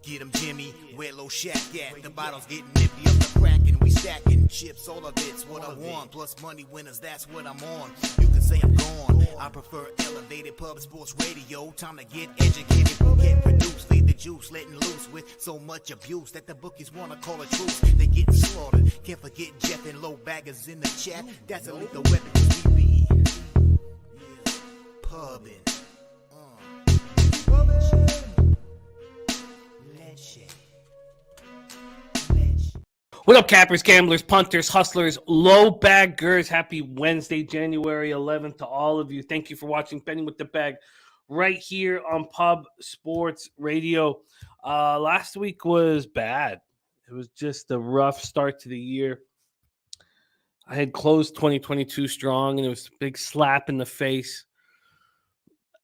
Get 'em Jimmy, where low shack at? The bottle's getting empty up the crack and we stacking chips, all of it's what I want. Plus money winners, that's what I'm on. You can say I'm gone. I prefer elevated pub sports radio. Time to get educated, get produced, leave the juice, letting loose with so much abuse that the bookies wanna call a truce. They getting slaughtered. Can't forget Jeff and low baggers in the chat. That's a lethal weapon 'cause we be pubbing. What up, cappers, gamblers, punters, hustlers, low baggers? Happy Wednesday, January 11th to all of you. Thank you for watching Betting with the Bag right here on Pub Sports Radio. Last week was bad. It was just a rough start to the year. I had closed 2022 strong, and it was a big slap in the face.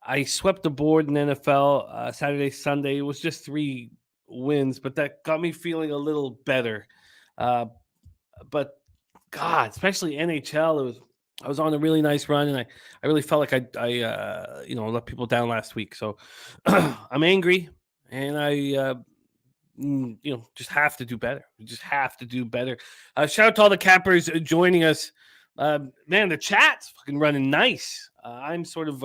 I swept the board in NFL Saturday, Sunday. It was just 3 wins, but that got me feeling a little better. But God, especially NHL, I was on a really nice run, and I really felt like I let people down last week. So I'm angry, and I just have to do better. We just have to do better. Shout out to all the cappers joining us. Man, the chat's fucking running nice. I'm sort of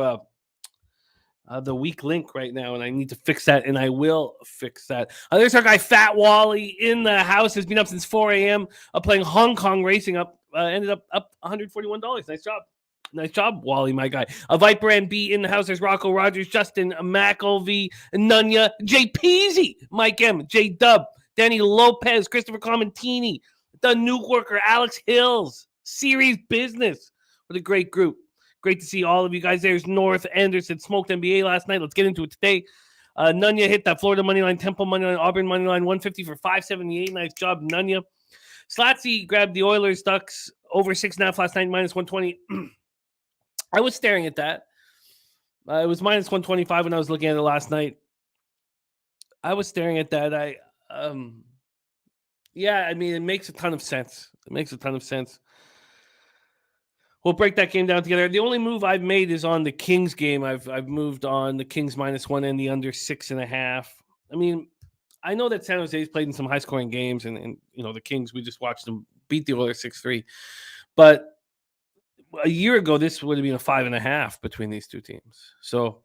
the weak link right now, and I need to fix that, and I will fix that. There's our guy Fat Wally in the house. Has been up since 4 a.m. Playing Hong Kong racing. Ended up $141. Nice job, Wally, my guy. Viper and B in the house. There's Rocco Rogers, Justin McElvey, Nunya, Jay Peasy, Mike M, J Dub, Danny Lopez, Christopher Clementini, the Nuke Worker, Alex Hills, Series Business. What a great group. Great to see all of you guys. There's North Anderson, smoked NBA last night. Let's get into it today. Nunya hit that Florida money line, Temple money line, Auburn money line, 150 for 578. Nice job, Nunya. Slatsy grabbed the Oilers Ducks over 6.5 last night, minus 120. I was staring at that. It was minus 125 when I was looking at it last night. I was staring at that. It makes a ton of sense. We'll break that game down together. The only move I've made is on the Kings game. I've moved on the Kings -1 and the under 6.5. I mean, I know that San Jose's played in some high-scoring games, and the Kings, we just watched them beat the Oilers 6-3. But a year ago, this would have been a 5.5 between these two teams. So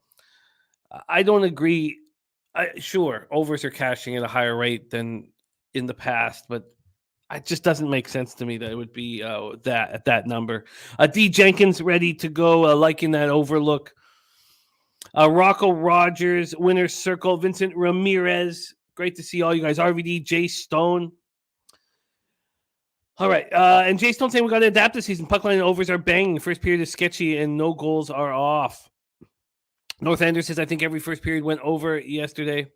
I don't agree. Sure, overs are cashing at a higher rate than in the past, but it just doesn't make sense to me that it would be that at that number. D. Jenkins ready to go, liking that overlook. Rocco Rogers, winner's circle. Vincent Ramirez, great to see all you guys. RVD, Jay Stone. All right, and Jay Stone saying we got to adapt this season. Puck line and overs are banging. First period is sketchy, and no goals are off. North Ender says, I think every first period went over yesterday.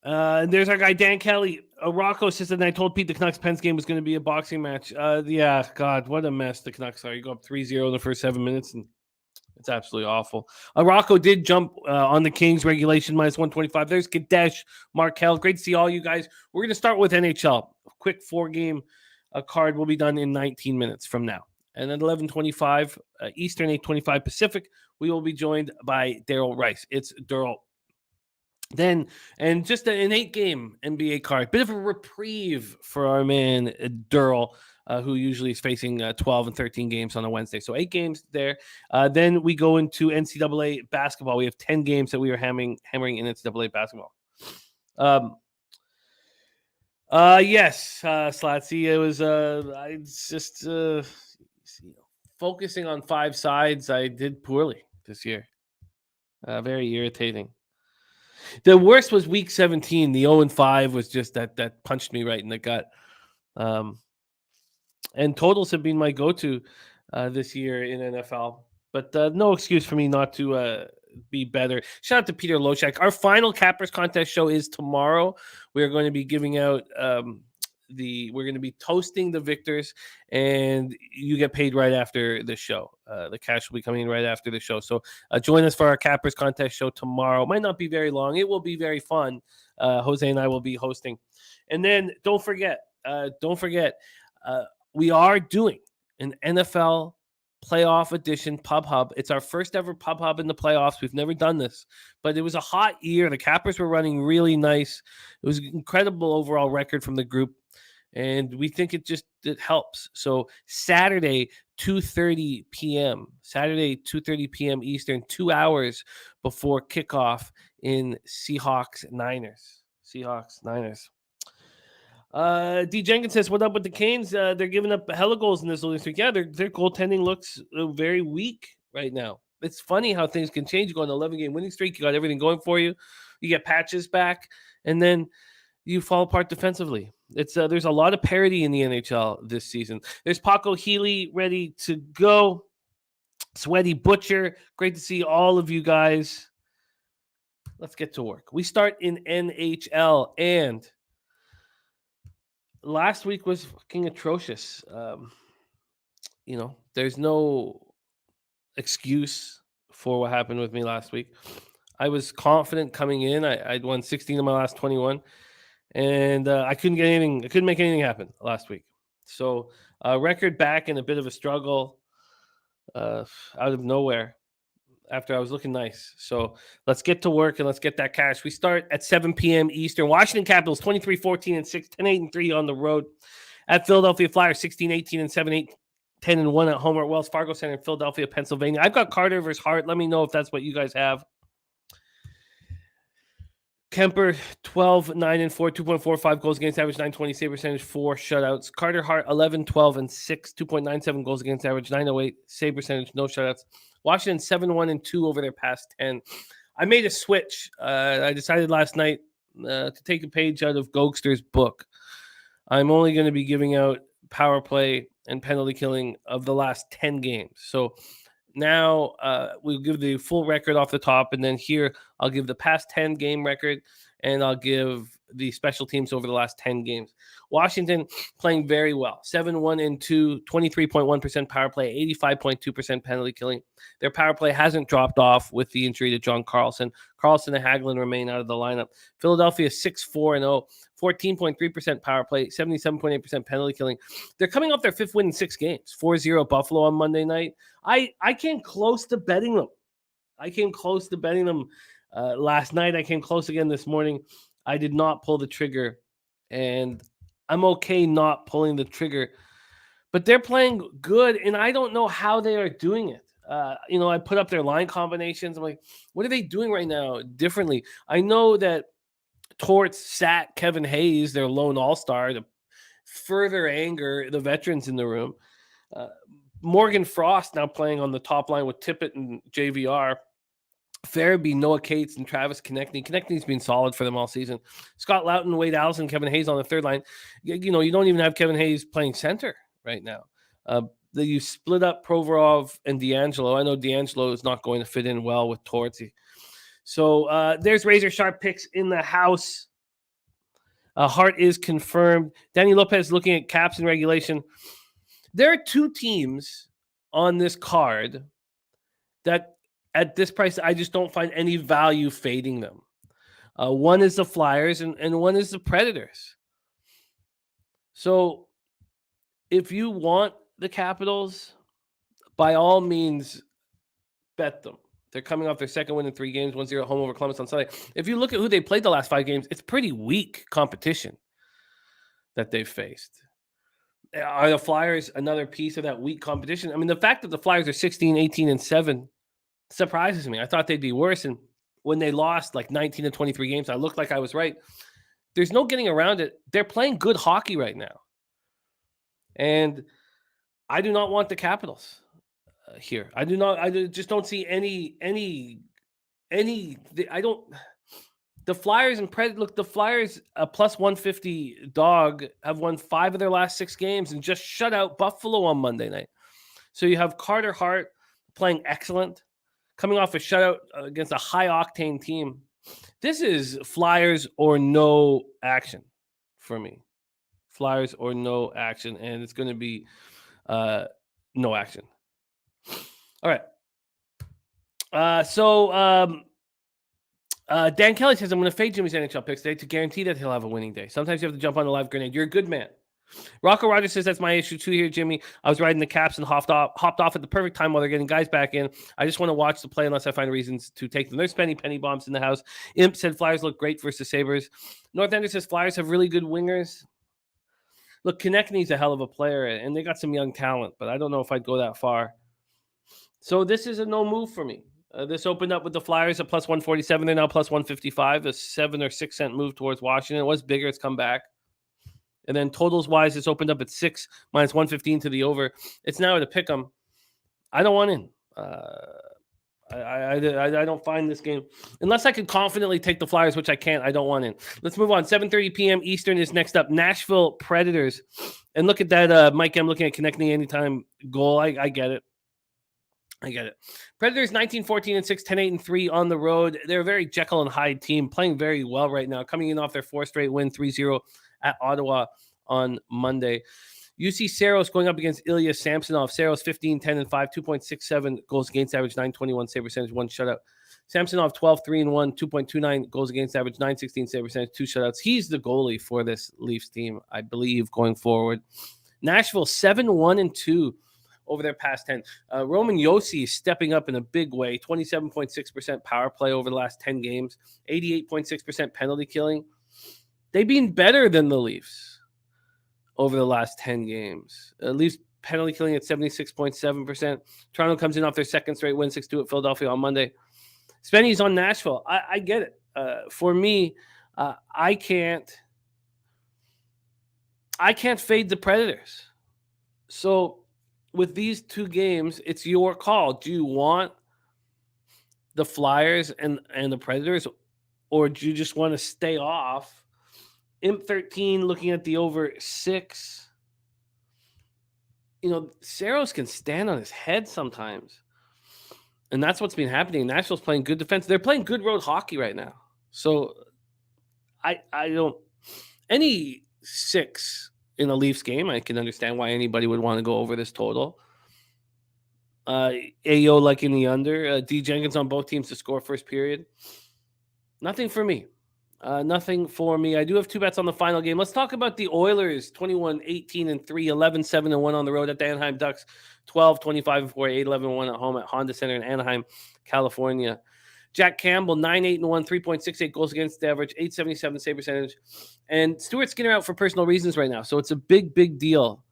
And there's our guy, Dan Kelly. Rocco says that I told Pete the Canucks-Pens game was going to be a boxing match. Yeah, God, what a mess the Canucks are. You go up 3-0 in the first 7 minutes, and it's absolutely awful. Rocco did jump on the Kings regulation minus 125. There's Kadesh, Markel. Great to see all you guys. We're going to start with NHL. A quick 4-game card will be done in 19 minutes from now. And at 11:25 Eastern, 8:25 Pacific, we will be joined by Daryl Rice. It's Darryl. Then, and just an 8-game NBA card. Bit of a reprieve for our man, Derl, who usually is facing 12 and 13 games on a Wednesday. So 8 games there. Then we go into NCAA basketball. We have 10 games that we are hammering in NCAA basketball. Yes, Slatsy. It was I just focusing on 5 sides. I did poorly this year. Very irritating. The worst was week 17. The 0-5 was just that punched me right in the gut. And totals have been my go-to this year in NFL. But no excuse for me not to be better. Shout out to Peter Loshak. Our final Cappers contest show is tomorrow. We are going to be giving out we're going to be toasting the victors, and you get paid right after the show. The cash will be coming in right after the show. So join us for our Cappers contest show tomorrow. Might not be very long. It will be very fun. Jose and I will be hosting. And then don't forget, we are doing an NFL playoff edition Pub Hub. It's our first ever Pub Hub in the playoffs. We've never done this, but it was a hot year. The Cappers were running really nice. It was an incredible overall record from the group, and we think it helps. So Saturday, 2:30 p.m. Saturday, 2:30 p.m. Eastern, 2 hours before kickoff in Seahawks-Niners. D. Jenkins says, what up with the Canes? They're giving up hella goals in this losing streak. Yeah, their goaltending looks very weak right now. It's funny how things can change. You go on an 11-game winning streak. You got everything going for you. You get patches back, and then you fall apart defensively. It's there's a lot of parity in the NHL this season. There's Paco Healy ready to go. Sweaty Butcher. Great to see all of you guys. Let's get to work. We start in NHL, and last week was fucking atrocious. There's no excuse for what happened with me last week. I was confident coming in. I'd won 16 of my last 21, and I couldn't get anything. I couldn't make anything happen last week. So record back in a bit of a struggle out of nowhere after I was looking nice. So let's get to work and let's get that cash. We start at 7 p.m. Eastern. Washington Capitals 23-14-6, 10-8-3 on the road. At Philadelphia Flyers 16-18-7, 8-10-1 at home at Wells Fargo Center in Philadelphia, Pennsylvania. I've got Carter versus Hart. Let me know if that's what you guys have. Kemper 12-9-4, 2.45 goals against average, 920 save percentage, 4 shutouts. Carter Hart 11-12-6, 2.97 goals against average, 908 save percentage, no shutouts. Washington 7-1-2 over their past 10. I made a switch. I decided last night to take a page out of Gokster's book. I'm only going to be giving out power play and penalty killing of the last 10 games. So now we'll give the full record off the top, and then here I'll give the past 10 game record, and I'll give the special teams over the last 10 games. Washington playing very well. 7-1-2, 23.1% power play, 85.2% penalty killing. Their power play hasn't dropped off with the injury to John Carlson. Carlson and Hagelin remain out of the lineup. Philadelphia 6-4-0, 14.3% power play, 77.8% penalty killing. They're coming off their 5th win in 6 games. 4-0 Buffalo on Monday night. I came close to betting them. Last night. I came close again this morning. I did not pull the trigger, and I'm okay not pulling the trigger. But they're playing good, and I don't know how they are doing it. I put up their line combinations. I'm like, what are they doing right now differently? I know that Torts sat Kevin Hayes, their lone all-star, to further anger the veterans in the room. Morgan Frost now playing on the top line with Tippett and JVR. Farabee, Noah Cates, and Travis Konechny. Konechny's been solid for them all season. Scott Loughton, Wade Allison, Kevin Hayes on the third line. You don't even have Kevin Hayes playing center right now. You split up Provorov and D'Angelo. I know D'Angelo is not going to fit in well with Torts. So there's razor sharp picks in the house. Hart is confirmed. Danny Lopez looking at caps and regulation. There are 2 teams on this card that at this price, I just don't find any value fading them. One is the Flyers and one is the Predators. So if you want the Capitals, by all means, bet them. They're coming off their 2nd win in 3 games, 1-0 home over Columbus on Sunday. If you look at who they played the last 5 games, it's pretty weak competition that they've faced. Are the Flyers another piece of that weak competition? I mean, the fact that the Flyers are 16-18-7 surprises me. I thought they'd be worse. And when they lost like 19 to 23 games, I looked like I was right. There's no getting around it. They're playing good hockey right now. And I do not want the Capitals here. I just don't see any. The Flyers and the Flyers, a plus 150 dog, have won 5 of their last 6 games and just shut out Buffalo on Monday night. So you have Carter Hart playing excellent, coming off a shutout against a high-octane team. This is Flyers or no action for me. Flyers or no action, and it's going to be no action. All right. Dan Kelly says, I'm going to fade Jimmy's NHL picks today to guarantee that he'll have a winning day. Sometimes you have to jump on a live grenade. You're a good man. Rocco Rogers says that's my issue too here, Jimmy. I was riding the Caps and hopped off at the perfect time while they're getting guys back in. I just want to watch the play unless I find reasons to take them. There's penny bombs in the house. Imp said Flyers look great versus Sabres. Northander says Flyers have really good wingers. Look, Konechny's a hell of a player, and they got some young talent, but I don't know if I'd go that far. So this is a no move for me. This opened up with the Flyers at plus 147. They're now plus 155, a 7 or 6 cent move towards Washington. It was bigger. It's come back. And then totals-wise, it's opened up at 6, minus 115 to the over. It's now at a pick 'em. I don't want in. I don't find this game. Unless I can confidently take the Flyers, which I can't, I don't want in. Let's move on. 7:30 p.m. Eastern is next up. Nashville Predators. And look at that, Mike, I'm looking at Konechny anytime goal. I get it. Predators 19-14-6, 10-8-3 on the road. They're a very Jekyll and Hyde team, playing very well right now, coming in off their 4 straight win, 3-0 at Ottawa on Monday. UC Saros going up against Ilya Samsonov. Saros 15-10-5, 2.67 goals against average, 921 save percentage, 1 shutout. Samsonov 12-3-1, 2.29 goals against average, 916 save percentage, 2 shutouts. He's the goalie for this Leafs team, I believe, going forward. Nashville 7-1-2 over their past 10. Roman Josi is stepping up in a big way. 27.6% power play over the last 10 games. 88.6% penalty killing. They've been better than the Leafs over the last 10 games. Leafs penalty killing at 76.7%. Toronto comes in off their 2nd straight win, 6-2 at Philadelphia on Monday. Spenny's on Nashville. I get it. For me, I can't fade the Predators. So with these 2 games, it's your call. Do you want the Flyers and the Predators, or do you just want to stay off? Imp 13 looking at the over 6. You know, Saros can stand on his head sometimes. And that's what's been happening. Nashville's playing good defense. They're playing good road hockey right now. So I don't any 6 in a Leafs game, I can understand why anybody would want to go over this total. Ayo liking the under. D Jenkins on both teams to score first period. Nothing for me. Nothing for me. I do have 2 bets on the final game. Let's talk about the Oilers. 21-18-3, 11-7-1 on the road at the Anaheim Ducks. 12-25-4, 8-11-1 at home at Honda Center in Anaheim, California. Jack Campbell, 9-8-1, 3.68 goals against average, 877 save percentage. And Stuart Skinner out for personal reasons right now. So it's a big deal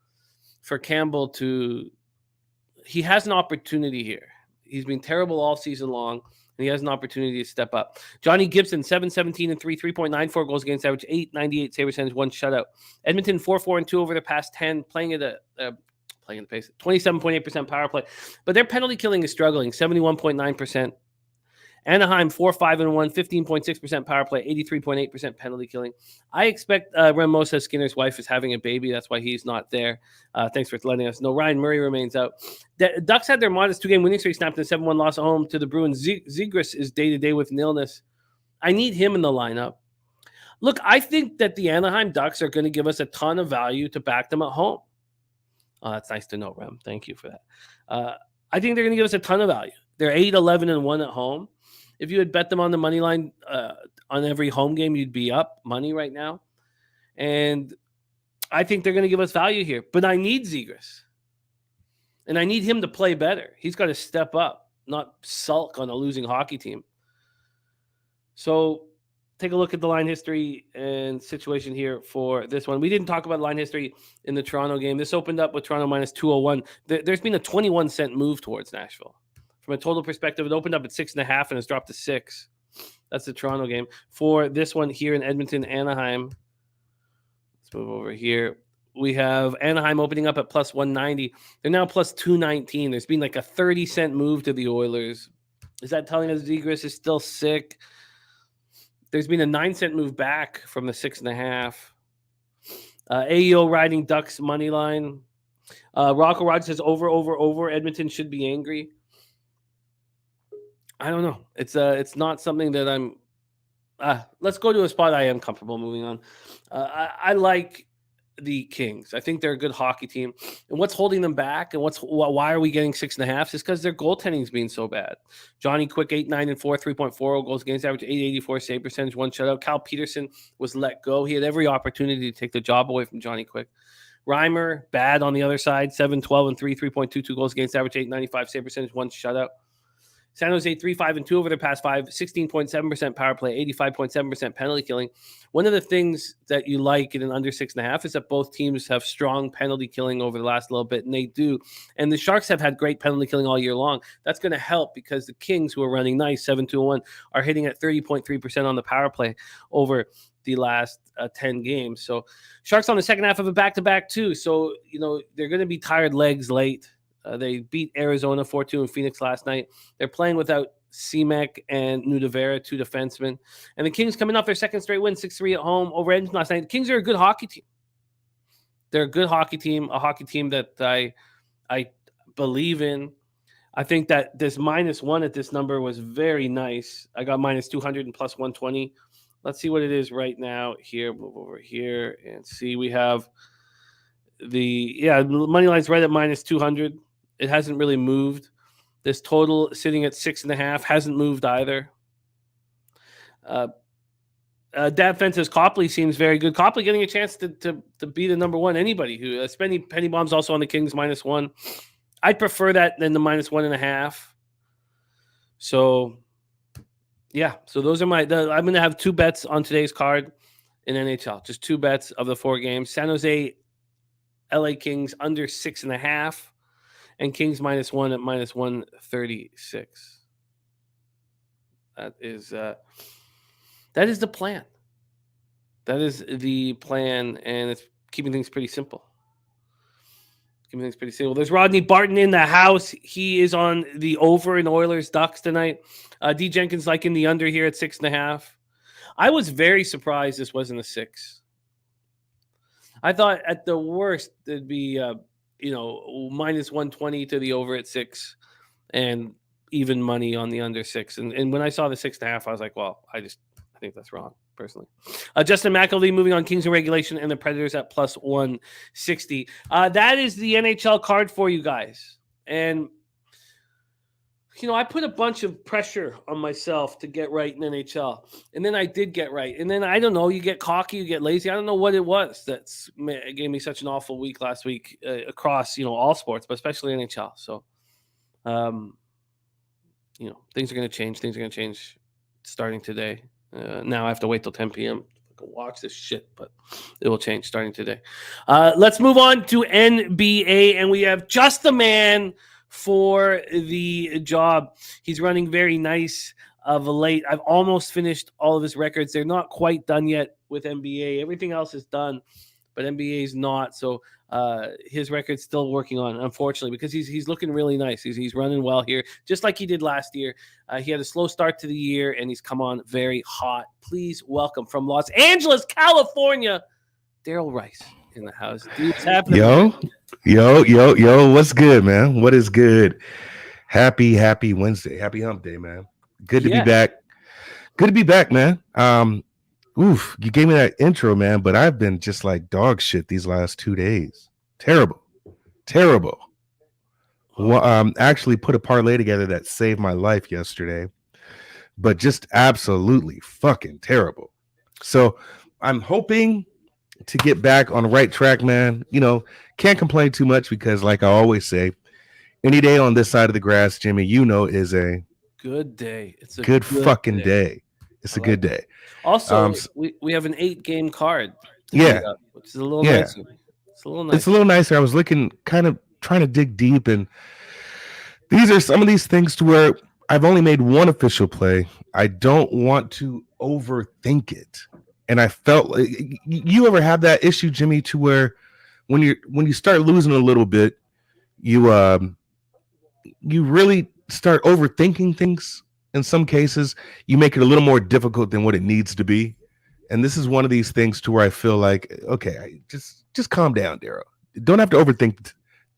for Campbell to – he has an opportunity here. He's been terrible all season long, and he has an opportunity to step up. Johnny Gibson, 7-17-3, 3.94 goals against average, 898 save percentage, 1 shutout. Edmonton, 4-4-2 over their past 10, playing at the pace, 27.8% power play. But their penalty killing is struggling, 71.9%. Anaheim, 4-5-1, 15.6% power play, 83.8% penalty killing. I expect Ramos says Skinner's wife is having a baby. That's why he's not there. Thanks for letting us know. Ryan Murray remains out. The Ducks had their modest 2-game winning streak snapped in a 7-1 loss at home to the Bruins. Zegras is day-to-day with an illness. I need him in the lineup. Look, I think that the Anaheim Ducks are going to give us a ton of value to back them at home. Oh, that's nice to know, Rem. Thank you for that. I think they're going to give us a ton of value. They're 8-11-1 at home. If you had bet them on the money line on every home game, you'd be up money right now. And I think they're going to give us value here. But I need Zegras. And I need him to play better. He's got to step up, not sulk on a losing hockey team. So take a look at the line history and situation here for this one. We didn't talk about line history in the Toronto game. This opened up with Toronto minus 201. There's been a 21-cent move towards Nashville. From a total perspective, it opened up at 6.5 and has dropped to 6. That's the Toronto game. For this one here in Edmonton, Anaheim, let's move over here. We have Anaheim opening up at plus 190. They're now plus 219. There's been like a 30-cent move to the Oilers. Is that telling us Zegras is still sick? There's been a 9-cent move back from the 6.5. AEO riding Ducks money line. Rocco Rod says over. Edmonton should be angry. I don't know. It's not something that I'm. Let's go to a spot I am comfortable moving on. I like the Kings. I think they're a good hockey team. And what's holding them back and why are we getting 6.5? Is because their goaltending's being so bad. Johnny Quick, 8-9-4, 3.40 goals against average, 884 save percentage, 1 shutout. Cal Peterson was let go. He had every opportunity to take the job away from Johnny Quick. Reimer, bad on the other side, 7-12 and 3, 3.22 goals against average, 895 save percentage, 1 shutout. San Jose 3-5-2 over their past 5, 16.7% power play, 85.7% penalty killing. One of the things that you like in an under 6.5 is that both teams have strong penalty killing over the last little bit, and they do. And the Sharks have had great penalty killing all year long. That's going to help because the Kings, who are running nice 7-2-1, are hitting at 30.3% on the power play over the last 10 games. So Sharks on the second half of a back-to-back too. So, they're going to be tired legs late. They beat Arizona 4-2 in Phoenix last night. They're playing without Semek and Nudavera, 2 defensemen. And the Kings coming off their second straight win, 6-3 at home over Edmonton last night. The Kings are a good hockey team. They're a good hockey team, a hockey team that I believe in. I think that this -1 at this number was very nice. I got -200 and plus 120. Let's see what it is right now here. Move over here and see. We have the money line's right at -200. It hasn't really moved. This total sitting at 6.5 hasn't moved either. Dad Fences Copley seems very good. Copley getting a chance to be the number one. Anybody who Penny Bomb's also on the Kings -1. I'd prefer that than the -1.5. So yeah, so those are I'm going to have 2 bets on today's card in NHL. Just 2 bets of the 4 games. San Jose, LA Kings under 6.5. And Kings -1 at -136. That is the plan. That is the plan, and it's keeping things pretty simple. There's Rodney Barton in the house. He is on the over in Oilers Ducks tonight. D Jenkins liking the under here at 6.5. I was very surprised this wasn't a 6. I thought at the worst it'd be -120 to the over at 6 and even money on the under 6. And when I saw the 6.5, I was like, well, I think that's wrong, personally. Justin McElvey moving on Kings in regulation and the Predators at +160. That is the NHL card for you guys. And, I put a bunch of pressure on myself to get right in NHL. And then I did get right. And then, I don't know, you get cocky, you get lazy. I don't know what it was that gave me such an awful week last week across, all sports, but especially NHL. So, things are going to change. Things are going to change starting today. Now I have to wait till 10 p.m. to watch this shit, but it will change starting today. Let's move on to NBA, and we have just the man for the job. He's running very nice of late. I've almost finished all of his records. They're not quite done yet with NBA. Everything else is done, but NBA is not. So his record's still working on, unfortunately, because he's looking really nice. He's running well here, just like he did last year. He had a slow start to the year, and he's come on very hot. Please welcome from Los Angeles, California, Daryl Rice in the house. Dude, what's happening? Yo, what's good, man? What is good? Happy Wednesday. Happy hump day, man. Good to be back. Good to be back, man. You gave me that intro, man, but I've been just like dog shit these last 2 days. Terrible. Well, actually put a parlay together that saved my life yesterday, but just absolutely fucking terrible. So I'm hoping to get back on the right track, man. Can't complain too much because, like I always say, any day on this side of the grass, Jimmy, is a good day. It's a good fucking day. It's a good day. Also, we have an 8-game card. Which is a little nicer. It's a little nicer. It's a little nicer. I was looking, kind of trying to dig deep, and these are some of these things to where I've only made one official play. I don't want to overthink it. And I felt like, you ever have that issue, Jimmy, to where when you start losing a little bit, you really start overthinking things. In some cases, you make it a little more difficult than what it needs to be. And this is one of these things to where I feel like, okay, just calm down, Daryl. Don't have to overthink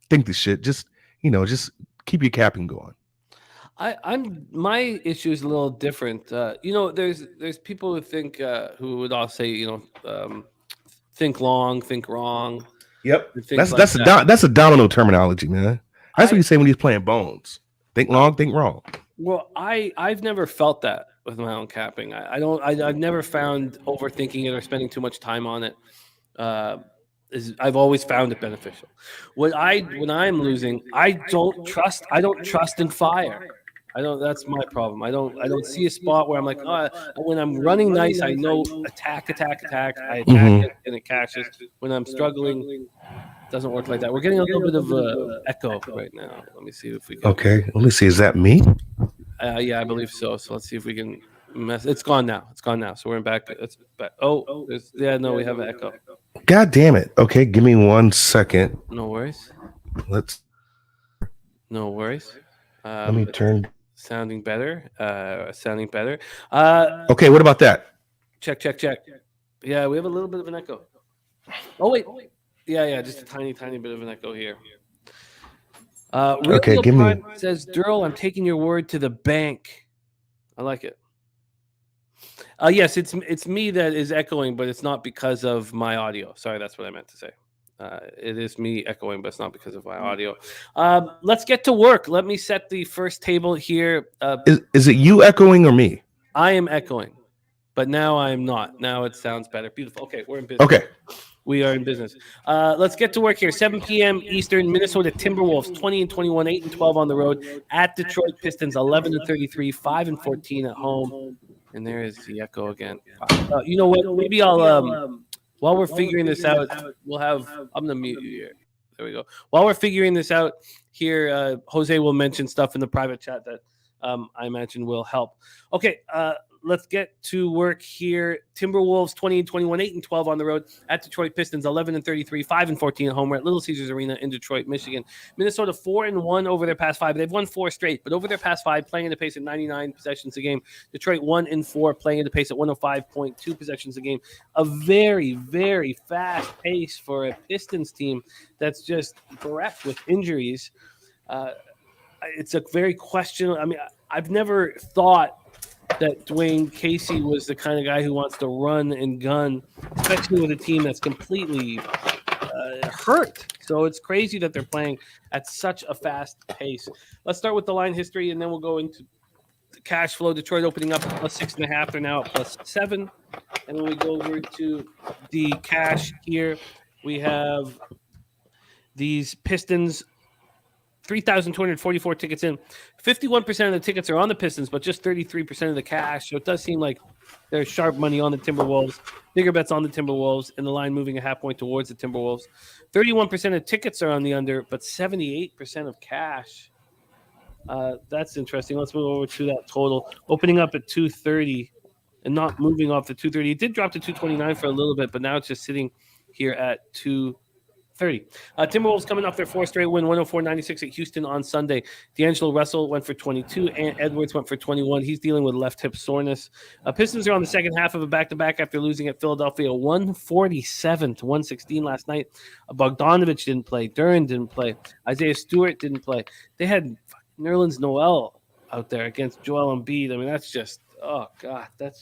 the shit. Just keep your capping going. My issue is a little different. There's people who think who would all say, think long, think wrong. Yep, that's a domino terminology, man. That's what you say when he's playing Bones. Think long, think wrong. Well, I've never felt that with my own capping. I've never found overthinking it or spending too much time on it I've always found it beneficial. When I'm losing, I don't trust in fire. That's my problem. I don't see a spot where I'm like, when I'm running nice, I know attack. I attack it and it cashes. When I'm struggling, it doesn't work like that. We're getting a little bit of echo right now. Let me see if we can. Okay, let me see. Is that me? Yeah, I believe so. So let's see if we can It's gone now. So we're in back. It's back. Oh, we have an echo. God damn it. Okay, give me 1 second. No worries. No worries. Let me turn. Sounding better. Okay, what about that? Check. Yeah, we have a little bit of an echo. Oh wait. Yeah, just a tiny bit of an echo here. Okay, give me. Says Darryl, I'm taking your word to the bank. I like it. Yes, it's me that is echoing, but it's not because of my audio. Sorry, that's what I meant to say. It is me echoing, but it's not because of my audio. Let's get to work. Let me set the first table here. Is it you echoing or me? I am echoing, but now I am not. Now it sounds better. Beautiful. Okay, we're in business. Okay. We are in business. Let's get to work here. 7 p.m. Eastern, Minnesota Timberwolves, 20-21, 8-12 on the road. At Detroit Pistons, 11-33, 5-14 at home. And there is the echo again. You know what? Maybe I'll while we're figuring this out, I'm gonna mute you here. There we go. While we're figuring this out here, Jose will mention stuff in the private chat that I imagine will help. Okay, let's get to work here. Timberwolves 20-21, 8-12 on the road. At Detroit Pistons 11-33, 5-14 at home. We're at Little Caesars Arena in Detroit, Michigan. Minnesota 4-1 over their past 5. They've won 4 straight, but over their past 5, playing at a pace at 99 possessions a game. Detroit 1-4, playing at a pace at 105.2 possessions a game. A very, very fast pace for a Pistons team that's just bereft with injuries. It's a very questionable. I mean, I've never thought that Dwayne Casey was the kind of guy who wants to run and gun, especially with a team that's completely hurt. So it's crazy that they're playing at such a fast pace. Let's start with the line history, and then we'll go into the cash flow. Detroit opening up at +6.5. They're now at +7. And when we go over to the cash here, we have these Pistons 3,244 tickets in. 51% of the tickets are on the Pistons, but just 33% of the cash. So it does seem like there's sharp money on the Timberwolves. Bigger bets on the Timberwolves, and the line moving a half point towards the Timberwolves. 31% of tickets are on the under, but 78% of cash. That's interesting. Let's move over to that total. Opening up at 230 and not moving off the 230. It did drop to 229 for a little bit, but now it's just sitting here at 230. Timberwolves coming off their 4th straight win, 104-96 at Houston on Sunday. D'Angelo Russell went for 22, and Edwards went for 21. He's dealing with left hip soreness. Pistons are on the second half of a back-to-back after losing at Philadelphia 147-116 last night. Bogdanovich didn't play. Duren didn't play. Isaiah Stewart didn't play. They had Nerlens Noel out there against Joel Embiid. I mean, that's just, oh, God, that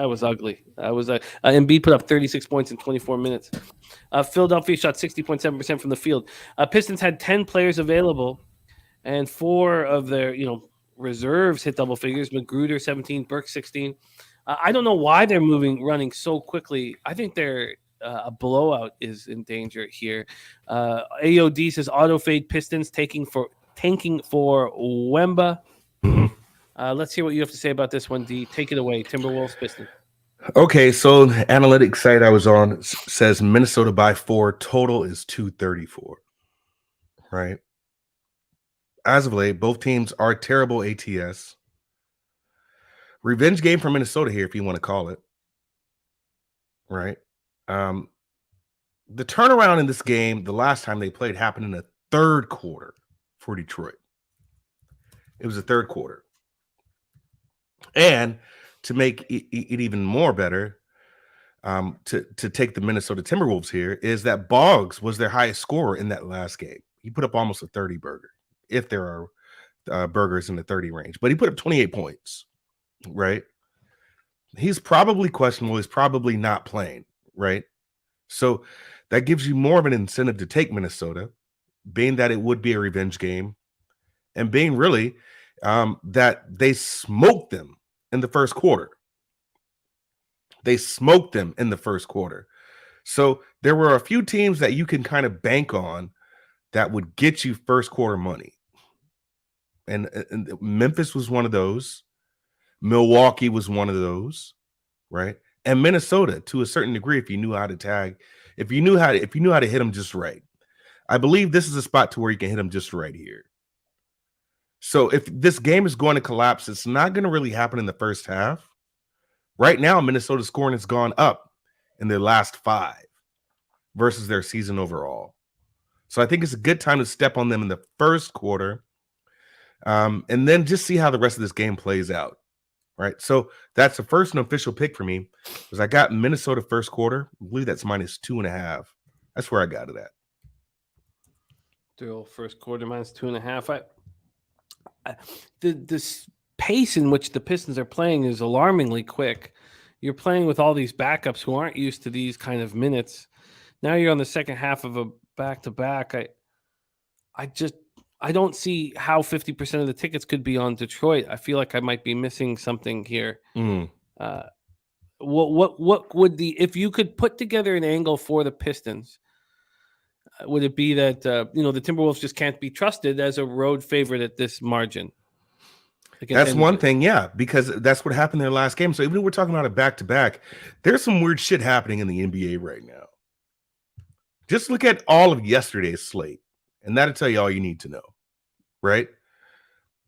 was ugly. Embiid put up 36 points in 24 minutes. Philadelphia shot 60.7% from the field. Pistons had 10 players available, and 4 of their reserves hit double figures. Magruder 17, Burke 16. I don't know why they're running so quickly. I think they're a blowout is in danger here. AOD says auto fade Pistons tanking for Wemba. Let's hear what you have to say about this one, D. Take it away, Timberwolves, Pistons. Okay, so the analytics site I was on says Minnesota by 4. Total is 234. Right? As of late, both teams are terrible ATS. Revenge game for Minnesota here, if you want to call it. Right? The turnaround in this game, the last time they played, happened in the 3rd quarter for Detroit. It was the 3rd quarter. And to make it even more better, to take the Minnesota Timberwolves here, is that Boggs was their highest scorer in that last game. He put up almost a 30 burger, if there are burgers in the 30 range. But he put up 28 points, right? He's probably questionable. He's probably not playing, right? So that gives you more of an incentive to take Minnesota, being that it would be a revenge game, and being really that they smoked them in the 1st quarter. They smoked them in the 1st quarter. So there were a few teams that you can kind of bank on that would get you first quarter money. And Memphis was one of those. Milwaukee was one of those, right? And Minnesota, to a certain degree, if you knew how to tag, if you knew how to hit them just right. I believe this is a spot to where you can hit them just right here. So if this game is going to collapse, it's not going to really happen in the first half. Right now, Minnesota's scoring has gone up in their last 5 versus their season overall. So I think it's a good time to step on them in the first quarter, and then just see how the rest of this game plays out. Right. So that's the first official pick for me, because I got Minnesota first quarter. I believe that's -2.5. That's where I got it at. Darryl, first quarter -2.5. This pace in which the Pistons are playing is alarmingly quick. You're playing with all these backups who aren't used to these kind of minutes. Now you're on the second half of a back-to-back. I don't see how 50% of the tickets could be on Detroit. I feel like I might be missing something here. What would if you could put together an angle for the Pistons, would it be that the Timberwolves just can't be trusted as a road favorite at this margin? That's one thing, yeah, because that's what happened in their last game. So even if we're talking about a back-to-back, there's some weird shit happening in the NBA right now. Just look at all of yesterday's slate, and that'll tell you all you need to know, right?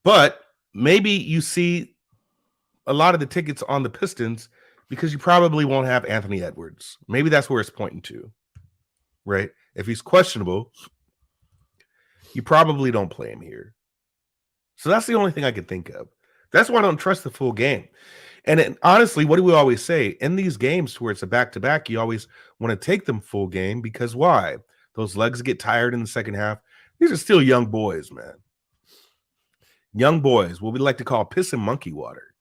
But maybe you see a lot of the tickets on the Pistons because you probably won't have Anthony Edwards. Maybe that's where it's pointing to, right? If he's questionable, you probably don't play him here. So that's the only thing I can think of. That's why I don't trust the full game. And honestly, what do we always say? In these games where it's a back-to-back, you always want to take them full game, because why? Those legs get tired in the second half. These are still young boys, man. Young boys, what we like to call piss and monkey water.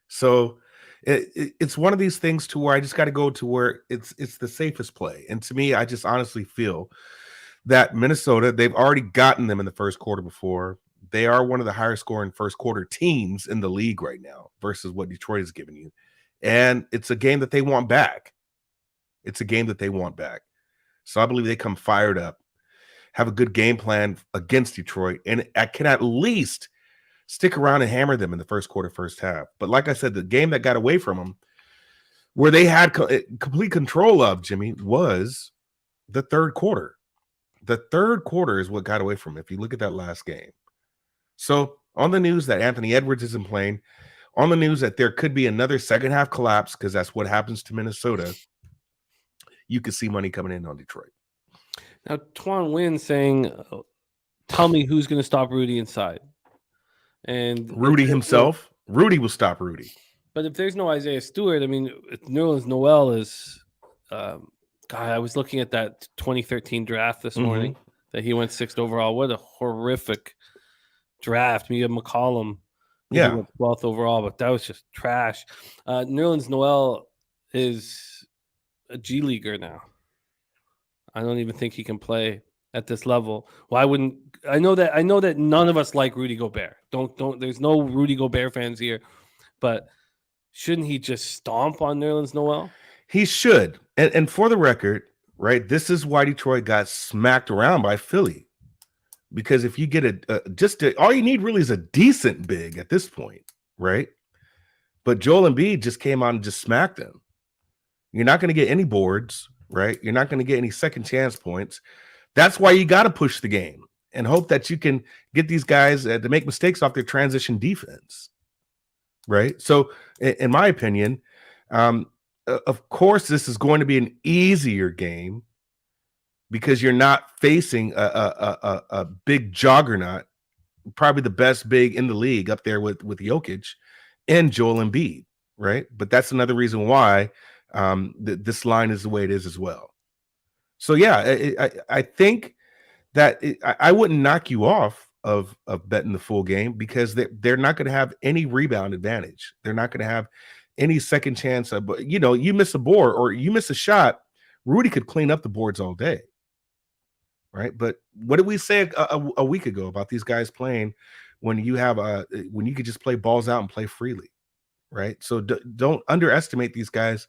So it's one of these things to where I just got to go to where it's the safest play. And to me, I just honestly feel that Minnesota, they've already gotten them in the first quarter before. They are one of the higher scoring first quarter teams in the league right now versus what Detroit is giving you. And it's a game that they want back. It's a game that they want back. So I believe they come fired up, have a good game plan against Detroit, and I can at least stick around and hammer them in the first quarter, first half. But like I said, the game that got away from them, where they had complete control of, Jimmy, was the third quarter. The third quarter is what got away from them, if you look at that last game. So on the news that Anthony Edwards isn't playing, on the news that there could be another second half collapse, because that's what happens to Minnesota, you could see money coming in on Detroit. Now, Twan Wynn saying, tell me who's going to stop Rudy inside. And Rudy himself, Rudy will stop Rudy. But if there's no Isaiah Stewart, I mean, Nerlens Noel is, God, I was looking at that 2013 draft this morning that he went 6th overall. What a horrific draft. You have McCollum, yeah, 12th overall, but that was just trash. Nerlens Noel is a G leaguer now. I don't even think he can play at this level. Why wouldn't I know that none of us like Rudy Gobert. Don't there's no Rudy Gobert fans here, but shouldn't he just stomp on Nerlens Noel? He should. And for the record, right, this is why Detroit got smacked around by Philly. Because if you get all you need really is a decent big at this point, right? But Joel Embiid just came out and just smacked him. You're not going to get any boards, right? You're not going to get any second chance points. That's why you got to push the game and hope that you can get these guys to make mistakes off their transition defense, right? So, in my opinion, of course, this is going to be an easier game because you're not facing a big juggernaut, probably the best big in the league up there with Jokic and Joel Embiid, right? But that's another reason why this line is the way it is as well. So yeah, I think that I wouldn't knock you off of betting the full game, because they're not going to have any rebound advantage. They're not going to have any second chance. You miss a board or you miss a shot, Rudy could clean up the boards all day, right? But what did we say a week ago about these guys playing when you could just play balls out and play freely, right? So don't underestimate these guys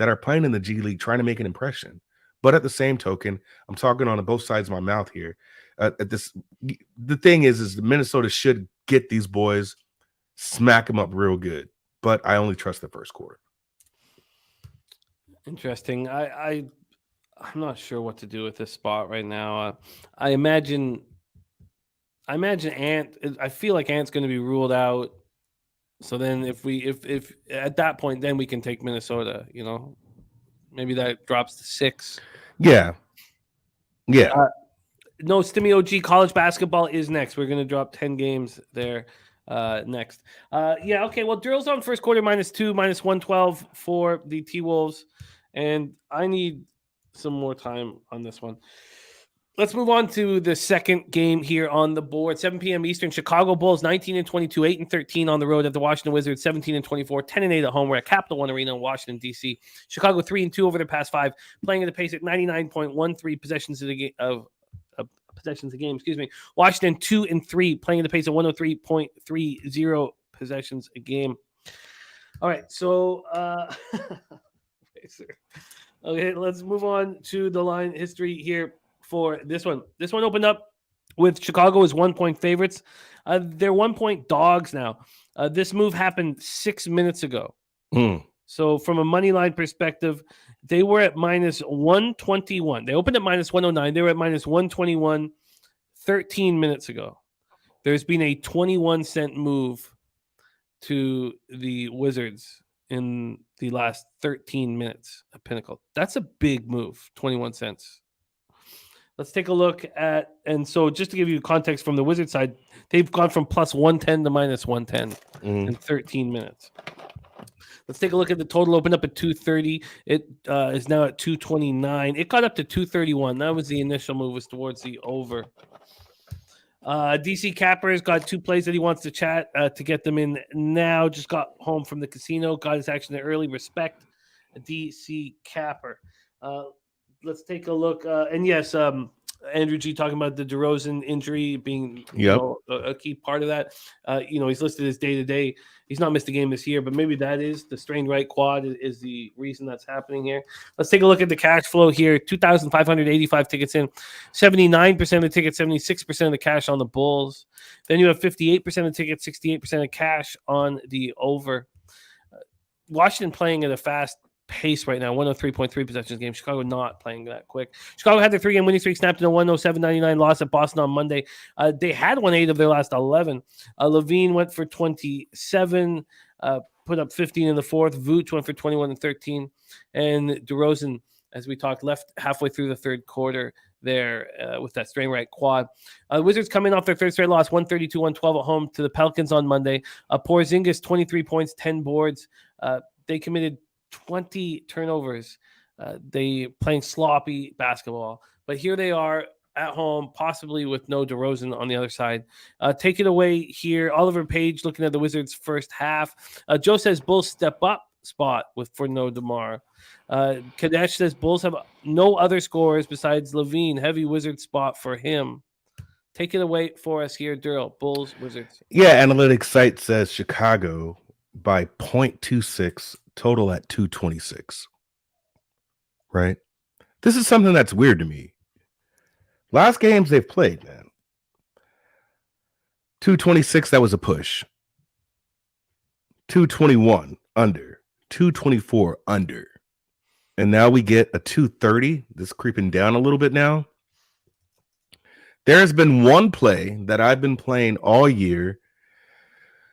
that are playing in the G League trying to make an impression. But at the same token, I'm talking on both sides of my mouth here. The thing is Minnesota should get these boys, smack them up real good. But I only trust the first quarter. Interesting. I'm not sure what to do with this spot right now. I imagine Ant. I feel like Ant's going to be ruled out. So then, if at that point, then we can take Minnesota. Maybe that drops to 6. Yeah. No, Stimmy OG college basketball is next. We're going to drop 10 games there next. Okay. Well, Daryl's on first quarter -2, -112 for the T-Wolves. And I need some more time on this one. Let's move on to the second game here on the board. 7 p.m. Eastern. Chicago Bulls 19-22, 8-13 on the road at the Washington Wizards. 17-24, 10-8 at home. We're at Capital One Arena in Washington D.C. Chicago 3-2 over their past 5, playing at a pace at 99.13 possessions a game. Washington 2-3, playing at a pace of 103.30 possessions a game. All right, so okay, let's move on to the line history here. For this one opened up with Chicago as 1-point favorites. They're 1-point dogs now. This move happened 6 minutes ago. So from a money line perspective, they were at -121. They opened at -109. They were at -121 13 minutes ago. There's been a 21-cent move to the Wizards in the last 13 minutes at Pinnacle. That's a big move, 21 cents. Let's take a look at, and so just to give you context from the Wizards side, they've gone from +110 to -110 in 13 minutes. Let's take a look at the total. Opened up at 230. It is now at 229. It got up to 231. That was the initial move, was towards the over. DC Capper's got 2 plays that he wants to chat to get them in now. Just got home from the casino. Got his action there early. Respect DC Capper. Let's take a look. And yes, Andrew G talking about the DeRozan injury being a key part of that. He's listed as day-to-day. He's not missed a game this year, but maybe that is the strained right quad is the reason that's happening here. Let's take a look at the cash flow here. 2,585 tickets in. 79% of the tickets, 76% of the cash on the Bulls. Then you have 58% of tickets, 68% of cash on the over. Washington playing at a fast pace right now, 103.3 possessions game. Chicago not playing that quick. Chicago had their 3-game winning streak snapped in a 107-99 loss at Boston on Monday. They had won 8 of their last 11. Levine went for 27, put up 15 in the fourth. Vooch went for 21 and 13. And DeRozan, as we talked, left halfway through the third quarter there with that strain right quad. The Wizards coming off their third straight loss, 132-112 at home to the Pelicans on Monday. Porzingis, 23 points, 10 boards. They committed 20 turnovers. They playing sloppy basketball, but here they are at home, possibly with no DeRozan on the other side. Take it away here. Oliver Page looking at the Wizards' first half. Joe says Bulls step up spot for no DeMar. Kadesh says Bulls have no other scorers besides Levine. Heavy Wizard spot for him. Take it away for us here, Darryl. Bulls, Wizards. Yeah, analytics site says Chicago by 0.26, total at 226. Right? This is something that's weird to me. Last games they've played, man. 226, that was a push. 221, under. 224, under. And now we get a 230. This is creeping down a little bit now. There's been one play that I've been playing all year.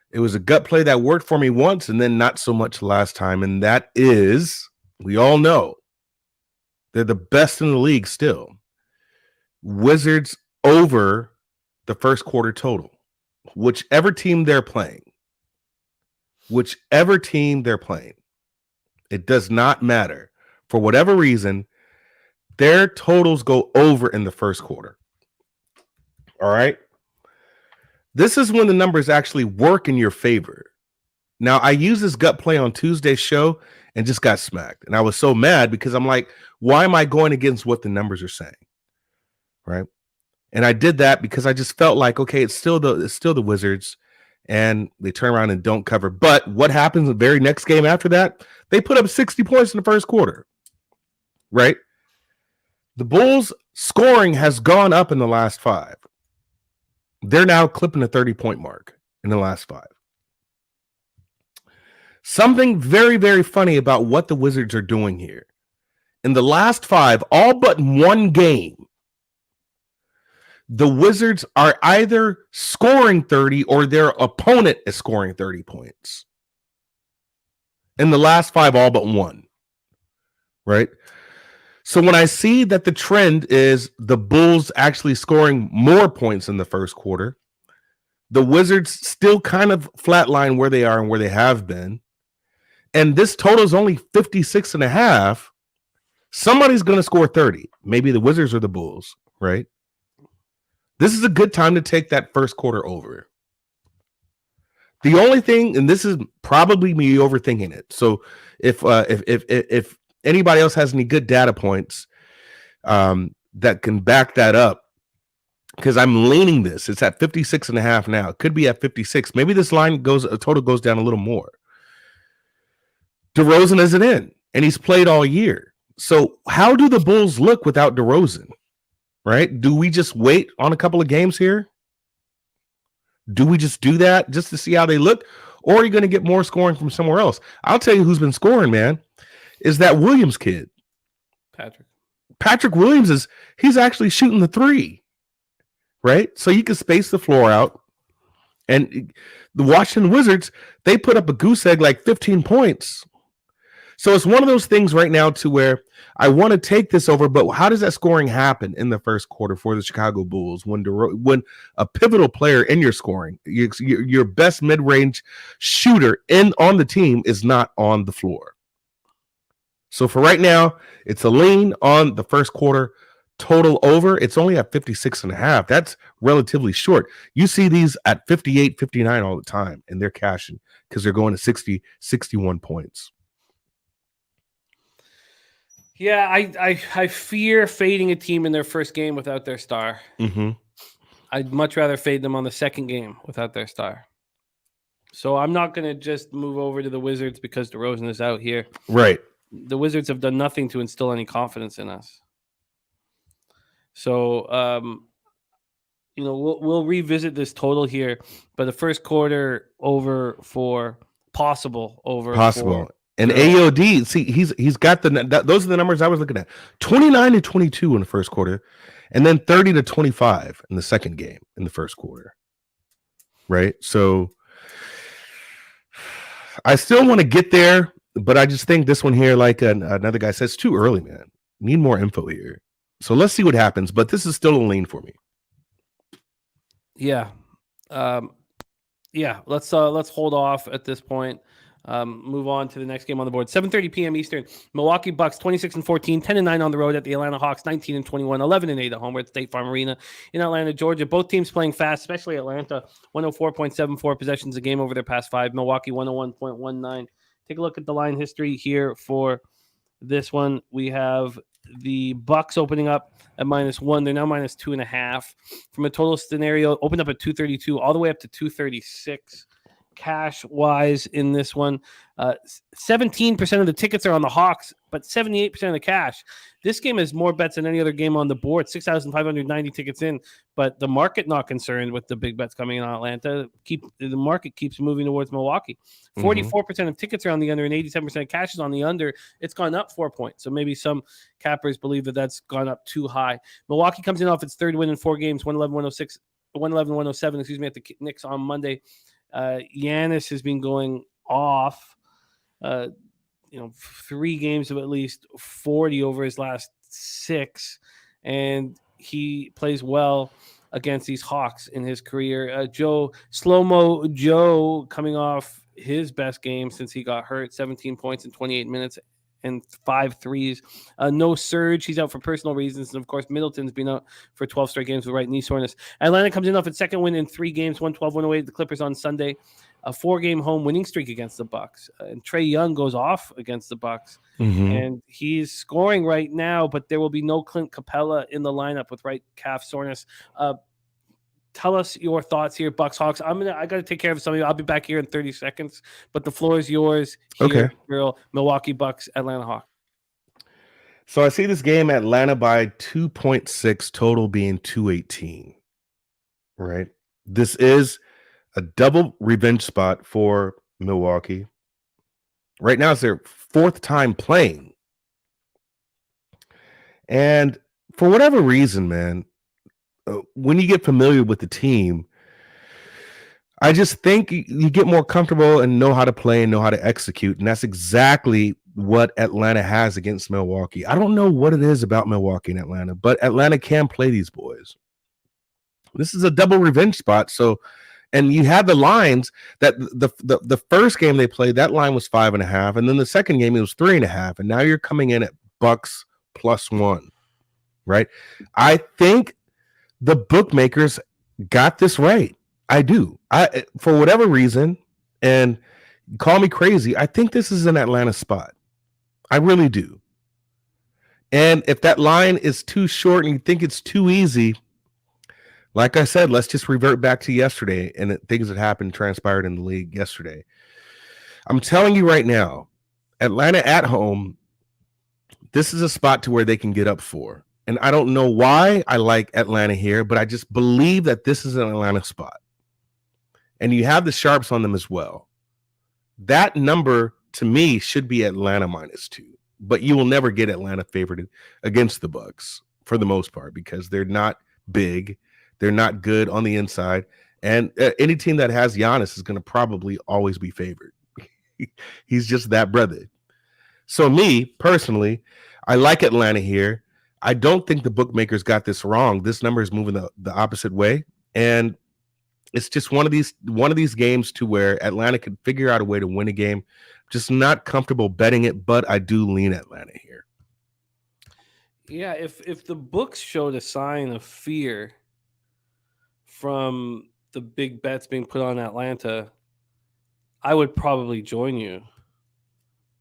It was a gut play that worked for me once and then not so much last time. And that is, we all know, they're the best in the league still. Wizards over the first quarter total. Whichever team they're playing. It does not matter. For whatever reason, their totals go over in the first quarter. All right? This is when the numbers actually work in your favor. Now, I used this gut play on Tuesday's show and just got smacked. And I was so mad because I'm like, why am I going against what the numbers are saying? Right? And I did that because I just felt like, okay, it's still the Wizards. and they turn around and don't cover. But what happens the very next game after that? They put up 60 points in the first quarter, right? The Bulls' scoring has gone up in the last 5. They're now clipping the 30-point mark in the last 5. Something very, very funny about what the Wizards are doing here. In the last 5, all but one game, the Wizards are either scoring 30 or their opponent is scoring 30 points. In the last 5, all but one, right? So when I see that the trend is the Bulls actually scoring more points in the first quarter, the Wizards still kind of flatline where they are and where they have been, and this total is only 56.5, somebody's going to score 30. Maybe the Wizards or the Bulls, right? This is a good time to take that first quarter over. The only thing, and this is probably me overthinking it. So if anybody else has any good data points that can back that up, because I'm leaning this, it's at 56.5 now. It could be at 56. Maybe this line total goes down a little more. DeRozan isn't in, and he's played all year. So how do the Bulls look without DeRozan? Right? Do we just wait on a couple of games here? Do we just do that just to see how they look? Or are you going to get more scoring from somewhere else? I'll tell you who's been scoring, man, is that Williams kid. Patrick Williams he's actually shooting the 3, right? So you can space the floor out. And the Washington Wizards, they put up a goose egg like 15 points. So it's one of those things right now to where I want to take this over, but how does that scoring happen in the first quarter for the Chicago Bulls when a pivotal player in your scoring, your best mid-range shooter on the team is not on the floor? So for right now, it's a lean on the first quarter total over. It's only at 56.5. That's relatively short. You see these at 58, 59 all the time, and they're cashing because they're going to 60, 61 points. Yeah, I fear fading a team in their first game without their star. Mm-hmm. I'd much rather fade them on the second game without their star. So I'm not going to just move over to the Wizards because DeRozan is out here. Right. The Wizards have done nothing to instill any confidence in us. So, we'll revisit this total here, but the first quarter over for possible. And AOD, see, he's got those are the numbers I was looking at. 29-22 in the first quarter, and then 30-25 in the second game in the first quarter. Right? So I still want to get there, but I just think this one here, like another guy says, too early, man. Need more info here. So let's see what happens, but this is still a lean for me. Yeah. Let's hold off at this point. Move on to the next game on the board. 7:30 p.m. Eastern. Milwaukee Bucks 26-14, 10-9 on the road at the Atlanta Hawks, 19-21, 11-8 at home at State Farm Arena in Atlanta, Georgia. Both teams playing fast, especially Atlanta. 104.74 possessions a game over their past 5. Milwaukee 101.19. Take a look at the line history here for this one. We have the Bucks opening up at -1. They're now -2.5. From a total scenario, opened up at 232 all the way up to 236. Cash wise in this one, 17% of the tickets are on the Hawks, but 78% of the cash. This game has more bets than any other game on the board. 6,590 tickets in, but the market not concerned with the big bets coming in on Atlanta. The market keeps moving towards Milwaukee. 44% of tickets are on the under, and 87% of cash is on the under. It's gone up 4 points, so maybe some cappers believe that that's gone up too high. Milwaukee comes in off its third win in 4 games, 111-107 at the Knicks on Monday. Giannis has been going off, 3 games of at least 40 over his last 6, and he plays well against these Hawks in his career. Slow-Mo Joe coming off his best game since he got hurt, 17 points in 28 minutes and 5 threes. No Surge. He's out for personal reasons. And, of course, Middleton's been out for 12 straight games with right knee soreness. Atlanta comes in off its second win in 3 games, 112-108 at the Clippers on Sunday. A 4-game home winning streak against the Bucks. And Trae Young goes off against the Bucks. And he's scoring right now, but there will be no Clint Capella in the lineup with right calf soreness. tell us your thoughts here, Bucks Hawks. I got to take care of something. I'll be back here in 30 seconds, but the floor is yours. Here, Okay. Darryl, Milwaukee Bucks, Atlanta Hawks. So I see this game Atlanta by 2.6, total being 218. Right. This is a double revenge spot for Milwaukee. Right now, it's their fourth time playing. And for whatever reason, man, when you get familiar with the team, I just think you get more comfortable and know how to play and know how to execute. And that's exactly what Atlanta has against Milwaukee. I don't know what it is about Milwaukee and Atlanta, but Atlanta can play these boys. This is a double revenge spot. So, and you had the lines that the first game they played, that line was 5.5. And then the second game, it was 3.5. And now you're coming in at Bucks +1, right? I think the bookmakers got this right. I do. For whatever reason, and call me crazy, I think this is an Atlanta spot. I really do. And if that line is too short and you think it's too easy, like I said, let's just revert back to yesterday and things that happened, transpired in the league yesterday. I'm telling you right now, Atlanta at home, this is a spot to where they can get up for. And I don't know why I like Atlanta here, but I just believe that this is an Atlanta spot. And you have the sharps on them as well. That number, to me, should be Atlanta -2. But you will never get Atlanta favored against the Bucks for the most part because they're not big. They're not good on the inside. And any team that has Giannis is going to probably always be favored. He's just that brother. So me, personally, I like Atlanta here. I don't think the bookmakers got this wrong. This number is moving the opposite way. And it's just one of these games to where Atlanta can figure out a way to win a game. Just not comfortable betting it, but I do lean Atlanta here. Yeah, if the books showed a sign of fear from the big bets being put on Atlanta, I would probably join you.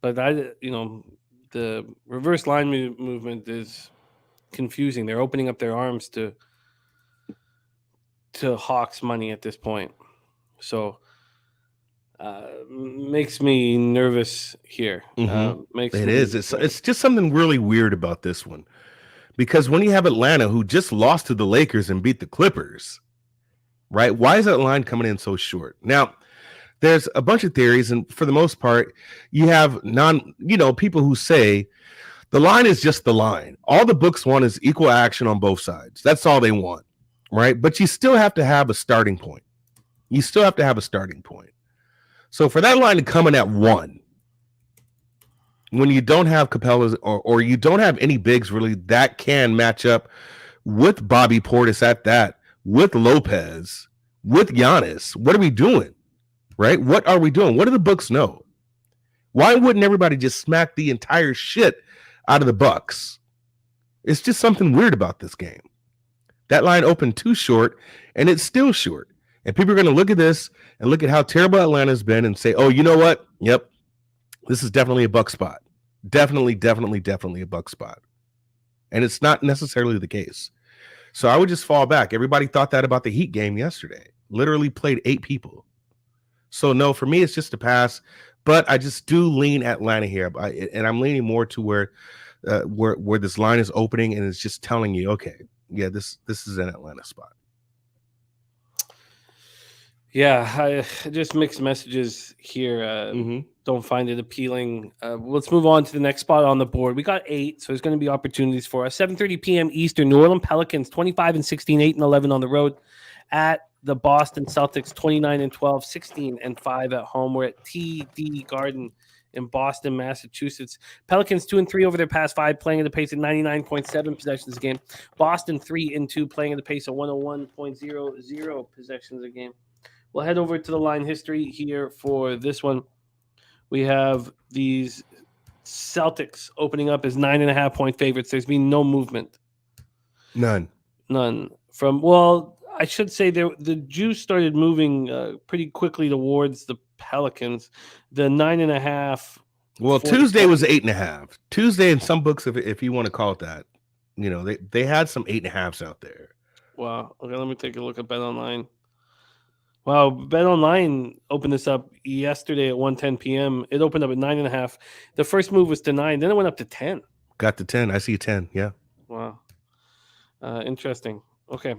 But the reverse line movement is confusing. They're opening up their arms to Hawks money at this point. So makes me nervous here. It's just something really weird about this one. Because when you have Atlanta, who just lost to the Lakers and beat the Clippers, right? Why is that line coming in so short? Now, there's a bunch of theories, and for the most part, you have people who say the line is just the line. All the books want is equal action on both sides. That's all they want, right? But you still have to have a starting point. So for that line to come in at 1, when you don't have Capella's or you don't have any bigs really that can match up with Bobby Portis at that, with Lopez, with Giannis, what are we doing? Right? What are we doing? What do the books know? Why wouldn't everybody just smack the entire shit out of the Bucks? It's just something weird about this game. That line opened too short, and it's still short. And people are going to look at this and look at how terrible Atlanta's been and say, oh, you know what? Yep, this is definitely a Buck spot. Definitely a Buck spot. And it's not necessarily the case. So I would just fall back. Everybody thought that about the Heat game yesterday. Literally played 8 people. So no, for me, it's just a pass. But I just do lean Atlanta here. And I'm leaning more to where this line is opening and it's just telling you, okay, yeah, this is an Atlanta spot. Yeah, just mixed messages here. Don't find it appealing. Let's move on to the next spot on the board. We got 8, so there's going to be opportunities for us. 7:30 p.m. Eastern, New Orleans Pelicans, 25-16, 8-11 on the road. At the Boston Celtics, 29-12, 16-5 at home. We're at TD Garden in Boston, Massachusetts. Pelicans 2-3 over their past 5, playing at a pace of 99.7 possessions a game. Boston 3-2, playing at a pace of 101.00 possessions a game. We'll head over to the line history here for this one. We have these Celtics opening up as 9.5-point favorites. There's been no movement. None. I should say the juice started moving pretty quickly towards the Pelicans. The 9.5. Well, Tuesday was 8.5. Tuesday in some books, if you want to call it that, they had some 8.5s out there. Wow. Okay, let me take a look at Bet Online. Wow, Bet Online opened this up yesterday at 1:10 p.m. It opened up at 9.5. The first move was to 9, then it went up to 10. Got to 10. I see 10. Yeah. Wow. Interesting. Okay.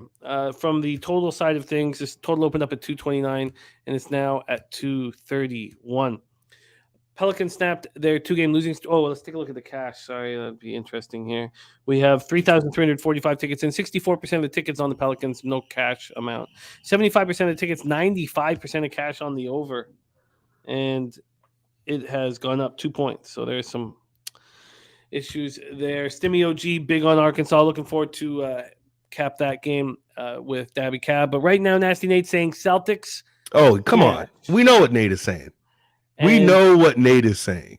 From the total side of things, this total opened up at 229, and it's now at 231. Pelicans snapped their 2-game losing streak. Oh, let's take a look at the cash. Sorry, that'd be interesting here. We have 3,345 tickets, and 64% of the tickets on the Pelicans, no cash amount. 75% of the tickets, 95% of cash on the over. And it has gone up 2 points. So there's some issues there. Stimmy OG, big on Arkansas. Looking forward to cap that game with Daby Cab. But right now, Nasty Nate's saying Celtics. Oh, come on. We know what Nate is saying. We know what Nate is saying.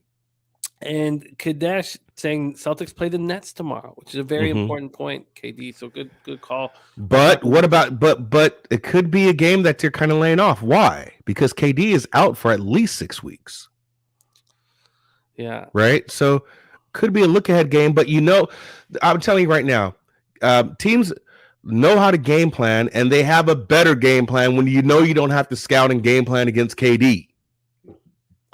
And Kadesh saying Celtics play the Nets tomorrow, which is a very important point, KD. So good call. But what about but it could be a game that you're kind of laying off. Why? Because KD is out for at least 6 weeks. Yeah. Right? So could be a look ahead game, but I'm telling you right now, teams know how to game plan, and they have a better game plan when you know you don't have to scout and game plan against KD.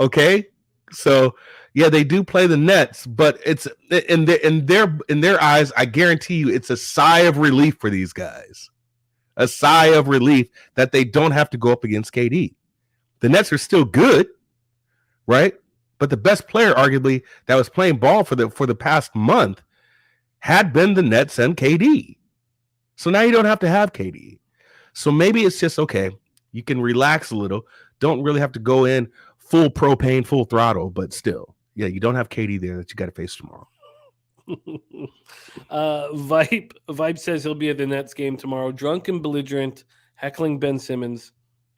Okay, so yeah, they do play the Nets, but it's in their eyes. I guarantee you, it's a sigh of relief for these guys, a sigh of relief that they don't have to go up against KD. The Nets are still good, right? But the best player, arguably, that was playing ball for the past month had been the Nets and KD. So now you don't have to have KD. So maybe it's just okay. You can relax a little. Don't really have to go in full propane, full throttle, but still, yeah, you don't have KD there that you got to face tomorrow. Vibe says he'll be at the Nets game tomorrow, drunk and belligerent, heckling Ben Simmons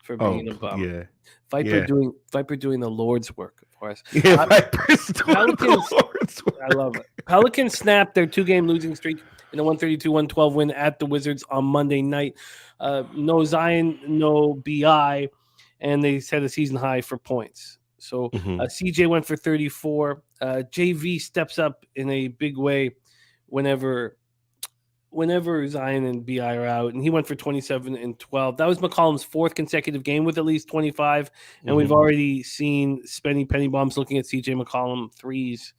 for being a bum. Yeah. Viper doing the Lord's work for us. Yeah, Viper's doing the Lord's work. I love it. Pelicans snapped their 2-game losing streak in a 132-112 win at the Wizards on Monday night. No Zion, no BI. And they set a season high for points. So CJ went for 34. JV steps up in a big way whenever Zion and BI are out, and he went for 27 and 12. That was McCollum's 4th consecutive game with at least 25, and we've already seen Spenny Penny Bombs looking at CJ McCollum threes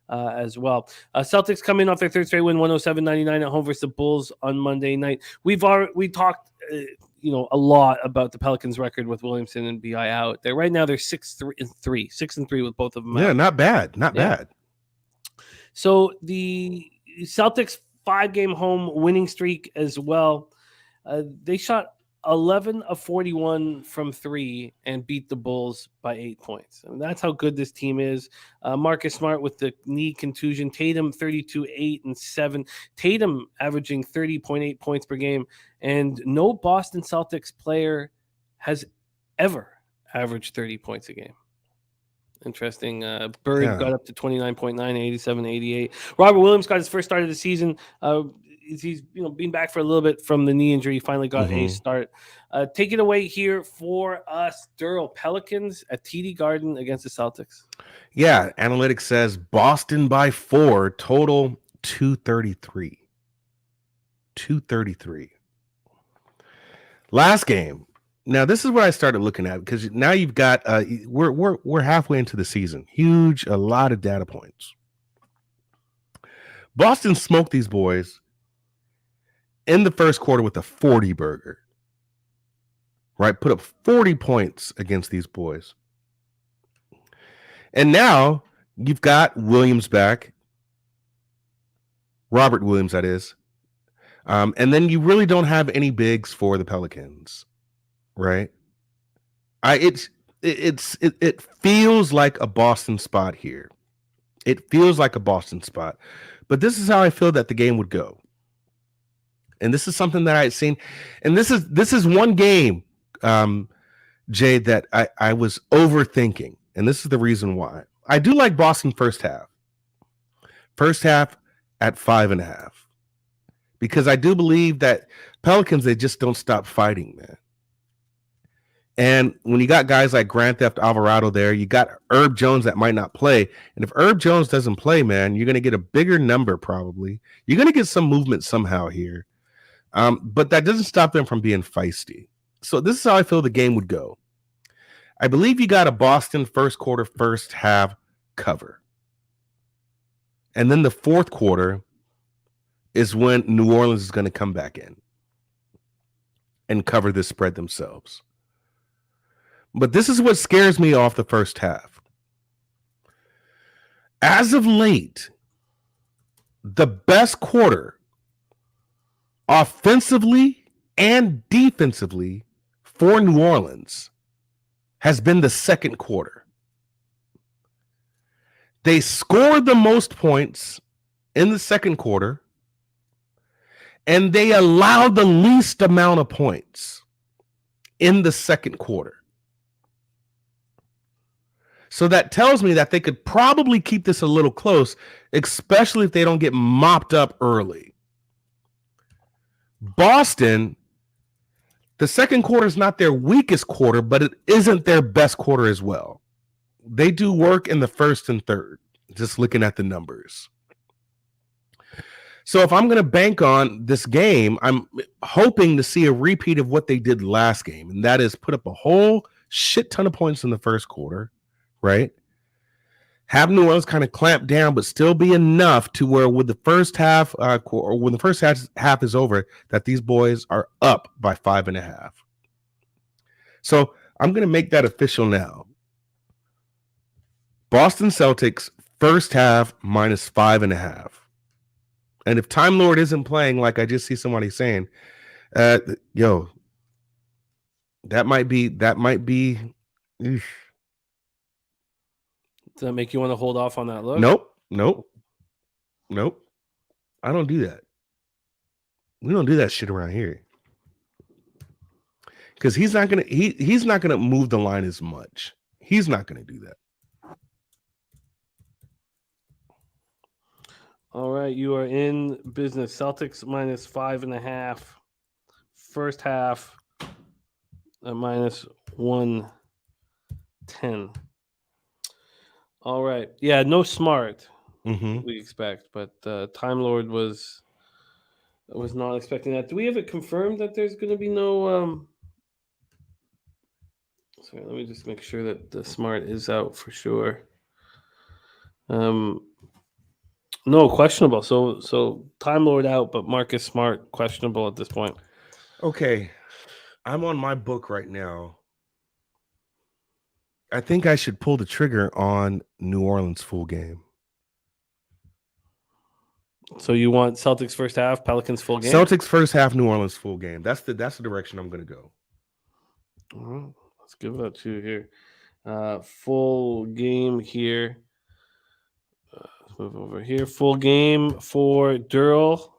as well. Celtics come in off their 3rd straight win, 107-99 at home versus the Bulls on Monday night. We talked a lot about the Pelicans record with Williamson and BI out. They're 6-3, 6-3 with both of them out. Yeah, not bad. Not bad. So the Celtics 5-game home winning streak as well. They shot 11 of 41 from 3 and beat the Bulls by 8 points. And that's how good this team is. Marcus Smart with the knee contusion. Tatum 32, 8, and 7. Tatum averaging 30.8 points per game. And no Boston Celtics player has ever averaged 30 points a game. Interesting. Bird got up to 29.9, 87, 88. Robert Williams got his first start of the season. He's been back for a little bit from the knee injury. He finally got a start. Take it away here for us, Darryl. Pelicans at TD Garden against the Celtics. Yeah, analytics says Boston by 4, total 233. 233. Last game. Now, this is what I started looking at because now you've got we're halfway into the season. A lot of data points. Boston smoked these boys in the first quarter with a 40 burger. Right? Put up 40 points against these boys. And now you've got Williams back. Robert Williams, that is. And then you really don't have any bigs for the Pelicans. Right. It feels like a Boston spot here. It feels like a Boston spot. But this is how I feel that the game would go. And this is something that I've seen. And this is one game, Jay, that I was overthinking. And this is the reason why. I do like Boston first half. First half at 5.5. Because I do believe that Pelicans, they just don't stop fighting, man. And when you got guys like Grand Theft Alvarado there, you got Herb Jones that might not play. And if Herb Jones doesn't play, man, you're going to get a bigger number probably. You're going to get some movement somehow here. But that doesn't stop them from being feisty. So this is how I feel the game would go. I believe you got a Boston first quarter, first half cover. And then the fourth quarter is when New Orleans is going to come back in and cover this spread themselves. But this is what scares me off the first half. As of late, the best quarter offensively and defensively for New Orleans has been the second quarter. They scored the most points in the second quarter, and they allowed the least amount of points in the second quarter. So that tells me that they could probably keep this a little close, especially if they don't get mopped up early. Boston, the second quarter is not their weakest quarter, but it isn't their best quarter as well. They do work in the first and third, just looking at the numbers. So if I'm going to bank on this game, I'm hoping to see a repeat of what they did last game, and that is put up a whole shit ton of points in the first quarter, right? Have New Orleans kind of clamp down, but still be enough to where with the first half, or when the first half is over, that these boys are up by 5.5. So I'm going to make that official now. Boston Celtics first half minus 5.5. And if Time Lord isn't playing, like I just see somebody saying, that might be. Eesh. Does that make you want to hold off on that look? Nope. I don't do that. We don't do that shit around here. Because he's not gonna move the line as much. He's not gonna do that. All right, you are in business. Celtics minus 5.5. First half at minus 110. All right. Yeah, no Smart, we expect, but Time Lord was not expecting that. Do we have it confirmed that there's going to be no Sorry, let me just make sure that the Smart is out for sure. No, questionable. So Time Lord out, but Marcus Smart questionable at this point. Okay. I'm on my book right now. I think I should pull the trigger on New Orleans full game. So you want Celtics first half, Pelicans full game? Celtics first half, New Orleans full game. That's the direction I'm going to go. All right. Let's give that to you here. Full game here. Let's move over here. Full game for Derl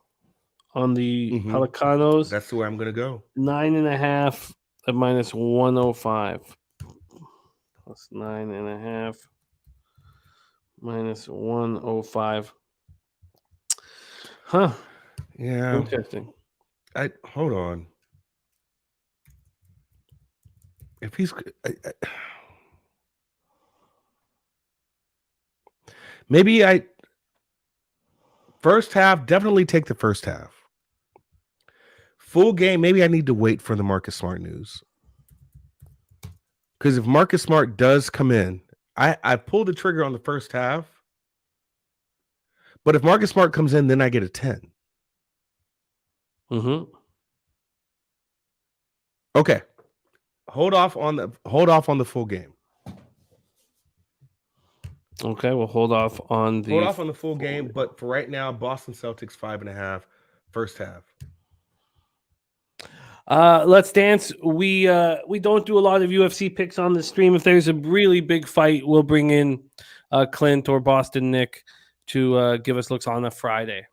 on the Pelicanos. That's the way I'm going to go. 9.5 at minus 105. Plus 9.5 minus 105. Huh. Yeah. Interesting. Hold on. If he's maybe first half, definitely take the first half. Full game, maybe I need to wait for the Marcus Smart news. Because if Marcus Smart does come in, I pulled the trigger on the first half. But if Marcus Smart comes in, then I get a 10. Okay. Hold off on the full game. Okay, we'll hold off on the full game, but for right now, Boston Celtics 5.5 first half. Let's dance. We don't do a lot of UFC picks on the stream. If there's a really big fight, we'll bring in Clint or Boston Nick to give us looks on a Friday.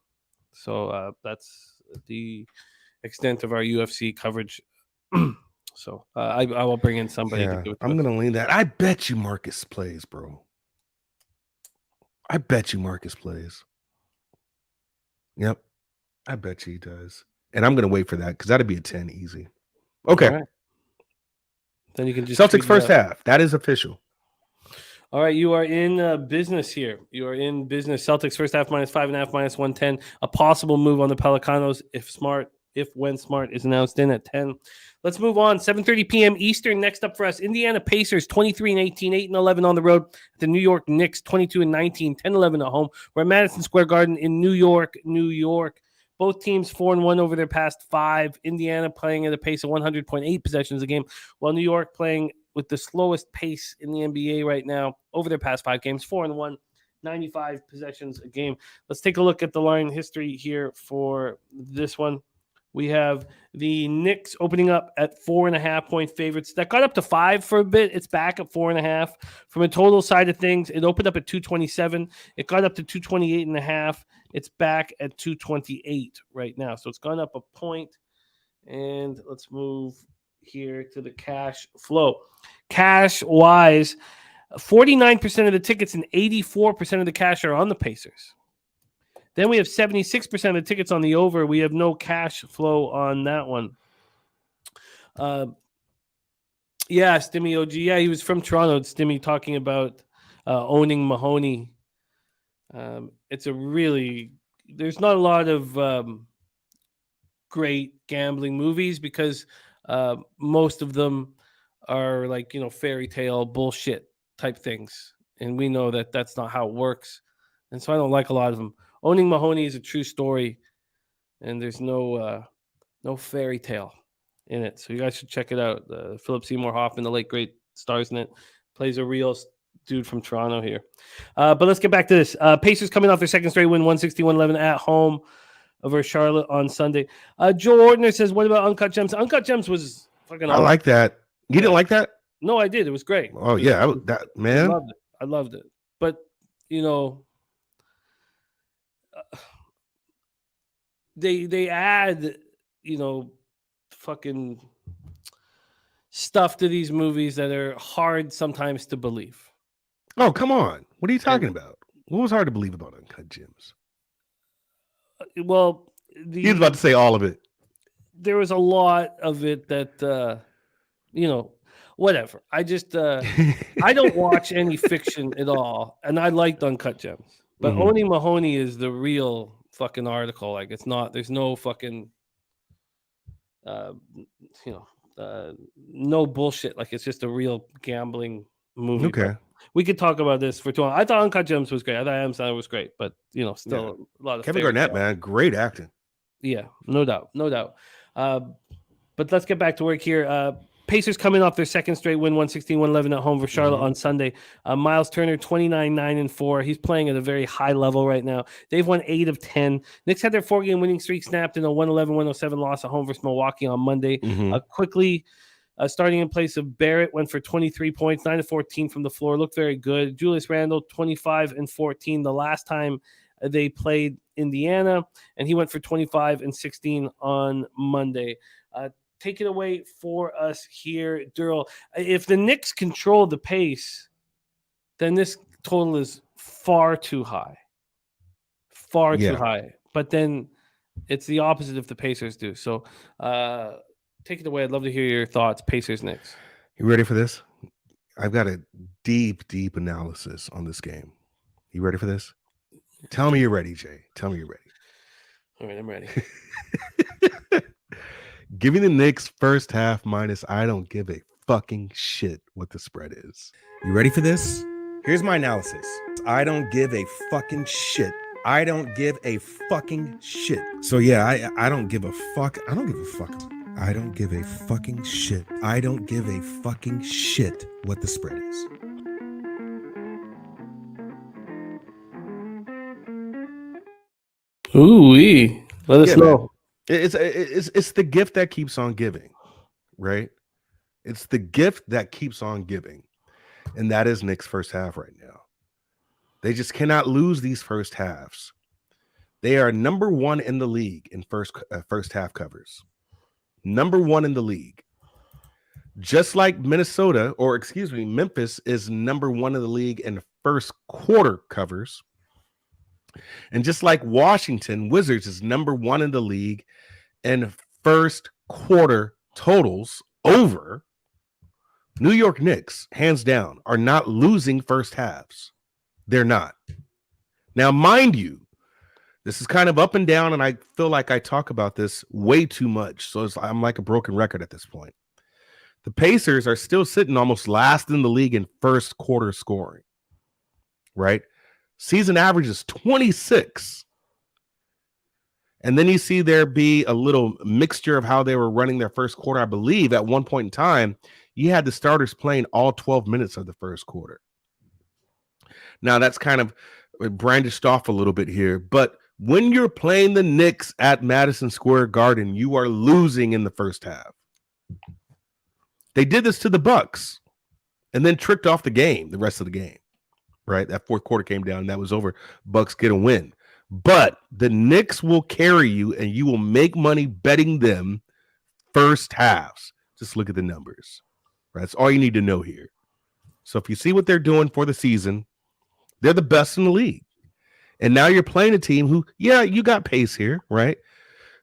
So that's the extent of our UFC coverage. So I will bring in somebody. Yeah, I'm going to lean that. I bet you Marcus plays, bro. I bet you Marcus plays. Yep. I bet you he does. And I'm going to wait for that because that'd be a 10 easy. Okay. Right. Then you can just Celtics first half. That is official. All right. You are in business here. You are in business. Celtics first half minus 5.5, minus 110. A possible move on the Pelicanos if Smart if when Smart is announced in at 10. Let's move on. 7:30 p.m. Eastern. Next up for us, Indiana Pacers 23-18, 8-11 on the road. The New York Knicks 22-19, 10-11 at home. We're at Madison Square Garden in New York, New York. Both teams 4-1 over their past 5. Indiana playing at a pace of 100.8 possessions a game, while New York playing with the slowest pace in the NBA right now over their past 5 games, 4-1, 95 possessions a game. Let's take a look at the line history here for this one. We have the Knicks opening up at 4.5-point favorites. That got up to 5 for a bit. It's back at 4.5. From a total side of things, it opened up at 227. It got up to 228.5. It's back at 228 right now. So it's gone up a point. And let's move here to the cash flow. Cash-wise, 49% of the tickets and 84% of the cash are on the Pacers. Then we have 76% of the tickets on the over. We have no cash flow on that one. Stimmy OG. Yeah, he was from Toronto. Stimmy talking about owning Mahoney. It's a really... There's not a lot of great gambling movies because most of them are like, fairy tale bullshit type things. And we know that that's not how it works. And so I don't like a lot of them. Owning Mahoney is a true story, and there's no fairy tale in it. So you guys should check it out. Philip Seymour Hoffman, the late great, stars in it. Plays a real dude from Toronto here. But let's get back to this. Pacers coming off their second straight win, 161-11 at home over Charlotte on Sunday. Joe Ordner says, what about Uncut Gems? Uncut Gems was fucking awesome. I like that. You didn't like that? No, I did. It was great. Oh, yeah. I loved it. But, they add, fucking stuff to these movies that are hard sometimes to believe. Oh, come on. What are you talking about? What was hard to believe about Uncut Gems? Well, he was about to say all of it. There was a lot of it that, whatever. I just, I don't watch any fiction at all, and I liked Uncut Gems. But Owning Mahoney is the real fucking article. Like, it's not, there's no fucking, no bullshit. Like, it's just a real gambling movie. Okay. But we could talk about this for too long. I thought Uncut Gems was great. I thought Adam Sandler was great, but, still a lot of Kevin Garnett, man. Great acting. Yeah, no doubt. But let's get back to work here. Pacers coming off their second straight win, 116-111 at home for Charlotte on Sunday. Miles Turner, 29-9-4. He's playing at a very high level right now. They've won 8 of 10. Knicks had their 4-game winning streak snapped in a 111-107 loss at home versus Milwaukee on Monday. Quickly, starting in place of Barrett, went for 23 points, 9 of 14 from the floor. Looked very good. Julius Randle, 25 and 14 the last time they played Indiana, and he went for 25 and 16 on Monday. Take it away for us here, Darryl. If the Knicks control the pace, then this total is far too high. Too high. But then it's the opposite if the Pacers do. So take it away. I'd love to hear your thoughts. Pacers, Knicks. You ready for this? I've got a deep analysis on this game. You ready for this? Tell me you're ready, Jay. Tell me you're ready. All right, I'm ready. Give me the Knicks first half minus. I don't give a fucking shit what the spread is. You ready for this? Here's my analysis. I don't give a fucking shit. I don't give a fucking shit. So yeah, I don't give a fuck. I don't give a fuck. I don't give a fucking shit. I don't give a fucking shit what the spread is. Ooh-wee. Let us know. Man. It's the gift that keeps on giving, right? It's the gift that keeps on giving, and that is Knicks' first half right now. They just cannot lose these first halves. They are number 1 in the league in first half covers. Number 1 in the league. Just like Memphis is number 1 in the league in first quarter covers. And just like Washington Wizards is number 1 in the league in first quarter totals over, New York Knicks, hands down, are not losing first halves. They're not. Now, mind you, This is kind of up and down, and I feel like I talk about this way too much. So I'm like a broken record at this point. The Pacers are still sitting almost last in the league in first quarter scoring, right? Season average is 26. And then you see there be a little mixture of how they were running their first quarter. I believe at one point in time, you had the starters playing all 12 minutes of the first quarter. Now, that's kind of brandished off a little bit here. But when you're playing the Knicks at Madison Square Garden, you are losing in the first half. They did this to the Bucks and then tricked off the game, the rest of the game, right? That fourth quarter came down and that was over. Bucks get a win. But the Knicks will carry you and you will make money betting them first halves. Just look at the numbers. Right? That's all you need to know here. So if you see what they're doing for the season, they're the best in the league. And now you're playing a team who, yeah, you got pace here, right?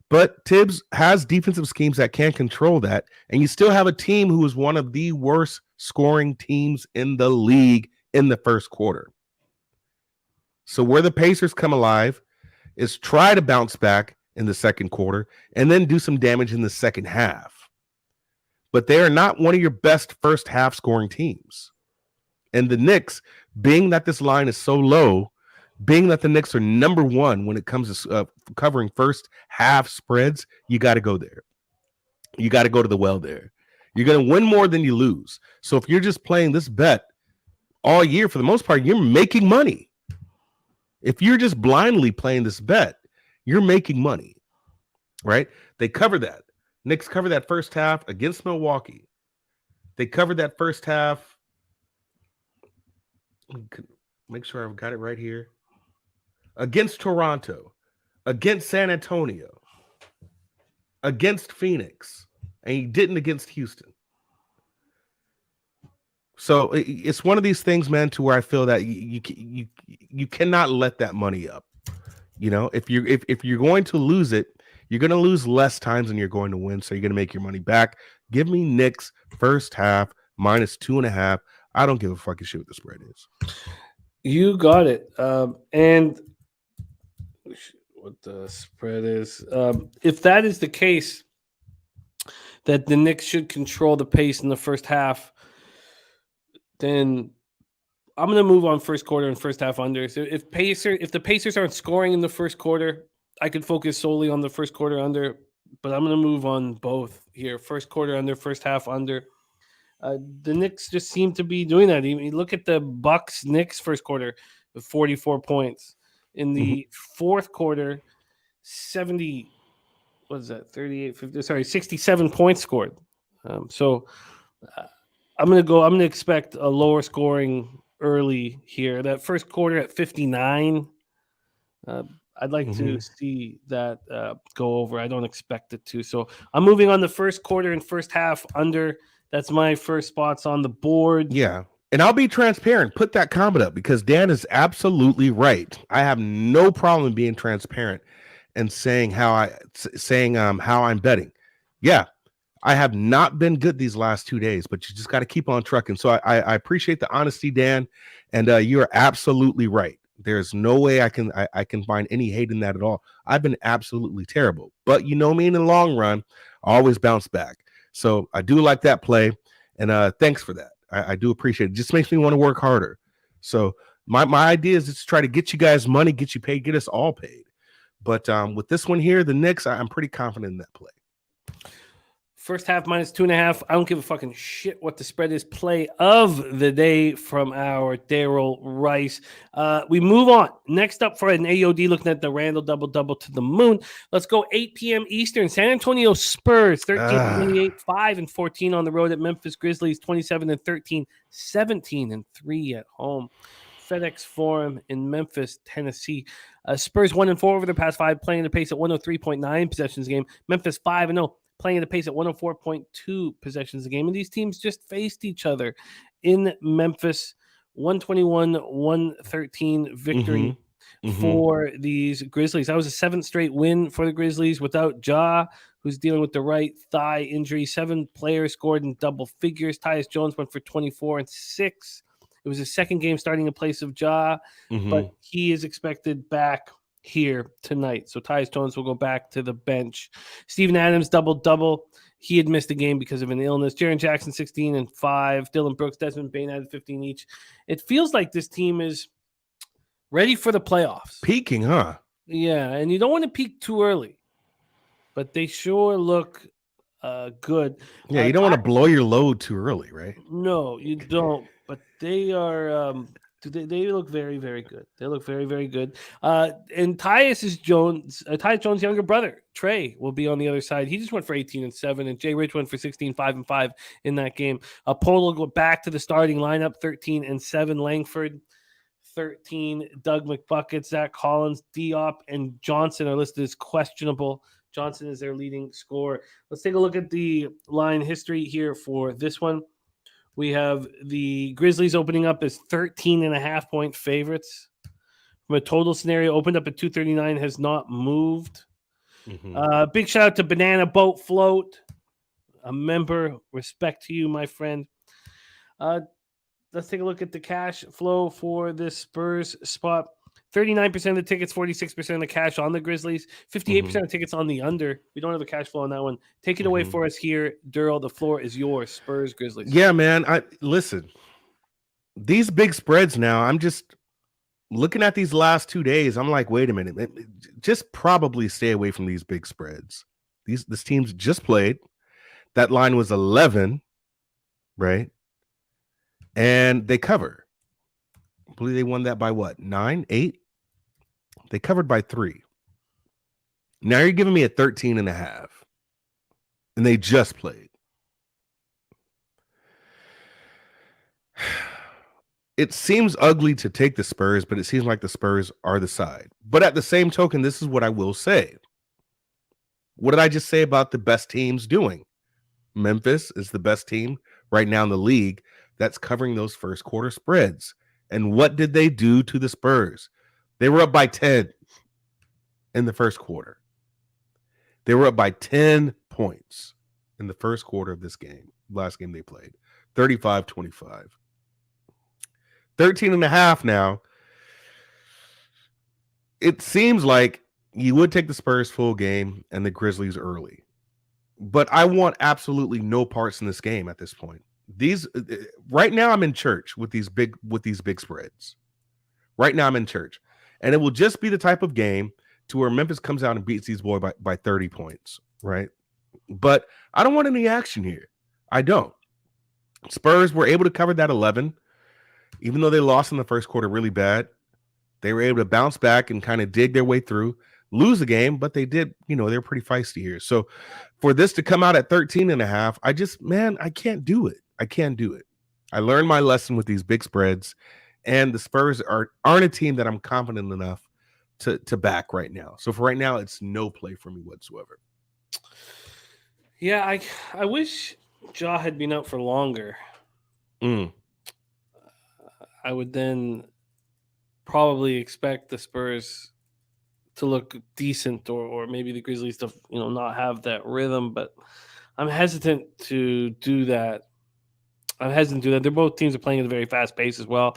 But Tibbs has defensive schemes that can control that. And you still have a team who is one of the worst scoring teams in the league in the first quarter. So where the Pacers come alive is try to bounce back in the second quarter and then do some damage in the second half. But they are not one of your best first half scoring teams. And the Knicks, being that this line is so low, being that the Knicks are number one when it comes to covering first half spreads, you got to go there. You got to go to the well there. You're going to win more than you lose. So if you're just playing this bet all year, for the most part, you're making money. If you're just blindly playing this bet, you're making money, right? They cover that. Knicks cover that first half against Milwaukee. They covered that first half. Make sure I've got it right here. Against Toronto, against San Antonio, against Phoenix, and he didn't against Houston. So it's one of these things, man, to where I feel that you cannot let that money up. You know, if you're going to lose it, you're going to lose less times than you're going to win. So you're going to make your money back. Give me Knicks first half -2.5. I don't give a fucking shit what the spread is. You got it. And what the spread is. If that is the case, that the Knicks should control the pace in the first half, then I'm going to move on first quarter and first half under. So if the Pacers aren't scoring in the first quarter, I could focus solely on the first quarter under, but I'm going to move on both here. First quarter under, first half under. The Knicks just seem to be doing that. You look at the Bucks-Knicks first quarter with 44 points. In the fourth quarter, 67 points scored. I'm going to expect a lower scoring early here. That first quarter at 59, I'd like to see that go over. I don't expect it to. So I'm moving on the first quarter and first half under. That's my first spots on the board. Yeah. And I'll be transparent. Put that comment up because Dan is absolutely right. I have no problem being transparent and saying how I'm betting. Yeah. I have not been good these last 2 days, but you just got to keep on trucking. So I appreciate the honesty, Dan, and you are absolutely right. There's no way I can find any hate in that at all. I've been absolutely terrible, but you know me in the long run, I always bounce back. So I do like that play, and thanks for that. I do appreciate it. It just makes me want to work harder. So my idea is just to try to get you guys money, get you paid, get us all paid. But with this one here, the Knicks, I'm pretty confident in that play. First half -2.5. I don't give a fucking shit what the spread is. Play of the day from our Daryl Rice. We move on. Next up for an AOD, looking at the Randall double-double to the moon. Let's go 8 p.m. Eastern. San Antonio Spurs, 13-28, 5-14 on the road at Memphis Grizzlies, 27-13, 17-3 at home. FedEx Forum in Memphis, Tennessee. Spurs 1-4 over the past 5, playing the pace at 103.9 possessions a game. Memphis 5-0. Playing the pace at 104.2 possessions a game. And these teams just faced each other in Memphis. 121-113 victory for these Grizzlies. That was a 7th straight win for the Grizzlies without Ja, who's dealing with the right thigh injury. 7 players scored in double figures. Tyus Jones went for 24 and 6. It was his second game starting in place of Ja, but he is expected back here tonight. So Tyus Jones will go back to the bench. Steven Adams double-double. He had missed a game because of an illness. Jaren Jackson 16 and 5. Dylan Brooks, Desmond Bane added 15 each. It feels like this team is ready for the playoffs. Peaking, huh? Yeah, and you don't want to peak too early, but they sure look good. Yeah, you don't want to blow your load too early, right? No, you don't. But they are they look very, very good. They look very, very good. And Tyus Jones' younger brother, Trey, will be on the other side. He just went for 18 and 7, and Jay Rich went for 16, 5 and 5 in that game. Pole will go back to the starting lineup, 13 and 7. Langford, 13. Doug McBucket, Zach Collins, Diop, and Johnson are listed as questionable. Johnson is their leading scorer. Let's take a look at the line history here for this one. We have the Grizzlies opening up as 13.5-point favorites. From a total scenario, opened up at 239, has not moved. Mm-hmm. Big shout out to Banana Boat Float, a member. Respect to you, my friend. Let's take a look at the cash flow for this Spurs spot. 39% of the tickets, 46% of the cash on the Grizzlies, 58% of tickets on the under. We don't have a cash flow on that one. Take it away for us here, Darryl. The floor is yours. Spurs, Grizzlies. Yeah, man. Listen. These big spreads now, I'm just looking at these last 2 days. I'm like, wait a minute. Just probably stay away from these big spreads. This team's just played. That line was 11, right? And they cover. I believe they won that by what? 9, 8? They covered by 3. Now you're giving me a 13.5. And they just played. It seems ugly to take the Spurs, but it seems like the Spurs are the side. But at the same token, this is what I will say. What did I just say about the best teams doing? Memphis is the best team right now in the league that's covering those first quarter spreads. And what did they do to the Spurs? They were up by 10 in the first quarter. They were up by 10 points in the first quarter of this game, last game they played, 35-25. 13.5 now. It seems like you would take the Spurs full game and the Grizzlies early. But I want absolutely no parts in this game at this point. Right now I'm in church with these big spreads. Right now I'm in church. And it will just be the type of game to where Memphis comes out and beats these boys by 30 points, right? But I don't want any action here. I don't. Spurs were able to cover that 11. Even though they lost in the first quarter really bad, they were able to bounce back and kind of dig their way through, lose the game, but they did, they're pretty feisty here. So for this to come out at 13.5, I can't do it. I can't do it. I learned my lesson with these big spreads, and the Spurs aren't a team that I'm confident enough to back right now. So for right now, it's no play for me whatsoever. Yeah, I wish Ja had been out for longer. I would then probably expect the Spurs to look decent, or maybe the Grizzlies to not have that rhythm. But I'm hesitant to do that. They're both teams are playing at a very fast pace as well.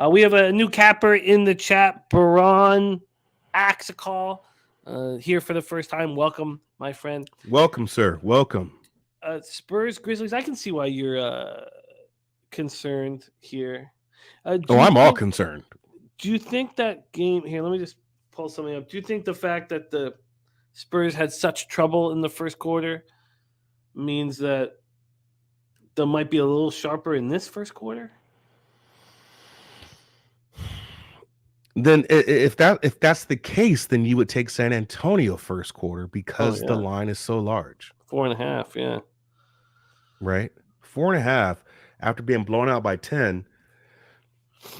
We have a new capper in the chat, Baron Axicall, here for the first time. Welcome, my friend. Welcome, sir. Welcome. Spurs, Grizzlies. I can see why you're concerned here. I'm all concerned. Do you think that game here? Let me just pull something up. Do you think the fact that the Spurs had such trouble in the first quarter means that they might be a little sharper in this first quarter? Then if that's the case, then you would take San Antonio first quarter because the line is so large. 4.5, yeah. Right? 4.5 after being blown out by 10.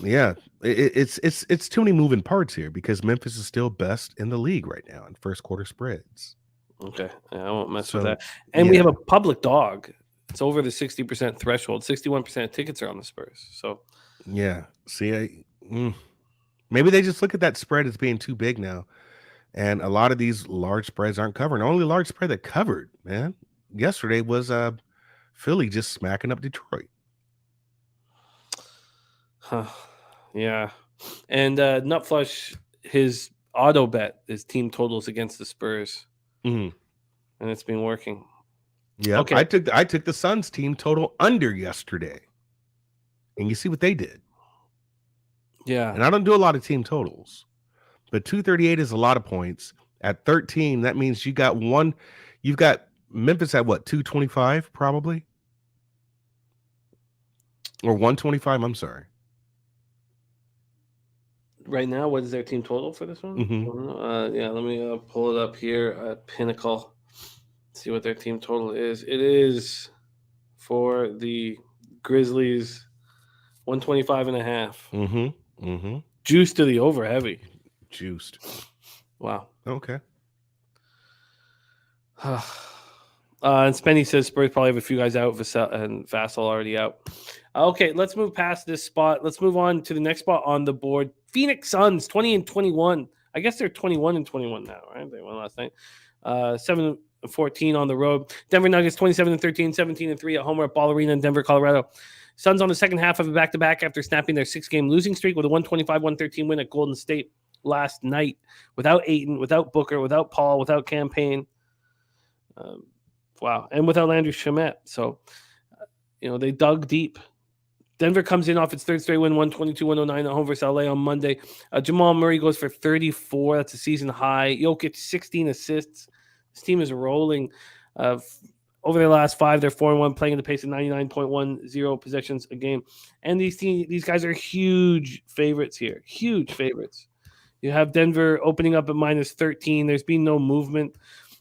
Yeah, it's too many moving parts here because Memphis is still best in the league right now in first quarter spreads. Okay, I won't mess with that. And we have a public dog. It's over the 60% threshold. 61% of tickets are on the Spurs. So yeah, see, maybe they just look at that spread as being too big now, and a lot of these large spreads aren't covering. The only large spread that covered, man, yesterday was Philly just smacking up Detroit. Yeah. And Nutflush, his auto bet is team totals against the Spurs, Mhm. and it's been working. Yeah, Okay. I took the Suns team total under yesterday, and you see what they did. Yeah. And I don't do a lot of team totals, but 238 is a lot of points. At 13, that means you got one. You've got Memphis at what, 225 probably, or 125. I'm sorry. Right now, what is their team total for this one? Mhm. Yeah, let me pull it up here at Pinnacle. See what their team total is. It is for the Grizzlies 125.5. Juice to the over heavy. Juiced. Wow. Okay. And Spenny says Spurs probably have a few guys out, and Vassal already out. Okay, let's move past this spot. Let's move on to the next spot on the board. Phoenix Suns 20-21. I guess they're 21-21 now, right? They won last night. 7-14 on the road. Denver Nuggets 27-13, 17-3 at home at Ball Arena in Denver, Colorado. Suns on the second half of a back-to-back after snapping their 6-game losing streak with a 125-113 win at Golden State last night. Without Ayton, without Booker, without Paul, without Campaign. Wow. And without Landry Shamet. So, they dug deep. Denver comes in off its third straight win, 122-109 at home versus LA on Monday. Jamal Murray goes for 34. That's a season high. Jokic, 16 assists. This team is rolling. Over their last 5, they're 4-1, playing at the pace of 99.10 possessions a game. And these guys are huge favorites here. Huge favorites. You have Denver opening up at -13. There's been no movement.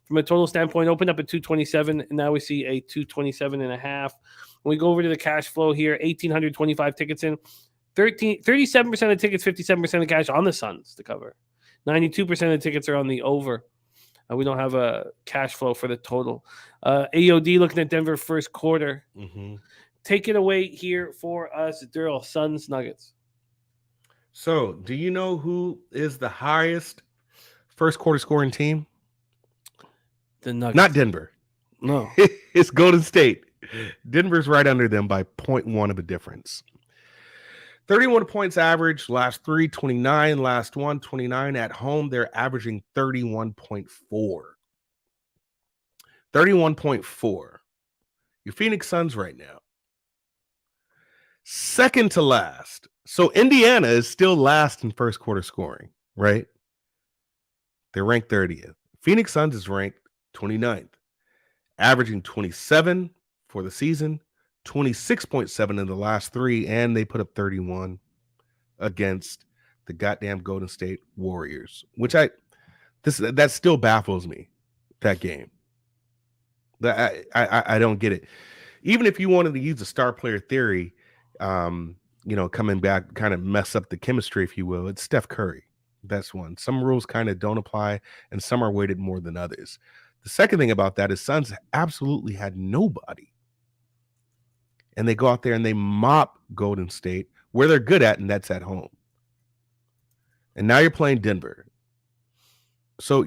From a total standpoint, opened up at 227, and now we see a 227.5. When we go over to the cash flow here, 1,825 tickets in, 37% of tickets, 57% of cash on the Suns to cover. 92% of tickets are on the over. We don't have a cash flow for the total. AOD looking at Denver first quarter. Take it away here for us, Darryl. Suns, Nuggets. So, do you know who is the highest first quarter scoring team? The Nuggets. Not Denver. No. It's Golden State. Denver's right under them by 0.1 of a difference. 31 points average, last 3, 29, last 1, 29. At home, they're averaging 31.4. 31.4. Your Phoenix Suns right now. Second to last. So Indiana is still last in first quarter scoring, right? They're ranked 30th. Phoenix Suns is ranked 29th, averaging 27 for the season, 26.7 in the last 3, and they put up 31 against the goddamn Golden State Warriors, which that still baffles me, that game. I don't get it. Even if you wanted to use the star player theory, coming back, kind of mess up the chemistry, if you will, it's Steph Curry. That's one. Some rules kind of don't apply, and some are weighted more than others. The second thing about that is Suns absolutely had nobody. And they go out there and they mop Golden State where they're good at, and that's at home. And now you're playing Denver. So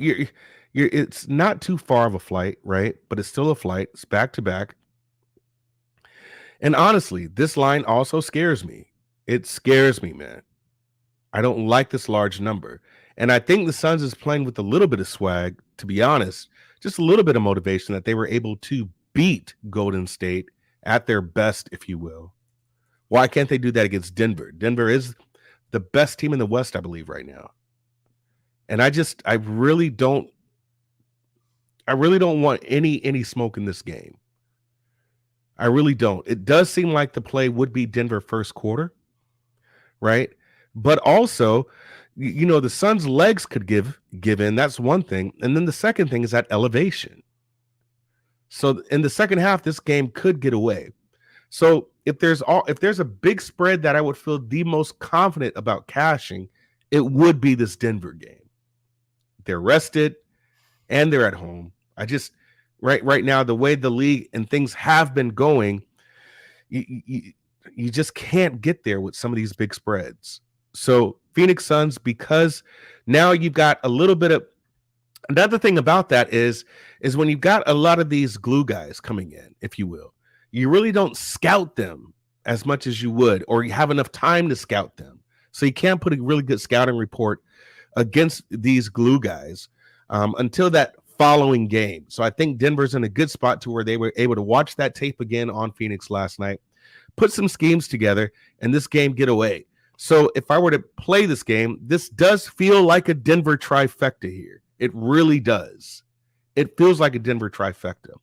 it's not too far of a flight, right? But it's still a flight. It's back-to-back. And honestly, this line also scares me. It scares me, man. I don't like this large number. And I think the Suns is playing with a little bit of swag, to be honest, just a little bit of motivation that they were able to beat Golden State at their best, if you will. Why can't they do that against Denver? Denver is the best team in the West, I believe, right now. And I really don't want any smoke in this game. I really don't. It does seem like the play would be Denver first quarter, right? But also, the Suns' legs could give in. That's one thing. And then the second thing is that elevation. So in the second half, this game could get away. So if there's a big spread that I would feel the most confident about cashing, it would be this Denver game. They're rested and they're at home. I just right now, the way the league and things have been going, you just can't get there with some of these big spreads. So Phoenix Suns, because now you've got a little bit of another thing about that is when you've got a lot of these glue guys coming in, if you will, you really don't scout them as much as you would, or you have enough time to scout them. So you can't put a really good scouting report against these glue guys until that following game. So I think Denver's in a good spot to where they were able to watch that tape again on Phoenix last night, put some schemes together, and this game get away. So if I were to play this game, this does feel like a Denver trifecta here. It really does. It feels like a Denver trifecta.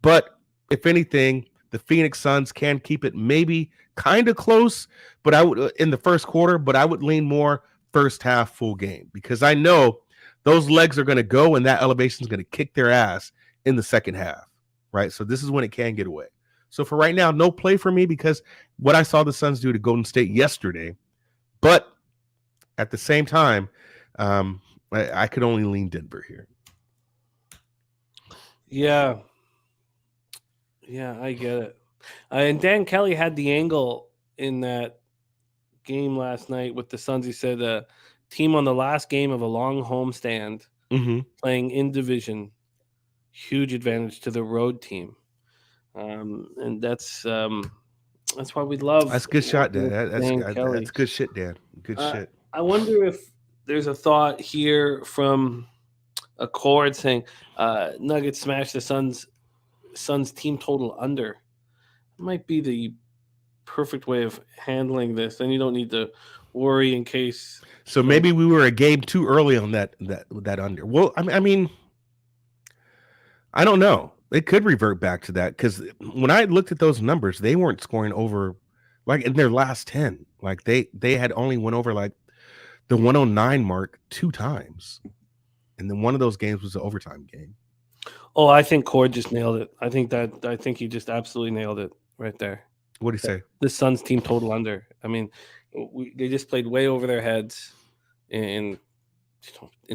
But if anything, the Phoenix Suns can keep it maybe kind of close, but I would in the first quarter, but I would lean more first half full game because I know those legs are going to go and that elevation is going to kick their ass in the second half, right? So this is when it can get away. So for right now, no play for me because what I saw the Suns do to Golden State yesterday, but at the same time, I could only lean Denver here. Yeah, I get it. And Dan Kelly had the angle in that game last night with the Suns. He said team on the last game of a long homestand playing in division, huge advantage to the road team. And that's why we love. That's good shot, Dan. That's good shit, Dan. Good shit. I wonder if there's a thought here from a chord saying Nuggets smash the Suns team total under. It might be the perfect way of handling this. Then you don't need to worry in case. So maybe we were a game too early on that under. Well, I mean, I don't know. It could revert back to that because when I looked at those numbers, they weren't scoring over like in their last 10. Like they had only went over like the 109 mark 2 times. And then one of those games was an overtime game. Oh, I think Cord just nailed it. I think he just absolutely nailed it right there. What did he say? The Suns team total under. I mean, they just played way over their heads in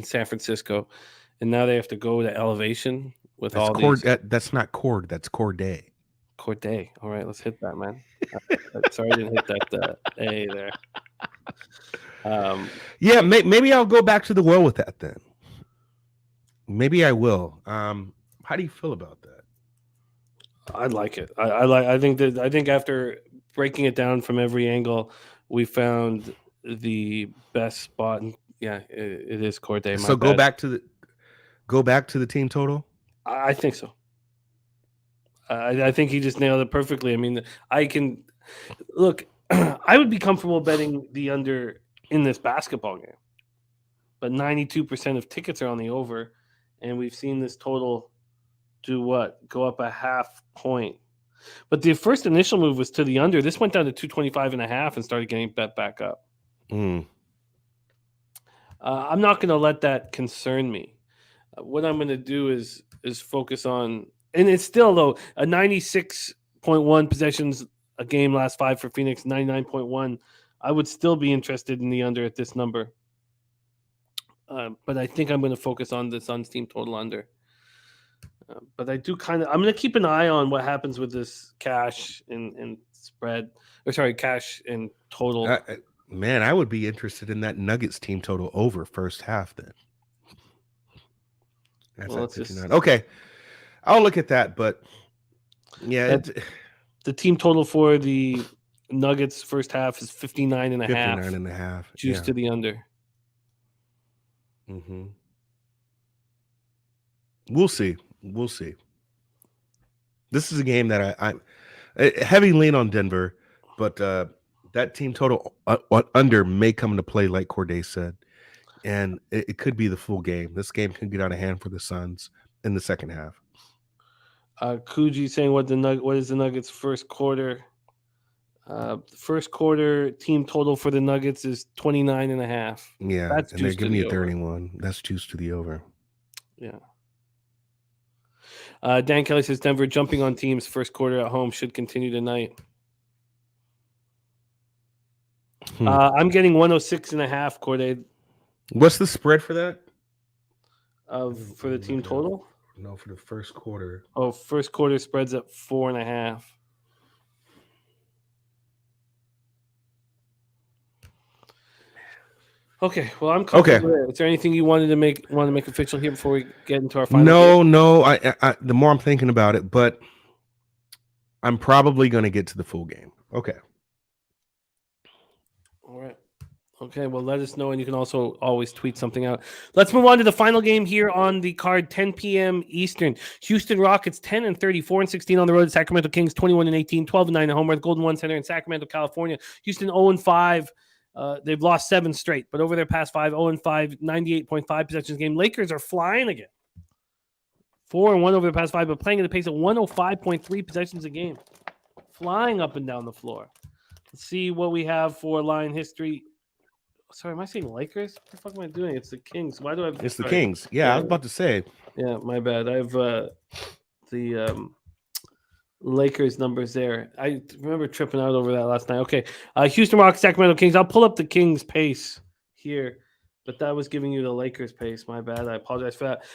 San Francisco, and now they have to go to elevation with that's all Cord, these. That's not Cord. That's Corday. Corday. All right, let's hit that, man. Sorry, I didn't hit that A there. Yeah, maybe I'll go back to the well with that then. Maybe I will. How do you feel about that? I like it. I think after breaking it down from every angle, we found the best spot. And yeah, it is Corday. So go back to the team total. I think so. I think he just nailed it perfectly. I mean, I can look. I would be comfortable betting the under in this basketball game, but 92% of tickets are on the over, and we've seen this total do what? Go up a half point. But the first initial move was to the under. This went down to 225.5 and started getting bet back up. I'm not going to let that concern me. What I'm going to do is focus on, and it's still though a 96.1 possessions a game last 5 for Phoenix, 99.1. I would still be interested in the under at this number. But I think I'm going to focus on the Suns team total under. But I do I'm going to keep an eye on what happens with this cash and spread, or sorry, cash and total. Man, I would be interested in that Nuggets team total over first half then. That's okay. I'll look at that, but yeah. The team total for the Nuggets first half is 59.5. 59.5. Juice to the under. Mm-hmm. We'll see. This is a game that I'm heavy lean on Denver, but that team total under may come into play, like Corday said, and it could be the full game. This game can get out of hand for the Suns in the second half. Kuji saying what is the Nuggets first quarter? First quarter team total for the Nuggets is 29.5. Yeah, and they're giving me a 31. That's juice to the over. Yeah. Dan Kelly says Denver jumping on teams first quarter at home should continue tonight. I'm getting 106.5, Corday. What's the spread for that? For the team total? No, for the first quarter. Oh, first quarter spreads at 4.5. Okay, well, I'm comfortable with it. Is there anything you want to make official here before we get into our final? No. I the more I'm thinking about it, but I'm probably going to get to the full game. Okay. All right. Okay, well, let us know, and you can also always tweet something out. Let's move on to the final game here on the card, 10 p.m. Eastern. Houston Rockets 10-30, 4-16 on the road. Sacramento Kings 21-18, 12-9 at home. We're at the Golden One Center in Sacramento, California. Houston 0-5. They've lost 7 straight, but over their past 5, 0-5, 98.5 possessions game. Lakers are flying again. 4-1 over the past 5, but playing at a pace of 105.3 possessions a game. Flying up and down the floor. Let's see what we have for line history. Sorry, am I saying Lakers? What the fuck am I doing? It's the Kings. Why do I have... It's the Kings. Yeah, I was about to say. Yeah, my bad. I have the Lakers numbers there. I remember tripping out over that last night. Okay, Houston Rockets, Sacramento Kings. I'll pull up the Kings pace here, but that was giving you the Lakers pace. My bad. I apologize for that.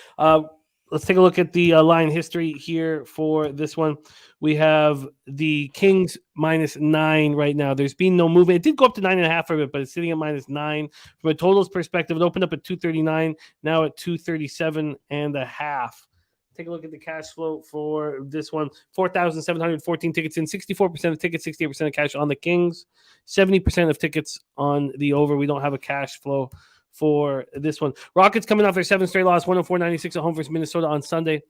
Let's take a look at the line history here for this one. We have the Kings -9 right now. There's been no movement. It did go up to 9.5 for a bit, but it's sitting at -9. From a totals perspective, it opened up at 239, now at 237.5. Take a look at the cash flow for this one. 4,714 tickets in, 64% of tickets, 68% of cash on the Kings, 70% of tickets on the over. We don't have a cash flow for this one. Rockets coming off their 7th straight loss, 104-96 at home versus Minnesota on Sunday.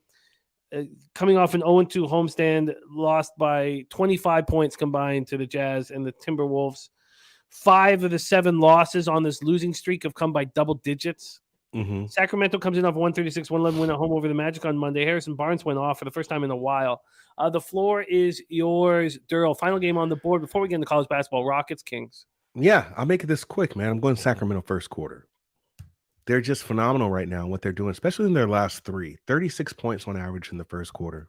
Coming off an 0-2 homestand, lost by 25 points combined to the Jazz and the Timberwolves. 5 of the 7 losses on this losing streak have come by double digits. Mm-hmm. Sacramento comes in off 136-111 win at home over the Magic on Monday. Harrison Barnes went off for the first time in a while. The floor is yours, Derl. Final game on the board before we get into college basketball. Rockets, Kings. Yeah, I'll make it this quick, man. I'm going Sacramento first quarter. They're just phenomenal right now, what they're doing, especially in their last 3. 36 points on average in the first quarter.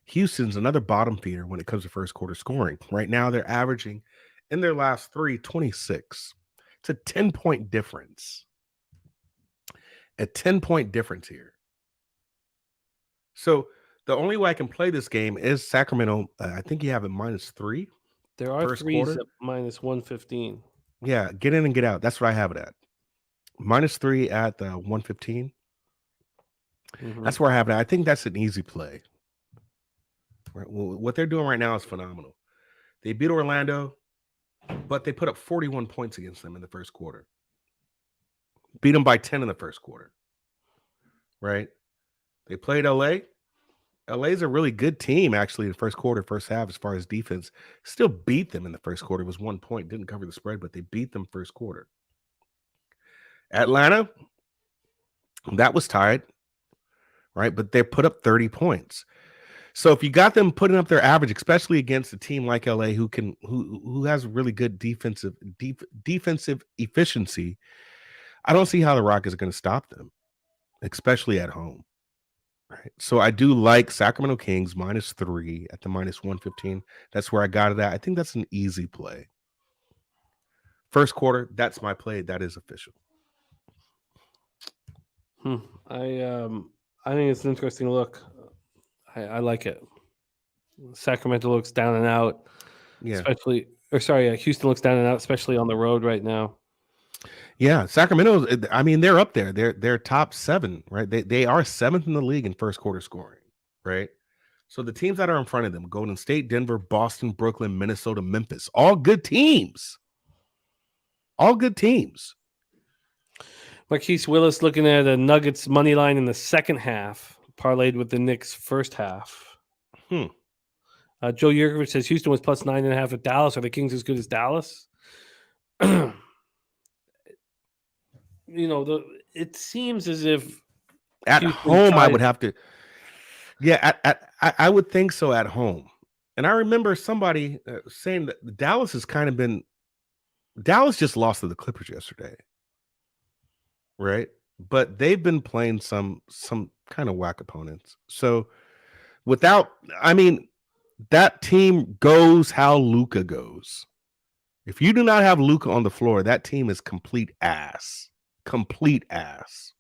Houston's another bottom feeder when it comes to first quarter scoring. Right now, they're averaging in their last 3, 26. It's a 10-point difference. A 10-point difference here. So the only way I can play this game is Sacramento. I think you have it -3. There are threes at -115. Yeah, get in and get out. That's what I have it at. -3 at the 115. Mm-hmm. That's where I have it. I think that's an easy play. Right? Well, what they're doing right now is phenomenal. They beat Orlando, but they put up 41 points against them in the first quarter. Beat them by 10 in the first quarter. Right? They played LA. LA's a really good team, actually, in the first quarter, first half, as far as defense. Still beat them in the first quarter. It was 1 point. Didn't cover the spread, but they beat them first quarter. Atlanta, that was tied, right? But they put up 30 points. So if you got them putting up their average, especially against a team like LA who has really good defensive efficiency, I don't see how the Rockets are going to stop them, especially at home. Right. So I do like Sacramento Kings -3 at the -115. That's where I got it at. I think that's an easy play. First quarter, that's my play. That is official. I think it's an interesting look. I like it. Sacramento looks down and out. Yeah. Houston looks down and out, especially on the road right now. Yeah, Sacramento, I mean, they're up there. They're top 7, right? They are 7th in the league in first quarter scoring, right? So the teams that are in front of them, Golden State, Denver, Boston, Brooklyn, Minnesota, Memphis, all good teams. All good teams. Marquise Willis looking at a Nuggets money line in the second half, parlayed with the Knicks first half. Joe Yurkovich says Houston was +9.5 at Dallas. Are the Kings as good as Dallas? It seems as if at home I would have to. Yeah, I would think so at home. And I remember somebody saying that Dallas has kind of been. Dallas just lost to the Clippers yesterday, right? But they've been playing some kind of whack opponents. So that team goes how Luka goes. If you do not have Luka on the floor, that team is complete ass. Complete ass.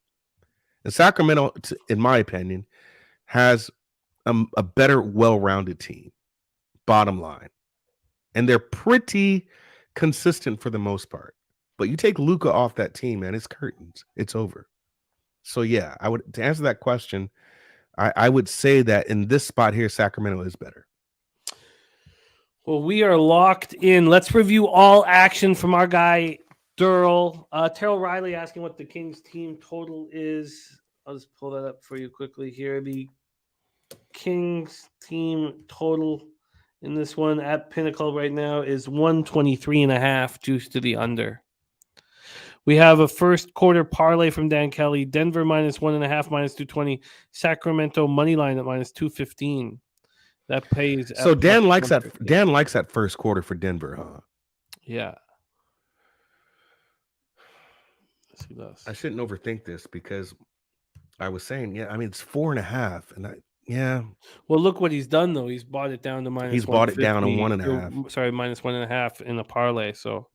And Sacramento, in my opinion, has a better, well-rounded team. Bottom line. And they're pretty consistent for the most part. But you take Luka off that team, man, it's curtains. It's over. So yeah, to answer that question, I would say that in this spot here, Sacramento is better. Well, we are locked in. Let's review all action from our guy Derl. Terrell Riley asking what the Kings team total is. I'll just pull that up for you quickly here. The Kings team total in this one at Pinnacle right now is 123.5, juice to the under. We have a first quarter parlay from Dan Kelly. Denver -1.5, -220. Sacramento money line at -215. That pays. So Dan likes that. Dan likes that first quarter for Denver, huh? Yeah. Yes, he does. I shouldn't overthink this because I was saying, yeah, I mean it's 4.5, and yeah. Well, look what he's done though. He's bought it down to -. He's bought it down to 1.5. Sorry, -1.5 in the parlay. So.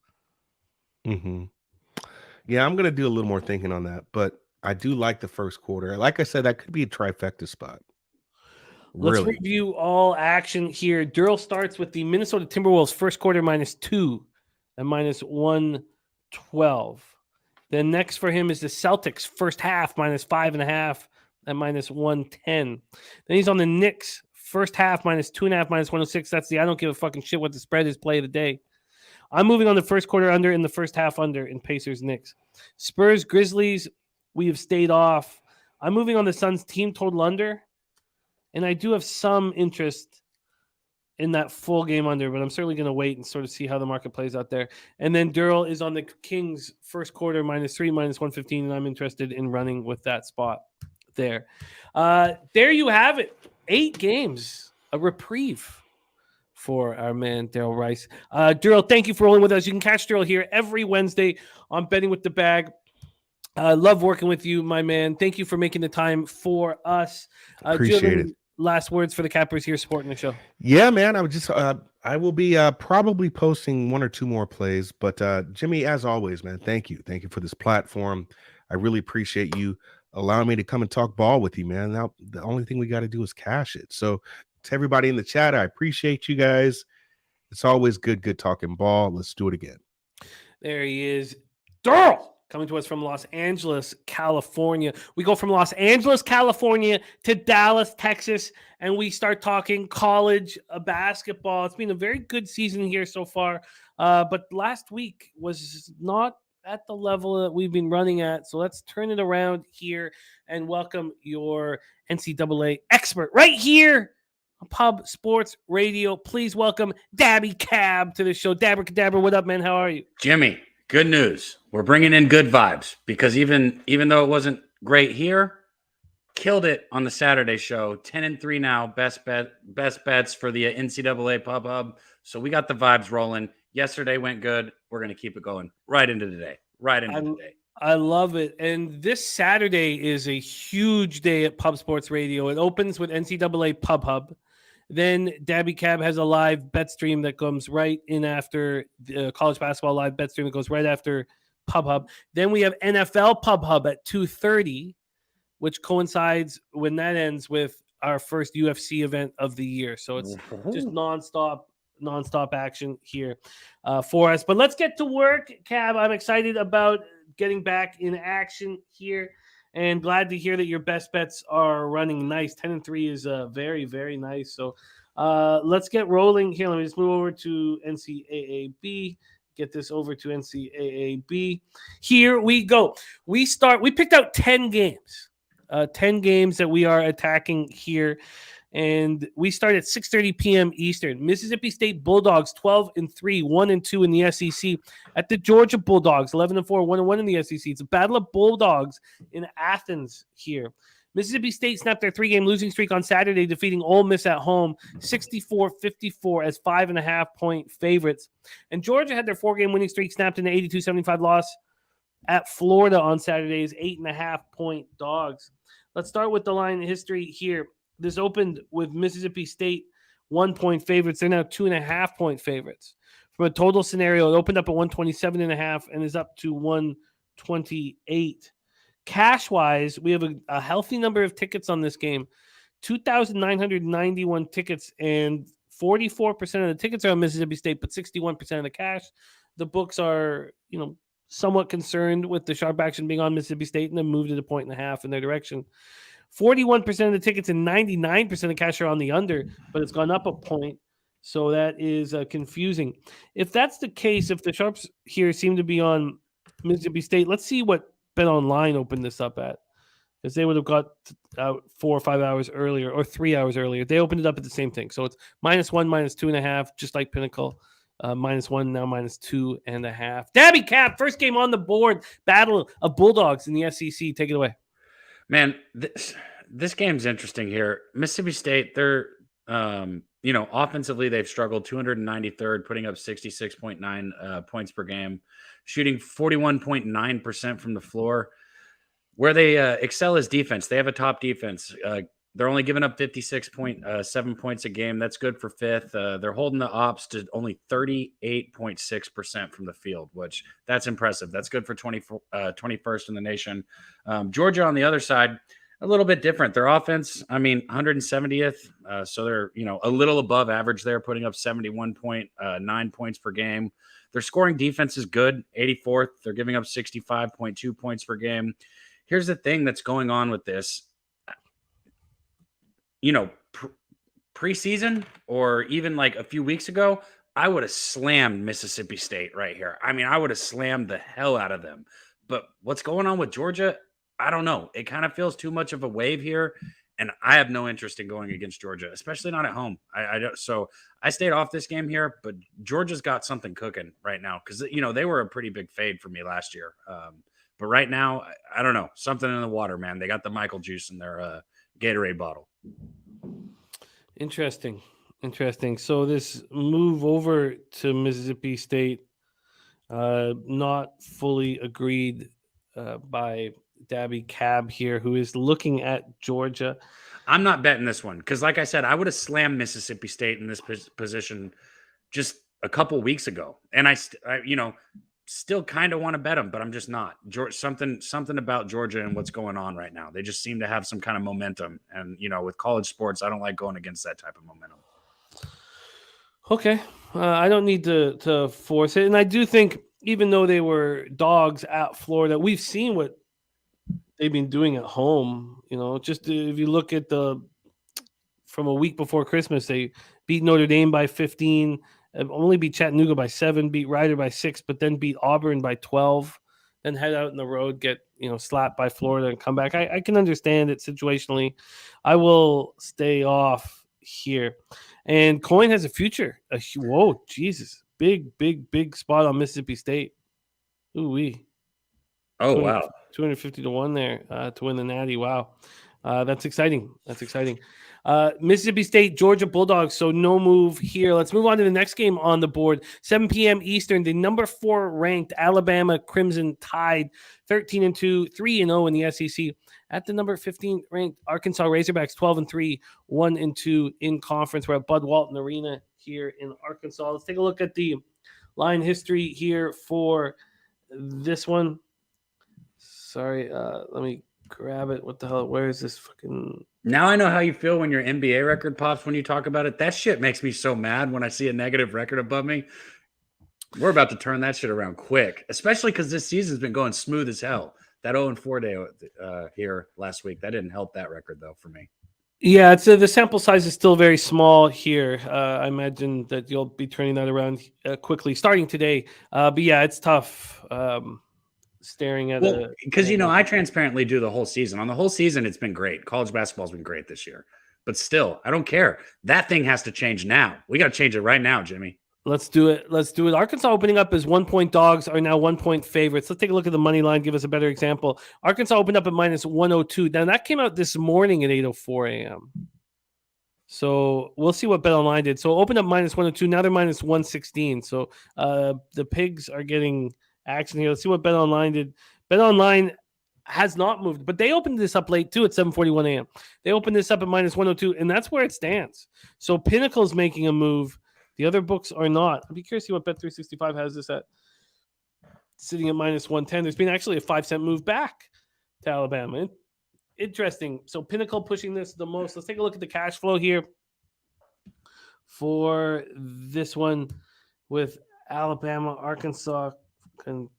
Mm-hmm. Yeah, I'm gonna do a little more thinking on that, but I do like the first quarter. Like I said, that could be a trifecta spot. Let's review all action here. Darryl starts with the Minnesota Timberwolves first quarter -2 and -112. Then next for him is the Celtics first half -5.5 and -110. Then he's on the Knicks first half -2.5 -106. That's the I don't give a fucking shit what the spread is play of the day. I'm moving on the first quarter under and the first half under in Pacers Knicks. Spurs Grizzlies, we have stayed off. I'm moving on the Suns team total under. And I do have some interest in that full game under, but I'm certainly going to wait and sort of see how the market plays out there. And then Darryl is on the Kings first quarter -3, -115, and I'm interested in running with that spot there. There you have it. 8 games, a reprieve for our man Daryl Rice. Darryl, thank you for rolling with us. You can catch Darryl here every Wednesday on Betting with the Bag. I love working with you, my man. Thank you for making the time for us. Appreciate it. Last words for the Cappers here supporting the show. Yeah, man. I would just I will be probably posting 1 or 2 more plays, but Jimmy, as always, man, thank you for this platform. I really appreciate you allowing me to come and talk ball with you, man. Now the only thing we got to do is cash it. So to everybody in the chat, I appreciate you guys. It's always good talking ball. Let's do it again. There he is, Darryl, coming to us from Los Angeles, California. We go from Los Angeles, California to Dallas, Texas, and we start talking college basketball. It's been a very good season here so far, but last week was not at the level that we've been running at. So let's turn it around here and welcome your NCAA expert right here on Pub Sports Radio. Please welcome Dabby Cab to the show. Dabby Cab, what up, man? How are you? Jimmy, good news. We're bringing in good vibes because even though it wasn't great here, killed it on the Saturday show. 10-3 now, best bets for the NCAA Pub Hub. So we got the vibes rolling. Yesterday went good. We're going to keep it going right into today. I love it. And this Saturday is a huge day at Pub Sports Radio. It opens with NCAA Pub Hub. Then Daby Cab has a live bet stream that comes right in after the college basketball live bet stream that goes right after Pub Hub. Then we have NFL Pub Hub at 2:30, which coincides when that ends with our first UFC event of the year. So it's just nonstop action here for us. But let's get to work, Cab. I'm excited about getting back in action here and glad to hear that your best bets are running nice. 10-3 is very, very nice. So let's get rolling here. Let me just move over to NCAAB. Get this over to NCAAB. Here we go. We picked out 10 games. 10 games that we are attacking here. And we start at 6:30 p.m. Eastern. Mississippi State Bulldogs 12-3, 1-2 in the SEC. At the Georgia Bulldogs 11-4, 1-1 in the SEC. It's a battle of Bulldogs in Athens here. Mississippi State snapped their 3-game losing streak on Saturday, defeating Ole Miss at home 64-54 as 5.5-point favorites. And Georgia had their 4-game winning streak snapped in the 82-75 loss at Florida on Saturday's 8.5-point dogs. Let's start with the line history here. This opened with Mississippi State 1-point favorites. They're now 2.5-point favorites. From a total scenario, it opened up at 127.5 and is up to 128. Cash-wise, we have a healthy number of tickets on this game. 2,991 tickets, and 44% of the tickets are on Mississippi State, but 61% of the cash. The books are, somewhat concerned with the sharp action being on Mississippi State and then moved it a 1.5 in their direction. 41% of the tickets and 99% of the cash are on the under, but it's gone up a point. So that is confusing. If that's the case, if the sharps here seem to be on Mississippi State. Let's see what Bet Online opened this up at, because they would have got out 4 or 5 hours earlier or 3 hours earlier. They opened it up at the same thing. So it's -1, -2.5, just like Pinnacle. -1, now -2.5. Daby Cab, first game on the board. Battle of Bulldogs in the SEC. Take it away. Man, this game's interesting here. Mississippi State, they're offensively they've struggled. 293rd, putting up 66.9 points per game, shooting 41.9% from the floor. Where they excel is defense. They have a top defense. They're only giving up 56.7 points a game. That's good for fifth. They're holding the ops to only 38.6% from the field, which that's impressive. That's good for 21st in the nation. Georgia on the other side, a little bit different. Their offense, 170th. So they're, a little above average there, putting up 71.9 points per game. Their scoring defense is good, 84th. They're giving up 65.2 points per game. Here's the thing that's going on with this. Preseason or even like a few weeks ago, I would have slammed Mississippi State right here. I would have slammed the hell out of them. But what's going on with Georgia? I don't know. It kind of feels too much of a wave here, and I have no interest in going against Georgia, especially not at home. So I stayed off this game here, but Georgia's got something cooking right now because they were a pretty big fade for me last year. But right now, I don't know, something in the water, man. They got the Michael juice in their Gatorade bottle. Interesting. So this move over to Mississippi State, not fully agreed by Dabby Cab here, who is looking at Georgia. I'm not betting this one because, like I said, I would have slammed Mississippi State in this position just a couple weeks ago, and I still kind of want to bet them, but I'm just not. Something about Georgia and what's going on right now. They just seem to have some kind of momentum, and with college sports, I don't like going against that type of momentum. Okay, I don't need to force it, and I do think even though they were dogs at Florida, we've seen what they've been doing at home. Just if you look at from a week before Christmas, they beat Notre Dame by 15, only beat Chattanooga by 7, beat Rider by 6, but then beat Auburn by 12, then head out on the road, get slapped by Florida and come back. I can understand it situationally. I will stay off here. And Coin has a future. Whoa, Jesus. Big spot on Mississippi State. Ooh-wee. Oh, wow. 250 to 1 there to win the Natty. Wow. That's exciting. Mississippi State, Georgia Bulldogs. So no move here. Let's move on to the next game on the board. 7 p.m. Eastern, the number 4 ranked Alabama Crimson Tide, 13-2, 3-0 in the SEC. At the number 15 ranked Arkansas Razorbacks, 12-3, 1-2 in conference. We're at Bud Walton Arena here in Arkansas. Let's take a look at the line history here for this one. Sorry, let me grab it. What the hell? Where is this fucking... Now I know how you feel when your NBA record pops when you talk about it. That shit makes me so mad when I see a negative record above me. We're about to turn that shit around quick, especially because this season's been going smooth as hell. That 0-4 day here last week, that didn't help that record, though, for me. Yeah, it's the sample size is still very small here. I imagine that you'll be turning that around quickly starting today. But yeah, it's tough staring at because I transparently do the whole season. On the whole season, it's been great. College basketball's been great this year. But still, I don't care. That thing has to change now. We got to change it right now, Jimmy. Let's do it. Arkansas opening up as 1-point dogs, are now 1-point favorites. Let's take a look at the money line, give us a better example. Arkansas opened up at -102. Now, that came out this morning at 8:04 a.m. So we'll see what Bet Online did. So opened up -102. Now they're -116. So the Pigs are getting action here. Let's see what Bet Online did. Bet Online has not moved, but they opened this up late too at 7:41 a.m. They opened this up at -102, and that's where it stands. So Pinnacle's making a move. The other books are not. I'd be curious to see what Bet365 has this at. Sitting at -110. There's been actually a 5-cent move back to Alabama. Interesting. So Pinnacle pushing this the most. Let's take a look at the cash flow here for this one with Alabama, Arkansas. And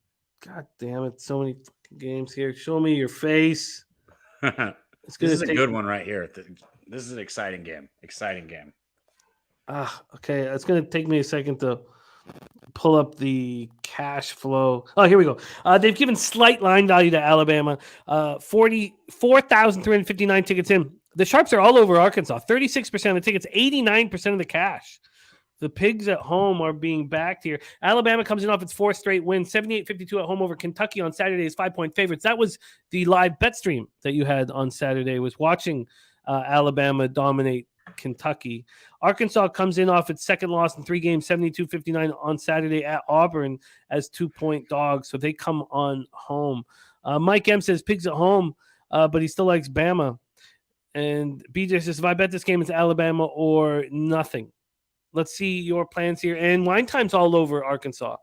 God damn it, so many fucking games here. Show me your face. This is a good one right here. This is an exciting game. Okay. It's going to take me a second to pull up the cash flow. Oh, here we go. They've given slight line value to Alabama. 44,359 tickets in. The Sharps are all over Arkansas. 36% of the tickets, 89% of the cash. The Pigs at home are being backed here. Alabama comes in off its fourth straight win, 78-52 at home over Kentucky on Saturday as 5-point favorites. That was the live bet stream that you had on Saturday, was watching Alabama dominate Kentucky. Arkansas comes in off its second loss in 3 games, 72-59 on Saturday at Auburn as 2-point dogs. So they come on home. Mike M says Pigs at home, but he still likes Bama. And BJ says, if I bet this game, it's Alabama or nothing. Let's see your plans here. And wine time's all over Arkansas.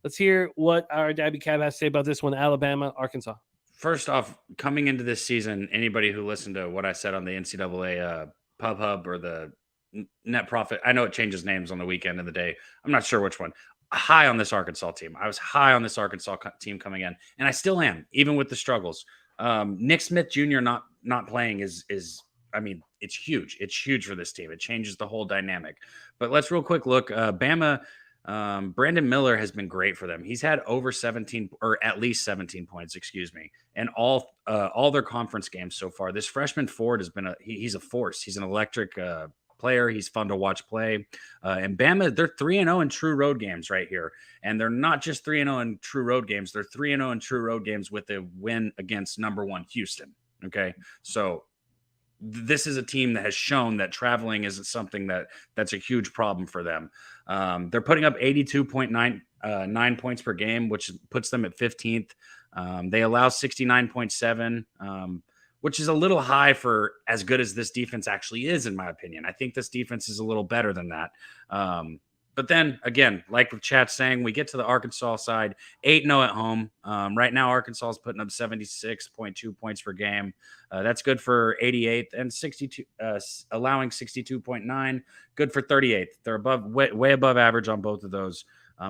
Let's hear what our Daby Cab has to say about this one, Alabama, Arkansas. First off, coming into this season, anybody who listened to what I said on the NCAA Pub Hub or the Net Profit, I know it changes names on the weekend and the day. I'm not sure which one. High on this Arkansas team. I was high on this Arkansas team coming in, and I still am, even with the struggles. Nick Smith Jr. not playing is I mean, it's huge. It's huge for this team. It changes the whole dynamic. But let's real quick look. Bama, Brandon Miller has been great for them. He's had over 17 or at least 17 points, excuse me, and all their conference games so far. This freshman forward has been he's a force. He's an electric player. He's fun to watch play. And Bama, they're 3-0 in true road games right here. And they're not just 3-0 in true road games. They're 3-0 in true road games with a win against number 1 Houston. Okay, so this is a team that has shown that traveling isn't something that's a huge problem for them. They're putting up 82.9 points per game, which puts them at 15th. They allow 69.7, which is a little high for as good as this defense actually is, in my opinion. I think this defense is a little better than that. But then again, like the chat's saying, we get to the Arkansas side, 8-0 at home. Right now, Arkansas is putting up 76.2 points per game. That's good for 88th, and 62, allowing 62.9, good for 38th. They're way above average on both of those.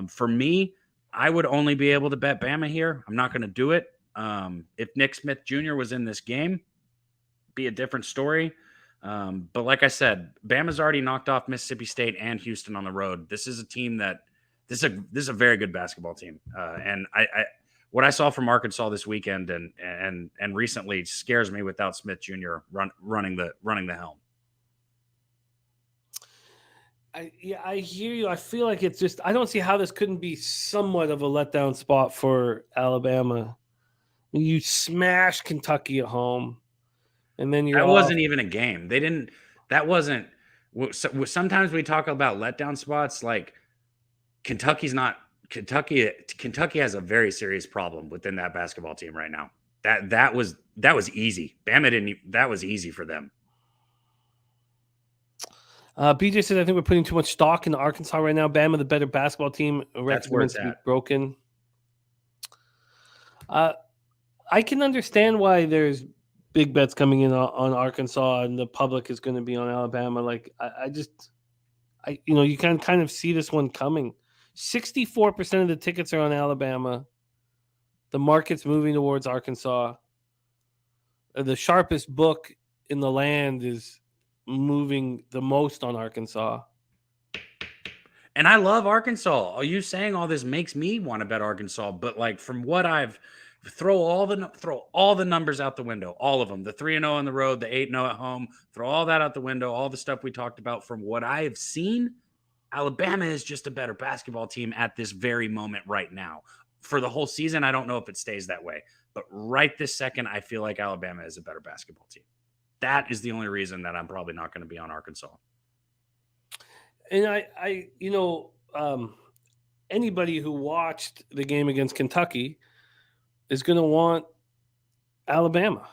For me, I would only be able to bet Bama here. I'm not going to do it. If Nick Smith Jr. was in this game, be a different story. But like I said, Bama's already knocked off Mississippi State and Houston on the road. This is a team this is a very good basketball team. And I what I saw from Arkansas this weekend and recently scares me without Smith Jr. running the helm. I hear you. I feel like it's just, I don't see how this couldn't be somewhat of a letdown spot for Alabama. You smash Kentucky at home. And then that wasn't even a game. Sometimes we talk about letdown spots. Like Kentucky has a very serious problem within that basketball team right now. That was easy. Bama that was easy for them. BJ says, I think we're putting too much stock into Arkansas right now. Bama, the better basketball team. That's where it's at. Broken. I can understand why there's big bets coming in on Arkansas and the public is going to be on Alabama. Like you can kind of see this one coming. 64% of the tickets are on Alabama. The market's moving towards Arkansas. The sharpest book in the land is moving the most on Arkansas. And I love Arkansas. Are you saying all this makes me want to bet Arkansas? But like from what I've throw all the numbers out the window, all of them, the 3-0 on the road, the 8-0 at home, throw all that out the window, all the stuff we talked about. From what I have seen, Alabama is just a better basketball team at this very moment right now. For the whole season, I don't know if it stays that way, but right this second, I feel like Alabama is a better basketball team. That is the only reason that I'm probably not going to be on Arkansas. And anybody who watched the game against Kentucky is going to want Alabama.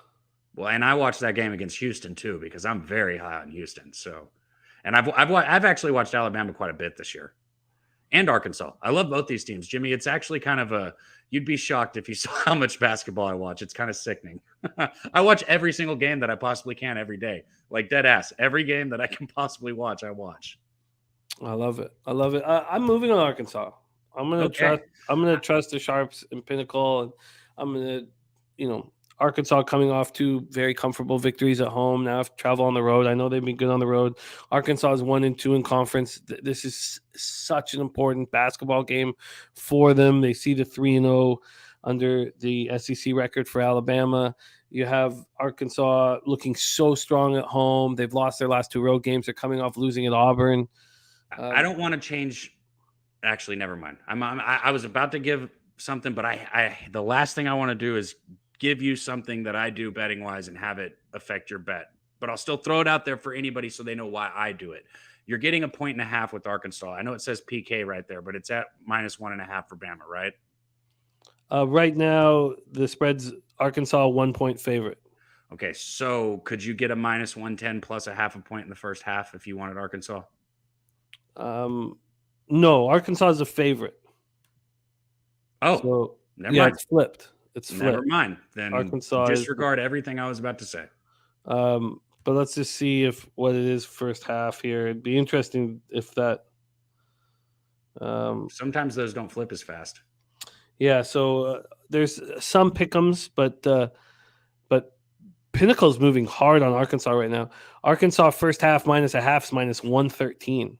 Well, and I watched that game against Houston too, because I'm very high on Houston. So, and I've actually watched Alabama quite a bit this year, and Arkansas. I love both these teams, Jimmy. It's actually kind of you'd be shocked if you saw how much basketball I watch. It's kind of sickening. I watch every single game that I possibly can every day, like dead ass. Every game that I can possibly watch, I watch. I love it. I'm moving on Arkansas. I'm gonna trust the Sharps and Pinnacle, and I'm gonna, Arkansas coming off 2 very comfortable victories at home. Now have to travel on the road. I know they've been good on the road. Arkansas is 1-2 in conference. This is such an important basketball game for them. They see the 3-0 under the SEC record for Alabama. You have Arkansas looking so strong at home. They've lost their last 2 road games. They're coming off losing at Auburn. I don't want to change. Actually, never mind. I was about to give something, but the last thing I want to do is give you something that I do betting wise and have it affect your bet. But I'll still throw it out there for anybody so they know why I do it. You're getting 1.5 with Arkansas. I know it says PK right there, but it's at -1.5 for Bama, right? Right now, the spread's Arkansas 1 point favorite. Okay, so could you get a -110 plus 0.5 point in the first half if you wanted Arkansas? No, Arkansas is a favorite. Oh, so, never mind. It's flipped. It's flipped. Never mind. Then Arkansas disregard everything I was about to say. But let's just see what it is first half here. It'd be interesting if that. Sometimes those don't flip as fast. Yeah, so there's some pick'ems, but Pinnacle's moving hard on Arkansas right now. Arkansas first half -0.5 is -113.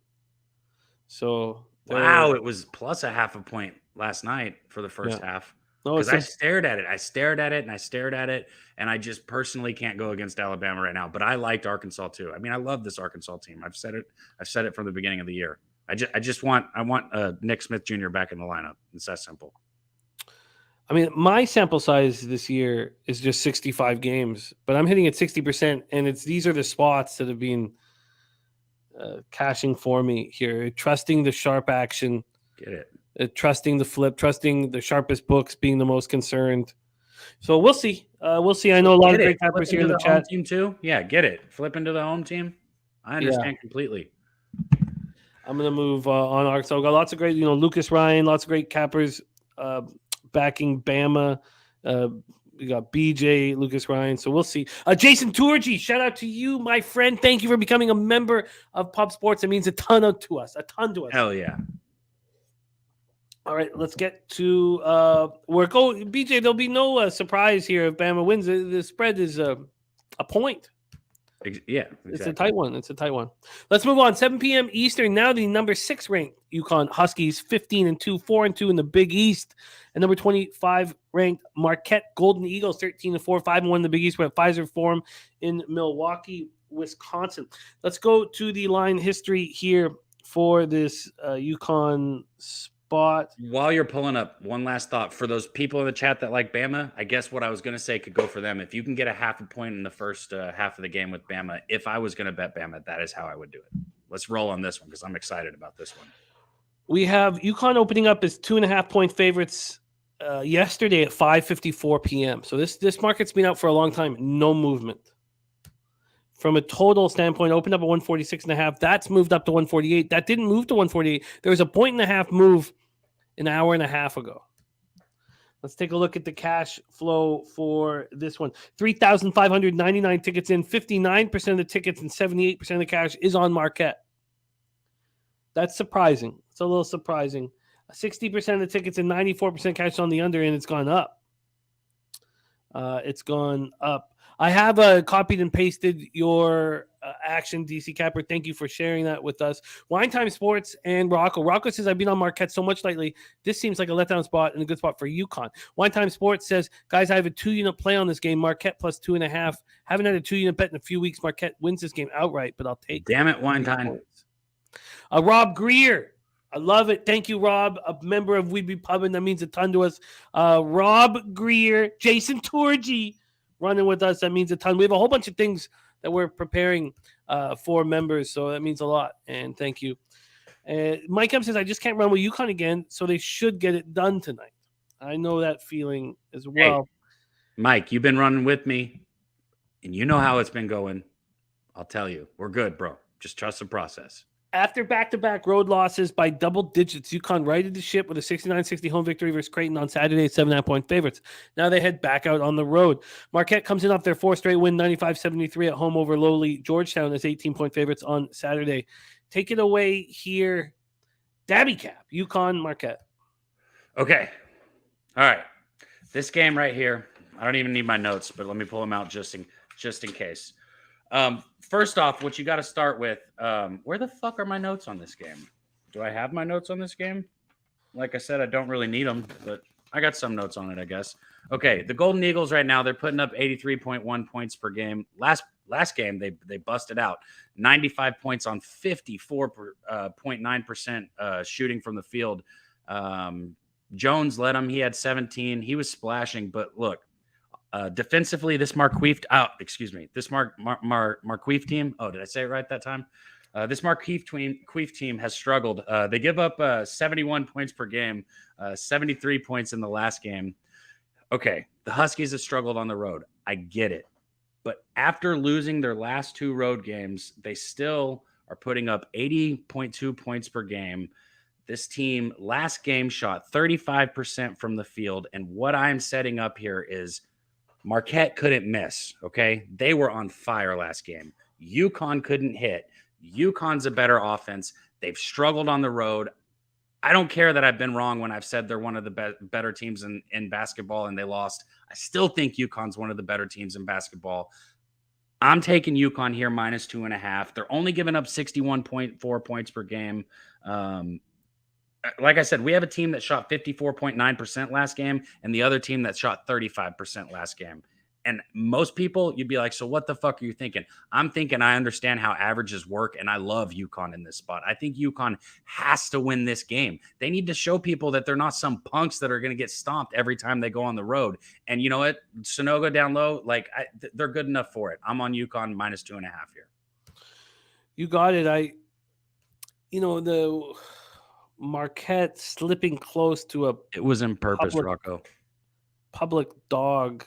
So wow, it was plus 0.5 point last night for the first half. Because I stared at it. I stared at it, and I just personally can't go against Alabama right now. But I liked Arkansas too. I mean, I love this Arkansas team. I've said it from the beginning of the year. I want Nick Smith Jr. back in the lineup. It's that simple. I mean, my sample size this year is just 65 games, but I'm hitting at 60%, and these are the spots that have been cashing for me here. Trusting the sharp action. Get it. Trusting the flip, trusting the sharpest books, being the most concerned. So we'll see. We'll see. I know a lot of great cappers here in the chat. Team too? Yeah, get it. Flip into the home team. I understand completely. I'm going to move on Arkansas. We've got lots of great, Lucas Ryan, lots of great cappers backing Bama. We got BJ, Lucas Ryan. So we'll see. Jason Turgi, shout out to you, my friend. Thank you for becoming a member of Pub Sports. It means a ton to us. Hell yeah. All right, let's get to work. Oh, BJ, there'll be no surprise here if Bama wins. The spread is a point. Yeah, exactly. It's a tight one. Let's move on. 7 p.m. Eastern. Now the number 6 ranked UConn Huskies 15-2, 4-2 in the Big East, and number 25 ranked Marquette Golden Eagles 13-4, 5-1 in the Big East. We're at Pfizer Forum in Milwaukee, Wisconsin. Let's go to the line history here for this UConn spot. While you're pulling up, one last thought for those people in the chat that like Bama. I guess what I was going to say could go for them. If you can get 0.5 point in the first half of the game with Bama, if I was going to bet Bama, that is how I would do it. Let's roll on this one because I'm excited about this one. We have UConn opening up as 2.5 point favorites yesterday at 5:54 p.m. So this market's been out for a long time. No movement. From a total standpoint, opened up at 146.5. That's moved up to 148. That didn't move to 148. There was a 1.5 move an hour and a half ago. Let's take a look at the cash flow for this one. 3,599 tickets in. 59% of the tickets and 78% of the cash is on Marquette. That's surprising. It's a little surprising. 60% of the tickets and 94% cash on the under, and it's gone up. It's gone up. I have copied and pasted your action, DC Capper. Thank you for sharing that with us. Wine Time Sports and Rocco. Rocco says, I've been on Marquette so much lately. This seems like a letdown spot and a good spot for UConn. Wine Time Sports says, guys, I have a 2-unit play on this game. Marquette plus 2.5. Haven't had a 2-unit bet in a few weeks. Marquette wins this game outright, but I'll take Damn it, Wine Time. Rob Greer. I love it. Thank you, Rob, a member of We'd Be Pubbing. That means a ton to us. Rob Greer, Jason Turgi running with us. That means a ton. We have a whole bunch of things that we're preparing for members, so that means a lot. And thank you. Mike M says, I just can't run with UConn again, so they should get it done tonight. I know that feeling as well. Hey, Mike, you've been running with me, and you know how it's been going. I'll tell you. We're good, bro. Just trust the process. After back-to-back road losses by double digits, UConn righted the ship with a 69-60 home victory versus Creighton on Saturday, 7.5-point favorites. Now they head back out on the road. Marquette comes in off their 4th straight win, 95-73 at home over lowly Georgetown as 18-point favorites on Saturday. Take it away here, Dabby Cab, UConn, Marquette. Okay. All right. This game right here, I don't even need my notes, but let me pull them out just in case. First off, what you got to start with, where the fuck are my notes on this game? Do I have my notes on this game? Like I said, I don't really need them, but I got some notes on it, I guess. Okay, the Golden Eagles right now, they're putting up 83.1 points per game. Last game, they busted out 95 points on 54.9% shooting from the field. Jones led him. He had 17. He was splashing, but look, defensively, this Marqueef team. Oh, did I say it right that time? This Marqueef team has struggled. They give up 71 points per game, 73 points in the last game. Okay, the Huskies have struggled on the road. I get it. But after losing their last 2 road games, they still are putting up 80.2 points per game. This team last game shot 35% from the field. And what I'm setting up here is Marquette couldn't miss, okay? They were on fire last game. UConn couldn't hit. UConn's a better offense. They've struggled on the road. I don't care that I've been wrong when I've said they're one of the better teams in basketball and they lost. I still think UConn's one of the better teams in basketball. I'm taking UConn here minus 2.5. They're only giving up 61.4 points per game. Like I said, we have a team that shot 54.9% last game and the other team that shot 35% last game. And most people, you'd be like, so what the fuck are you thinking? I'm thinking I understand how averages work, and I love UConn in this spot. I think UConn has to win this game. They need to show people that they're not some punks that are going to get stomped every time they go on the road. And you know what? Sonogo down low, they're good enough for it. I'm on UConn minus 2.5 here. You got it. The Marquette slipping close to it was in purpose, Rocco. Public dog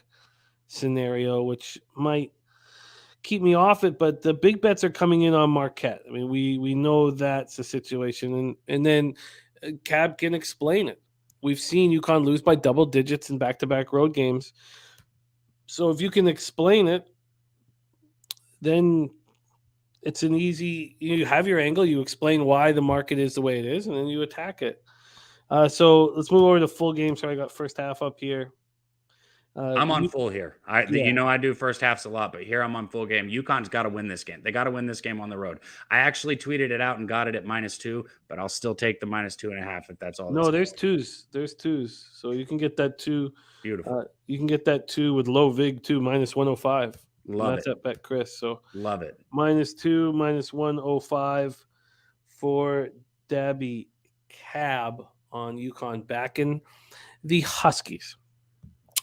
scenario, which might keep me off it, but the big bets are coming in on Marquette. I mean, we know that's the situation, and then Cab can explain it. We've seen UConn lose by double digits in back-to-back road games. So if you can explain it, then it's an easy, you have your angle, you explain why the market is the way it is, and then you attack it. So let's move over to full game. So I got first half up here. I'm on full here. You know I do first halves a lot, but here I'm on full game. UConn's got to win this game. They got to win this game on the road. I actually tweeted it out and got it at -2, but I'll still take the minus 2.5 if that's all. No, there's twos. There's twos. So you can get that 2. Beautiful. You can get that 2 with low VIG too, minus 105. Love that's it. at Bet Chris. So love it. -2, minus 105 for Dabby Cab on UConn backing the Huskies.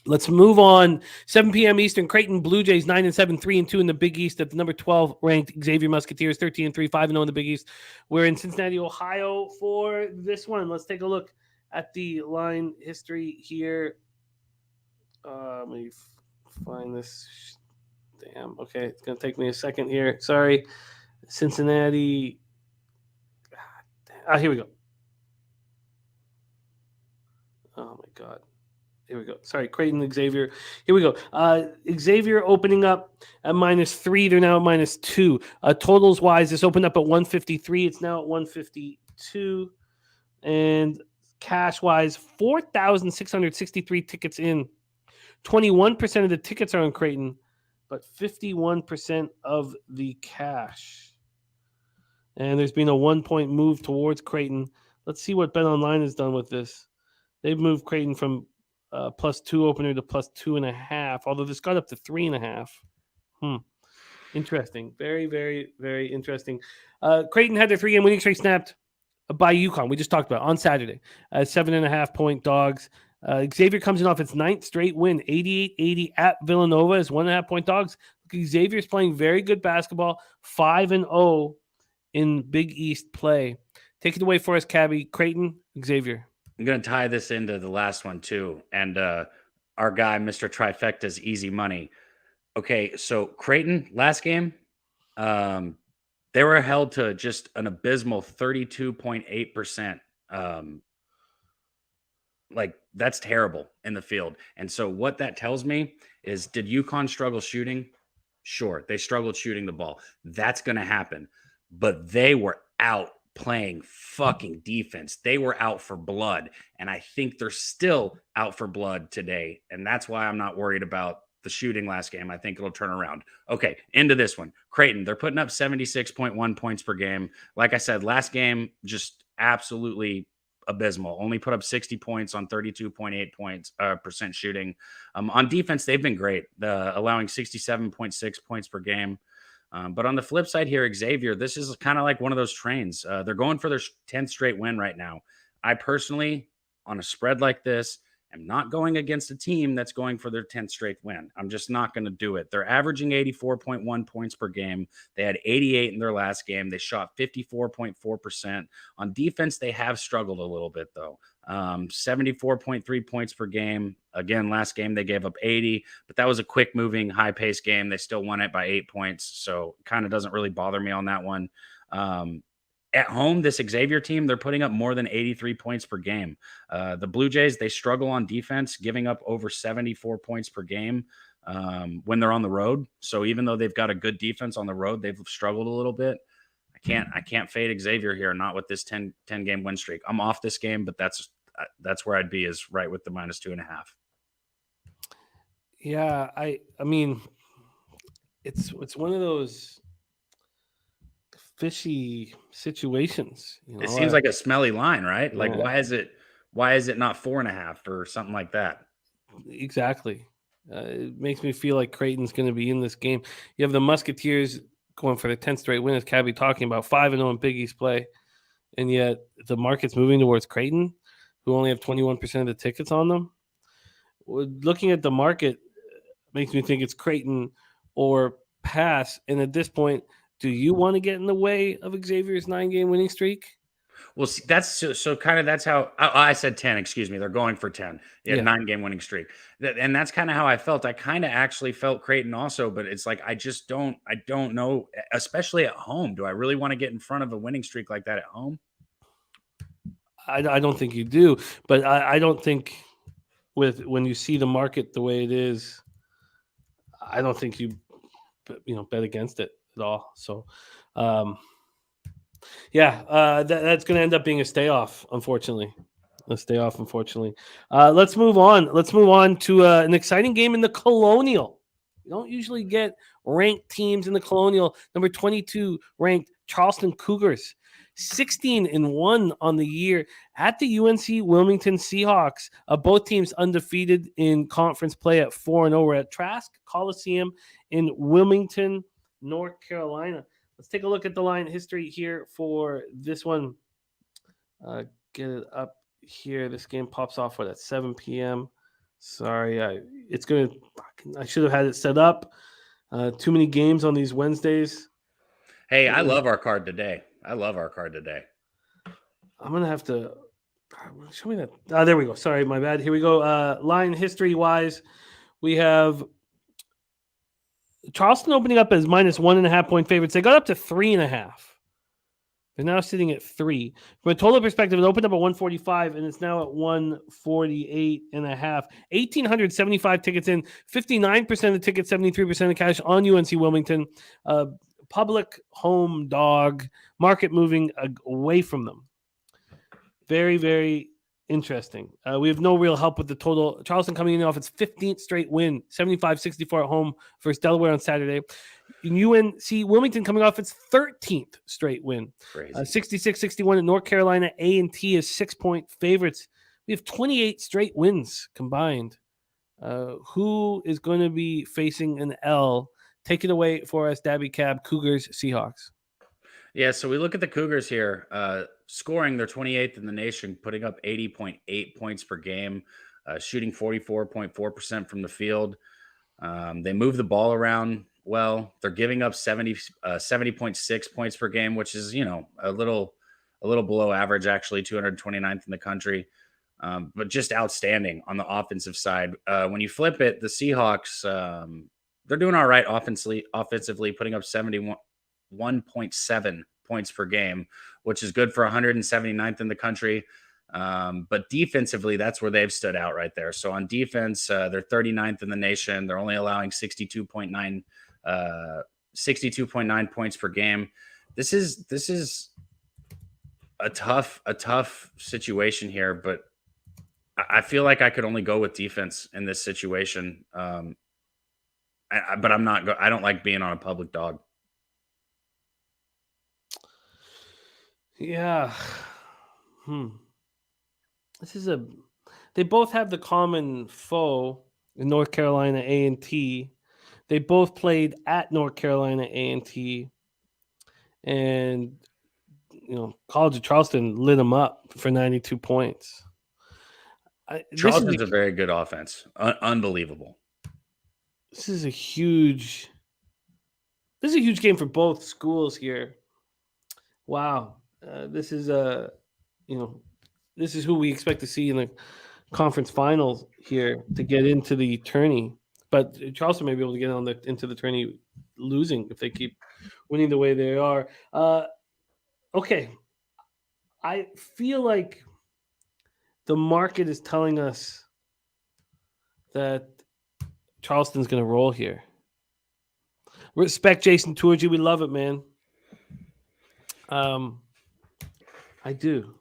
Let's move on. 7 p.m. Eastern, Creighton Blue Jays 9-7, 3-2 in the Big East at the number 12 ranked Xavier Musketeers 13-3, 5-0 in the Big East. We're in Cincinnati, Ohio for this one. Let's take a look at the line history here. Let me find this. Damn. Okay, it's gonna take me a second here. Sorry, Cincinnati. Here we go. Oh my God. Here we go. Sorry, Creighton, Xavier. Here we go. Xavier opening up at -3. They're now at -2. Totals wise, this opened up at 153. It's now at 152. And cash wise, 4,663 tickets in. 21% of the tickets are on Creighton, but 51% of the cash. And there's been a 1-point move towards Creighton. Let's see what BetOnline has done with this. They've moved Creighton from +2 opener to +2.5, although this got up to 3.5. Interesting. Very, very, very interesting. Creighton had their 3-game winning streak snapped by UConn. We just talked about on Saturday. 7.5-point dogs. Xavier comes in off its 9th straight win, 88-80 at Villanova as 1.5-point dogs. Xavier's playing very good basketball, 5-0 in Big East play. Take it away for us, Cabby. Creighton, Xavier. I'm going to tie this into the last one, too. And our guy, Mr. Trifecta's easy money. Okay, so Creighton, last game, they were held to just an abysmal 32.8%. That's terrible in the field. And so what that tells me is, did UConn struggle shooting? Sure, they struggled shooting the ball. That's going to happen. But they were out playing fucking defense. They were out for blood, and I think they're still out for blood today. And that's why I'm not worried about the shooting last game. I think it'll turn around. Okay, into this one. Creighton, they're putting up 76.1 points per game. Like I said, last game, just absolutely abysmal. Only put up 60 points on 32.8 percent shooting. On defense, they've been great, allowing 67.6 points per game. But on the flip side here, Xavier, this is kind of like one of those trains. They're going for their 10th straight win right now. I personally, on a spread like this, am not going against a team that's going for their 10th straight win. I'm just not going to do it. They're averaging 84.1 points per game. They had 88 in their last game. They shot 54.4%. On defense, they have struggled a little bit, though. 74.3 points per game. Again, last game they gave up 80, but that was a quick moving, high paced game. They still won it by 8 points. So kind of doesn't really bother me on that one. At home, this Xavier team, they're putting up more than 83 points per game. The Blue Jays, they struggle on defense, giving up over 74 points per game when they're on the road. So even though they've got a good defense on the road, they've struggled a little bit. I can't fade Xavier here, not with this 10 game win streak. I'm off this game, but that's where I'd be, is right with the -2.5. Yeah, I mean, it's one of those fishy situations. It seems like a smelly line, right? Yeah. Like, why is it not 4.5 or something like that? Exactly. It makes me feel like Creighton's going to be in this game. You have the Musketeers going for the 10th straight win, as Cabby talking about, 5-0 in Big East play, and yet the market's moving towards Creighton, who only have 21% of the tickets on them. Looking at the market makes me think it's Creighton or pass. And at this point, do you want to get in the way of Xavier's 9-game winning streak? Well, see, that's so kind of that's how I said 10. Excuse me, they're going for 10. Yeah, 9-game winning streak, and that's kind of how I felt. I kind of actually felt Creighton also, but it's like I don't know, especially at home. Do I really want to get in front of a winning streak like that at home? I don't think you do, but I don't think when you see the market the way it is, I don't think you bet against it at all. So, that's going to end up being a stay off, unfortunately. Let's move on. Let's move on to an exciting game in the Colonial. You don't usually get ranked teams in the Colonial. Number 22 ranked Charleston Cougars, 16-1 on the year at the UNC Wilmington Seahawks. Both teams undefeated in conference play at 4-0. We're at Trask Coliseum in Wilmington, North Carolina. Let's take a look at the line history here for this one. Get it up here. This game pops off at 7 p.m. Sorry, I should have had it set up. Too many games on these Wednesdays. Hey, I love our card today. I'm gonna have to show me that. There we go. Sorry, my bad. Here we go. Line history wise, we have Charleston opening up as -1.5 point favorites. They got up to 3.5. They're now sitting at 3. From a total perspective, it opened up at 145 and it's now at 148.5. 1,875 tickets in, 59% of the tickets, 73% of cash on UNC Wilmington. Public home dog, market moving away from them. Very, very interesting. We have no real help with the total. Charleston coming in off its 15th straight win, 75-64 at home versus Delaware on Saturday. UNC Wilmington coming off its 13th straight win, 66-61 at North Carolina. A&T is 6-point favorites. We have 28 straight wins combined. Who is going to be facing an L? Take it away for us, Daby Cab, Cougars, Seahawks. Yeah, so we look at the Cougars here. Scoring, they're 28th in the nation, putting up 80.8 points per game, shooting 44.4% from the field. They move the ball around well. They're giving up 70.6 points per game, which is, a little below average, actually, 229th in the country. But just outstanding on the offensive side. When you flip it, the Seahawks, they're doing all right offensively, putting up 71.7 points per game, which is good for 179th in the country. But defensively, that's where they've stood out right there. So on defense, they're 39th in the nation. They're only allowing 62.9 points per game. This is a tough situation here, but I feel like I could only go with defense in this situation. But I'm not. I don't like being on a public dog. Yeah. They both have the common foe in North Carolina A&T. They both played at North Carolina A&T, and College of Charleston lit them up for 92 points. Charleston's a very good offense. Unbelievable. This is a huge game for both schools here. Wow. This is who we expect to see in the conference finals here to get into the tourney. But Charleston may be able to get into the tourney losing if they keep winning the way they are. Okay. I feel like the market is telling us that Charleston's going to roll here. Respect Jason Turgi. We love it, man. I do.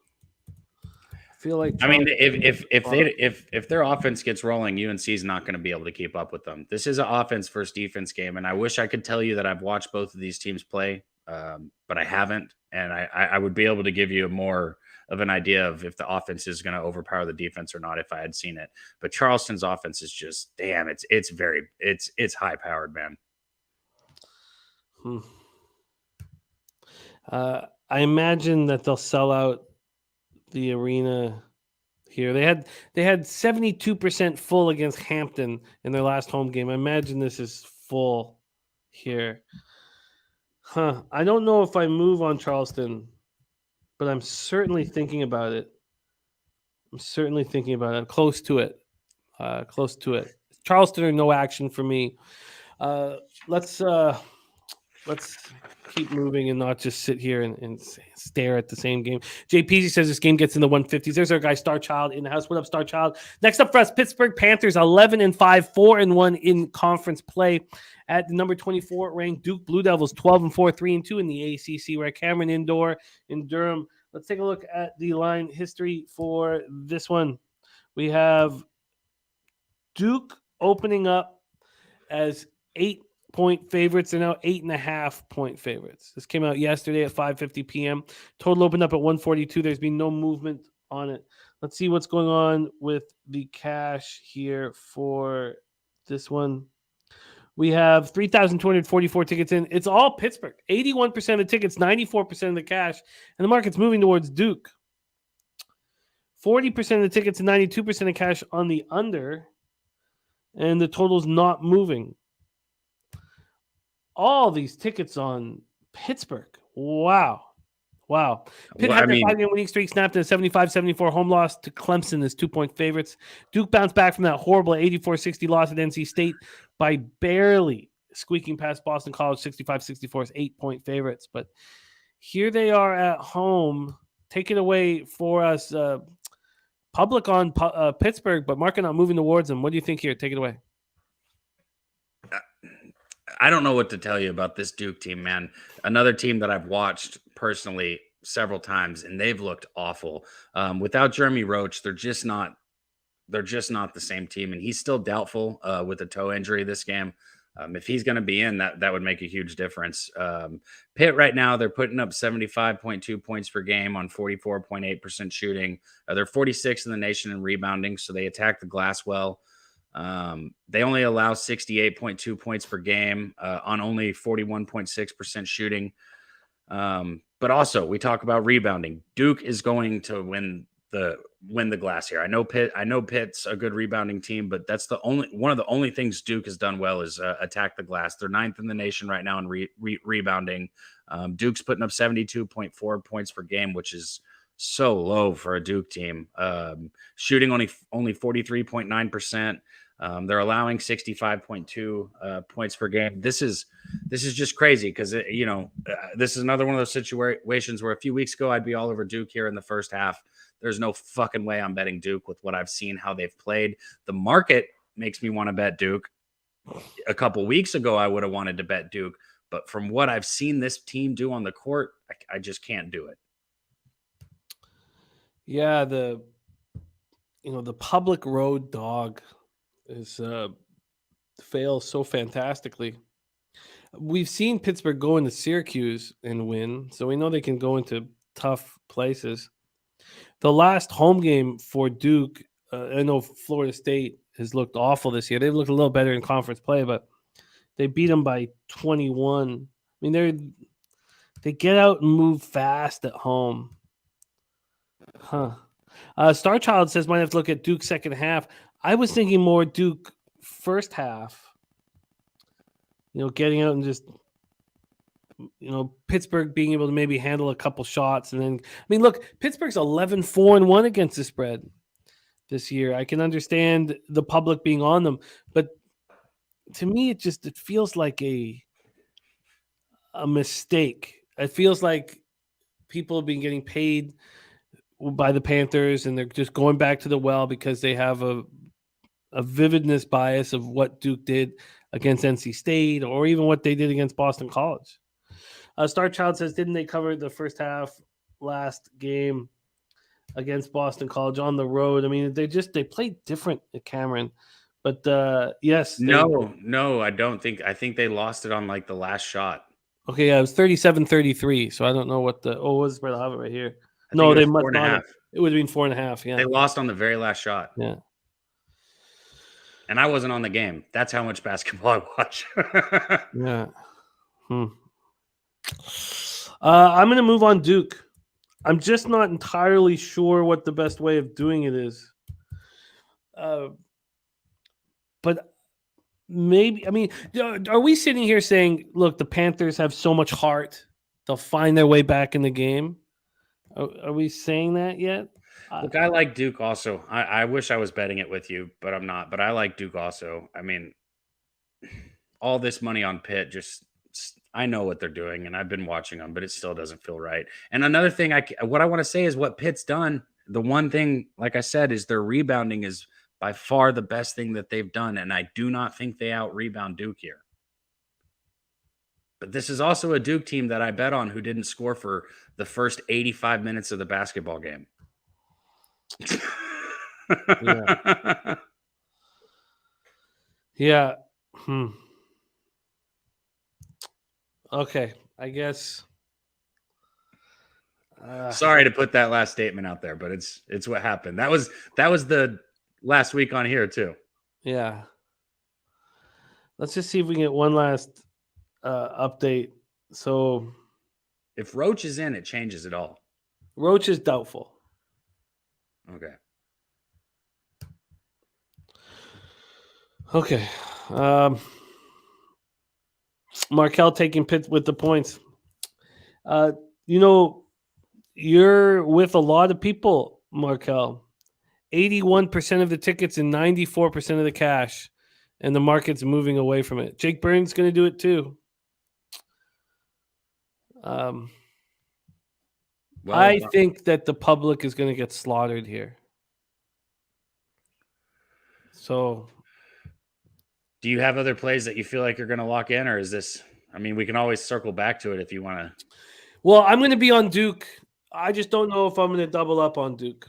Feel like if their offense gets rolling, UNC is not going to be able to keep up with them. This is an offense versus defense game, and I wish I could tell you that I've watched both of these teams play, but I haven't, and I would be able to give you more of an idea of if the offense is going to overpower the defense or not if I had seen it. But Charleston's offense is just it's high powered, man. I imagine that they'll sell out the arena here. They had 72% full against Hampton in their last home game. I imagine this is full here. I don't know if I move on Charleston, but I'm certainly thinking about it. I'm close to it. Charleston or no action for me. Let's keep moving and not just sit here and stare at the same game. JPZ says this game gets in the 150s. There's our guy Star Child in the house. What up, Star Child? Next up for us, Pittsburgh Panthers 11-5, 4-1 in conference play. At the number 24 ranked Duke Blue Devils 12-4, 3-2 in the ACC. We're at Cameron Indoor in Durham. Let's take a look at the line history for this one. We have Duke opening up as 8-point favorites. They're now 8.5-point favorites. This came out yesterday at 5:50 p.m. Total opened up at 142. There's been no movement on it. Let's see what's going on with the cash here for this one. We have 3,244 tickets in. It's all Pittsburgh. 81% of the tickets, 94% of the cash, and the market's moving towards Duke. 40% of the tickets and 92% of cash on the under, and the total's not moving. All these tickets on Pittsburgh. Wow. Pitt had their 5-game winning streak snapped in a 75-74 home loss to Clemson as 2-point favorites. Duke bounced back from that horrible 84-60 loss at NC State by barely squeaking past Boston College 65-64 as 8-point favorites. But here they are at home. Take it away for us. Public on Pittsburgh, but market not moving towards them. What do you think here? Take it away. I don't know what to tell you about this Duke team, man. Another team that I've watched personally several times, and they've looked awful. Without Jeremy Roach, they're just not the same team, and he's still doubtful with a toe injury this game. If he's going to be in, that would make a huge difference. Pitt right now, they're putting up 75.2 points per game on 44.8% shooting. They're 46th in the nation in rebounding, so they attack the glass well. They only allow 68.2 points per game on only 41.6% shooting. But also, we talk about rebounding. Duke is going to win the glass here. I know Pitt's a good rebounding team, but that's one of the only things Duke has done well is attack the glass. They're 9th in the nation right now in rebounding. Duke's putting up 72.4 points per game, which is so low for a Duke team. Shooting only 43.9%. They're allowing 65.2 points per game. This is just crazy because this is another one of those situations where a few weeks ago I'd be all over Duke here in the first half. There's no fucking way I'm betting Duke with what I've seen, how they've played. The market makes me want to bet Duke. A couple weeks ago I would have wanted to bet Duke, but from what I've seen this team do on the court, I just can't do it. Yeah, the public road dog is fails so fantastically. We've seen Pittsburgh go into Syracuse and win, so we know they can go into tough places. The last home game for Duke, I know Florida State has looked awful this year. They've looked a little better in conference play, but they beat them by 21. I mean, they get out and move fast at home. Huh. Starchild says might have to look at Duke second half. I was thinking more Duke first half. Getting out and just Pittsburgh being able to maybe handle a couple shots, and then look, Pittsburgh's 11-4-1 against the spread this year. I can understand the public being on them, but to me, it feels like a mistake. It feels like people have been getting paid by the Panthers, and they're just going back to the well because they have a vividness bias of what Duke did against NC State or even what they did against Boston College. Starchild says, didn't they cover the first half last game against Boston College on the road? I mean, they played different at Cameron. But yes. No, I don't think. I think they lost it on like the last shot. Okay, yeah, it was 37-33. So I don't know what was. I'll have it right here. No, they must not. It would have been 4.5. Yeah, they lost on the very last shot. Yeah, and I wasn't on the game. That's how much basketball I watch. Yeah. I'm going to move on Duke. I'm just not entirely sure what the best way of doing it is. But maybe, are we sitting here saying, look, the Panthers have so much heart, they'll find their way back in the game? Are we saying that yet? Look, I like Duke also. I wish I was betting it with you, but I'm not. But I like Duke also. I mean, all this money on Pitt, I know what they're doing, and I've been watching them, but it still doesn't feel right. And another thing, what I want to say is what Pitt's done. The one thing, like I said, is their rebounding is by far the best thing that they've done, and I do not think they out-rebound Duke here. But this is also a Duke team that I bet on who didn't score for the first 85 minutes of the basketball game. Yeah. Okay, I guess. Sorry to put that last statement out there, but it's what happened. That was the last week on here too. Yeah. Let's just see if we can get one last update. So, if Roach is in, it changes it all. Roach is doubtful. Okay. Markel taking Pitt with the points. You're with a lot of people, Markel. 81% of the tickets and 94% of the cash, and the market's moving away from it. Jake Burns going to do it too. I think that the public is going to get slaughtered here. So, do you have other plays that you feel like you're going to lock in, or is this? We can always circle back to it if you want to. Well, I'm going to be on Duke. I just don't know if I'm going to double up on Duke.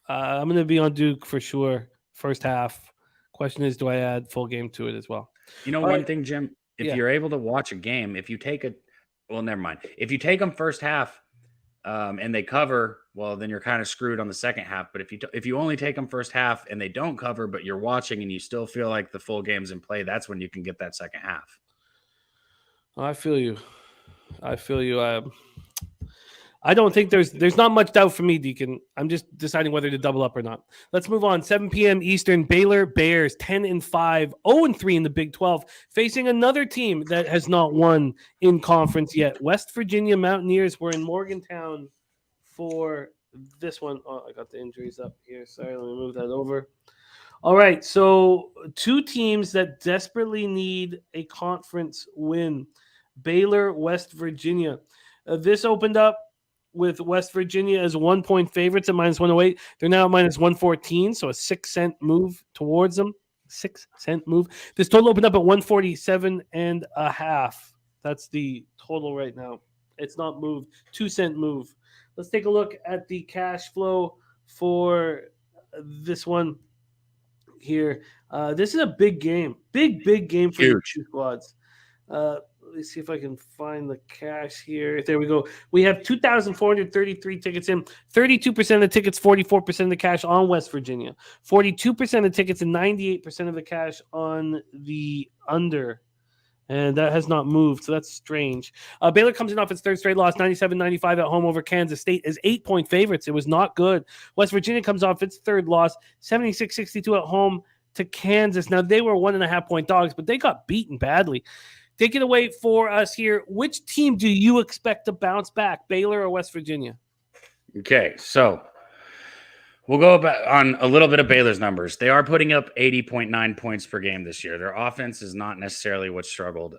I'm going to be on Duke for sure. First half. Question is, do I add full game to it as well? One thing, Jim, if you're able to watch a game, if you take never mind. If you take them first half and they cover, well, then you're kind of screwed on the second half. But if you only take them first half and they don't cover, but you're watching and you still feel like the full game's in play, that's when you can get that second half. I feel you. I don't think there's not much doubt for me, Deacon. I'm just deciding whether to double up or not. Let's move on. 7 p.m. Eastern, Baylor Bears 10-5, 0-3 in the Big 12, facing another team that has not won in conference yet. West Virginia Mountaineers were in Morgantown for this one. Oh, I got the injuries up here. Sorry, let me move that over. All right, so two teams that desperately need a conference win. Baylor, West Virginia. This opened up with West Virginia as 1-point favorites at -108. They're now at -114, so a 6-cent move towards them. 6-cent move. This total opened up at 147.5. That's the total right now. It's not moved. 2-cent move. Let's take a look at the cash flow for this one here. This is a big game. Big game for the two squads. Let me see if I can find the cash here. There we go. We have 2,433 tickets in. 32% of the tickets, 44% of the cash on West Virginia. 42% of the tickets and 98% of the cash on the under. And that has not moved, so that's strange. Baylor comes in off its third straight loss, 97-95 at home over Kansas State, as 8-point favorites. It was not good. West Virginia comes off its third loss, 76-62 at home to Kansas. Now, they were 1.5-point dogs, but they got beaten badly. Take it away for us here. Which team do you expect to bounce back, Baylor or West Virginia? Okay, so we'll go on a little bit of Baylor's numbers. They are putting up 80.9 points per game this year. Their offense is not necessarily what struggled.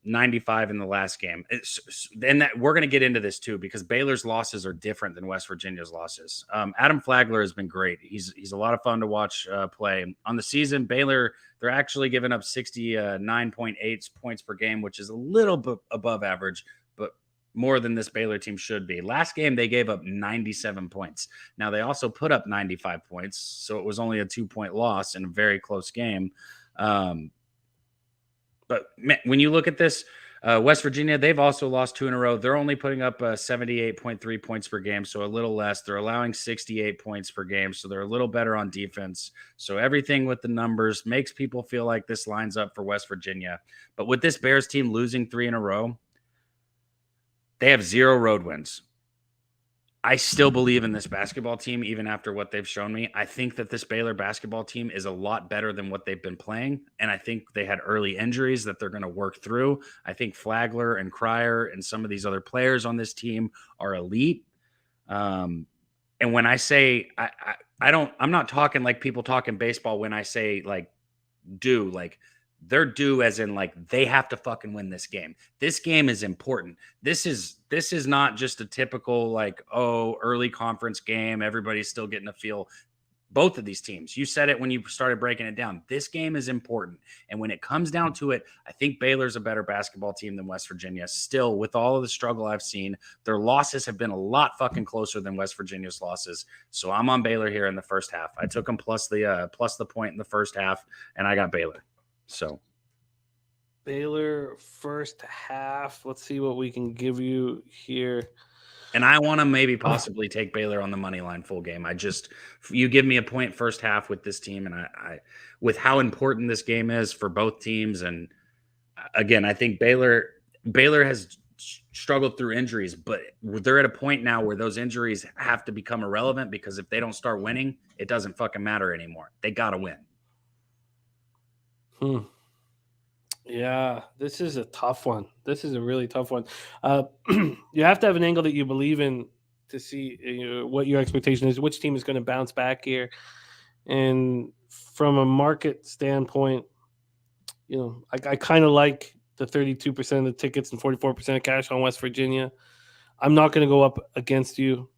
95 in the last game. We're going to get into this too, because Baylor's losses are different than West Virginia's losses. Adam Flagler has been great. He's a lot of fun to watch play. On the season, Baylor, they're actually giving up 69.8 points per game, which is a little bit above average, but more than this Baylor team should be. Last game, they gave up 97 points. Now, they also put up 95 points, so it was only a 2-point loss in a very close game. But when you look at this, West Virginia, they've also lost 2 in a row. They're only putting up 78.3 points per game, so a little less. They're allowing 68 points per game, so they're a little better on defense. So everything with the numbers makes people feel like this lines up for West Virginia. But with this Bears team losing 3 in a row, they have 0 road wins. I still believe in this basketball team, even after what they've shown me. I think that this Baylor basketball team is a lot better than what they've been playing. And I think they had early injuries that they're going to work through. I think Flagler and Cryer and some of these other players on this team are elite. And when I say, I'm not talking like people talk in baseball when I say like do, like they're due as in like they have to fucking win this game. This game is important. This is not just a typical like, oh, early conference game. Everybody's still getting a feel. Both of these teams, you said it when you started breaking it down. This game is important. And when it comes down to it, I think Baylor's a better basketball team than West Virginia. Still, with all of the struggle I've seen, their losses have been a lot fucking closer than West Virginia's losses. So I'm on Baylor here in the first half. I took them plus the point in the first half, and I got Baylor. So Baylor first half. Let's see what we can give you here. And I want to maybe possibly take Baylor on the money line full game. You give me a point first half with this team, and I with how important this game is for both teams. And again, I think Baylor has struggled through injuries, but they're at a point now where those injuries have to become irrelevant, because if they don't start winning, it doesn't fucking matter anymore. They got to win. Yeah, this is a tough one. This is a really tough one. You have to have an angle that you believe in to see what your expectation is, which team is going to bounce back here. And from a market standpoint, I kind of like the 32% of the tickets and 44% of cash on West Virginia. I'm not going to go up against you.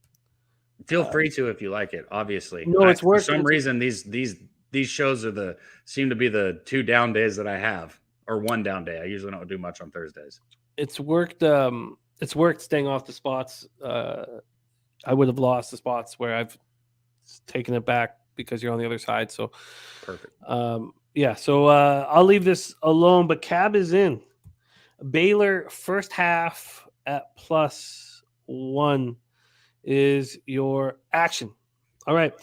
Feel free to if you like it, obviously. No, it's worth for some reason, these shows seem to be the 2 down days that I have. Or 1 down day. I usually don't do much on Thursdays. It's worked. It's worked staying off the spots. I would have lost the spots where I've taken it back because you're on the other side. So perfect. Yeah. So I'll leave this alone. But Cab is in. Baylor first half at +1 is your action. All right.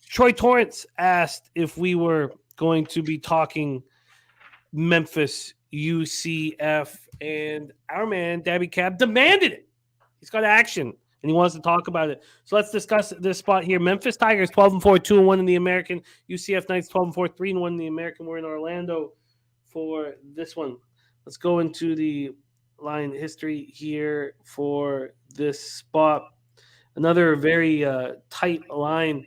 Troy Torrance asked if we were going to be talking Memphis, UCF, and our man Daby Cab demanded it. He's got action and he wants to talk about it. So let's discuss this spot here. Memphis Tigers 12-4, 2-1 in the American. UCF Knights 12-4, 3-1 in the American. We're in Orlando for this one. Let's go into the line history here for this spot. Another very tight line.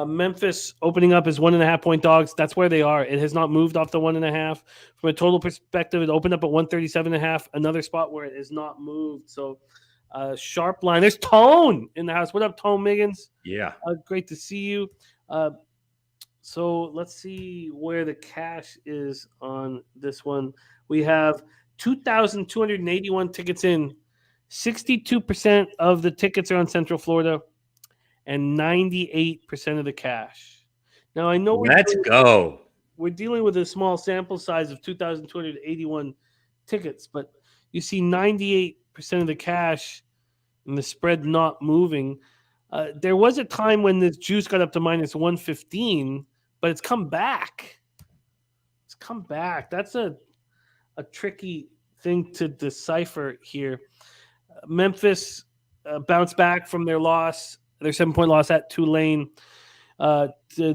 Memphis opening up as 1.5-point dogs. That's where they are. It has not moved off the 1.5. From a total perspective, it opened up at 137.5. Another spot where it has not moved. So sharp line. There's Tone in the house. What up, Tone Miggins? Yeah. Great to see you. So let's see where the cash is on this one. We have 2,281 tickets in. 62% of the tickets are on Central Florida and 98% of the cash. Now, I know Let's go. we're dealing with a small sample size of 2,281 tickets, but you see 98% of the cash and the spread not moving. There was a time when this juice got up to minus 115, but it's come back. It's come back. That's a tricky thing to decipher here. Memphis bounced back from their 7-point loss at Tulane,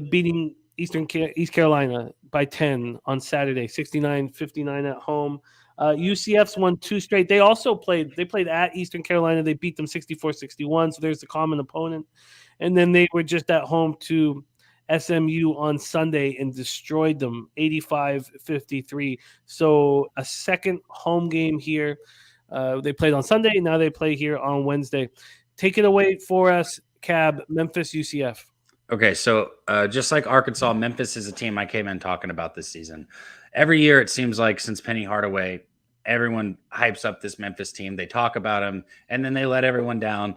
beating East Carolina by 10 on Saturday, 69-59 at home. UCF's won 2 straight. They also played at Eastern Carolina. They beat them 64-61, so there's the common opponent. And then they were just at home to SMU on Sunday and destroyed them 85-53. So a second home game here. They played on Sunday, and now they play here on Wednesday. Take it away for us, Cab, Memphis, UCF. Okay, so just like Arkansas, Memphis is a team I came in talking about this season. Every year, it seems like since Penny Hardaway, everyone hypes up this Memphis team. They talk about them, and then they let everyone down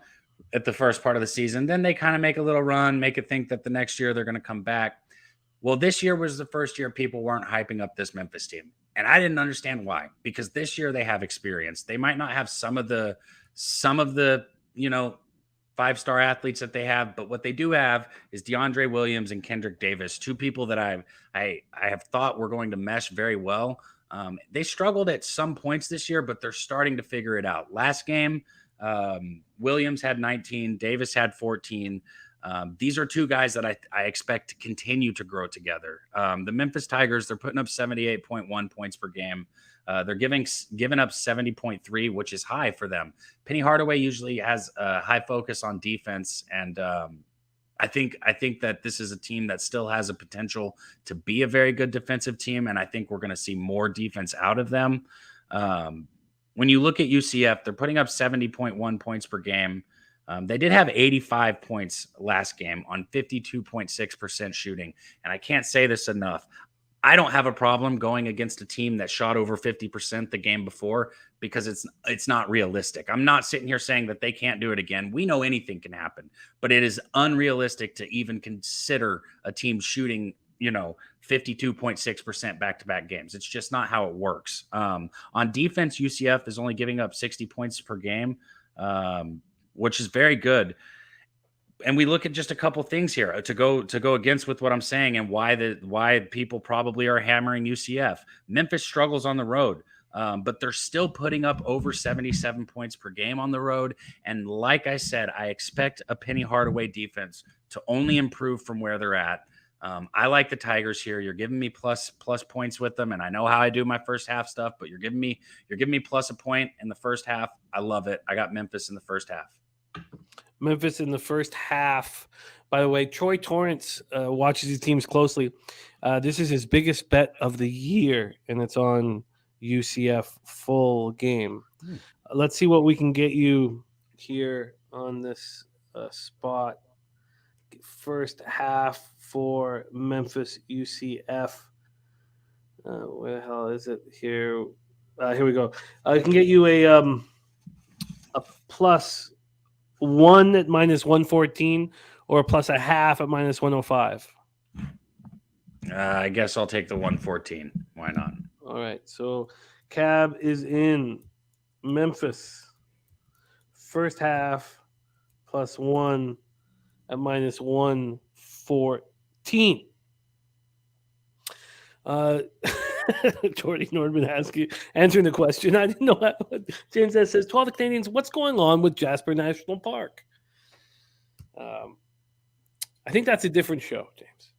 at the first part of the season. Then they kind of make a little run, make it think that the next year they're going to come back. Well, this year was the first year people weren't hyping up this Memphis team. And I didn't understand why, because this year they have experience. They might not have some of the 5-star athletes that they have, but what they do have is DeAndre Williams and Kendrick Davis, 2 people that I have thought were going to mesh very well. They struggled at some points this year, but they're starting to figure it out. Last game, Williams had 19, Davis had 14. These are 2 guys that I expect to continue to grow together. The Memphis Tigers, they're putting up 78.1 points per game. They're giving up 70.3, which is high for them. Penny Hardaway usually has a high focus on defense, and I think that this is a team that still has a potential to be a very good defensive team, and I think we're going to see more defense out of them. When you look at UCF, they're putting up 70.1 points per game. They did have 85 points last game on 52.6% shooting, and I can't say this enough. I don't have a problem going against a team that shot over 50% the game before, because it's not realistic. I'm not sitting here saying that they can't do it again. We know anything can happen, but it is unrealistic to even consider a team shooting, 52.6% back-to-back games. It's just not how it works. On defense, UCF is only giving up 60 points per game, which is very good. And we look at just a couple things here to go against with what I'm saying and why people probably are hammering UCF. Memphis struggles on the road, but they're still putting up over 77 points per game on the road. And like I said, I expect a Penny Hardaway defense to only improve from where they're at. I like the Tigers here. You're giving me plus points with them, and I know how I do my first half stuff, but you're giving me plus a point in the first half. I love it. I got Memphis in the first half. Memphis in the first half. By the way, Troy Torrance watches his teams closely. This is his biggest bet of the year, and it's on UCF full game. Let's see what we can get you here on this spot. First half for Memphis UCF. Where the hell is it here? Here we go. I can get you a plus 1 at minus 114 or plus a half at minus 105. I guess I'll take the 114. Why not? All right. So Cab is in Memphis. First half plus 1 at minus 114. Jordy Norman answering the question. I didn't know what James says. To all the Canadians, what's going on with Jasper National Park? I think that's a different show, James.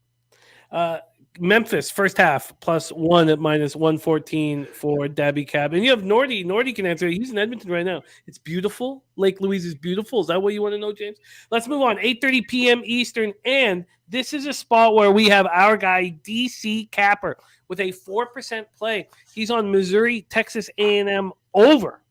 Memphis, first half, plus 1 at minus 114 for Daby Cab. And you have Nordy. Nordy can answer. He's in Edmonton right now. It's beautiful. Lake Louise is beautiful. Is that what you want to know, James? Let's move on. 8:30 p.m. Eastern. And this is a spot where we have our guy, DC Capper, with a 4% play. He's on Missouri, Texas A&M over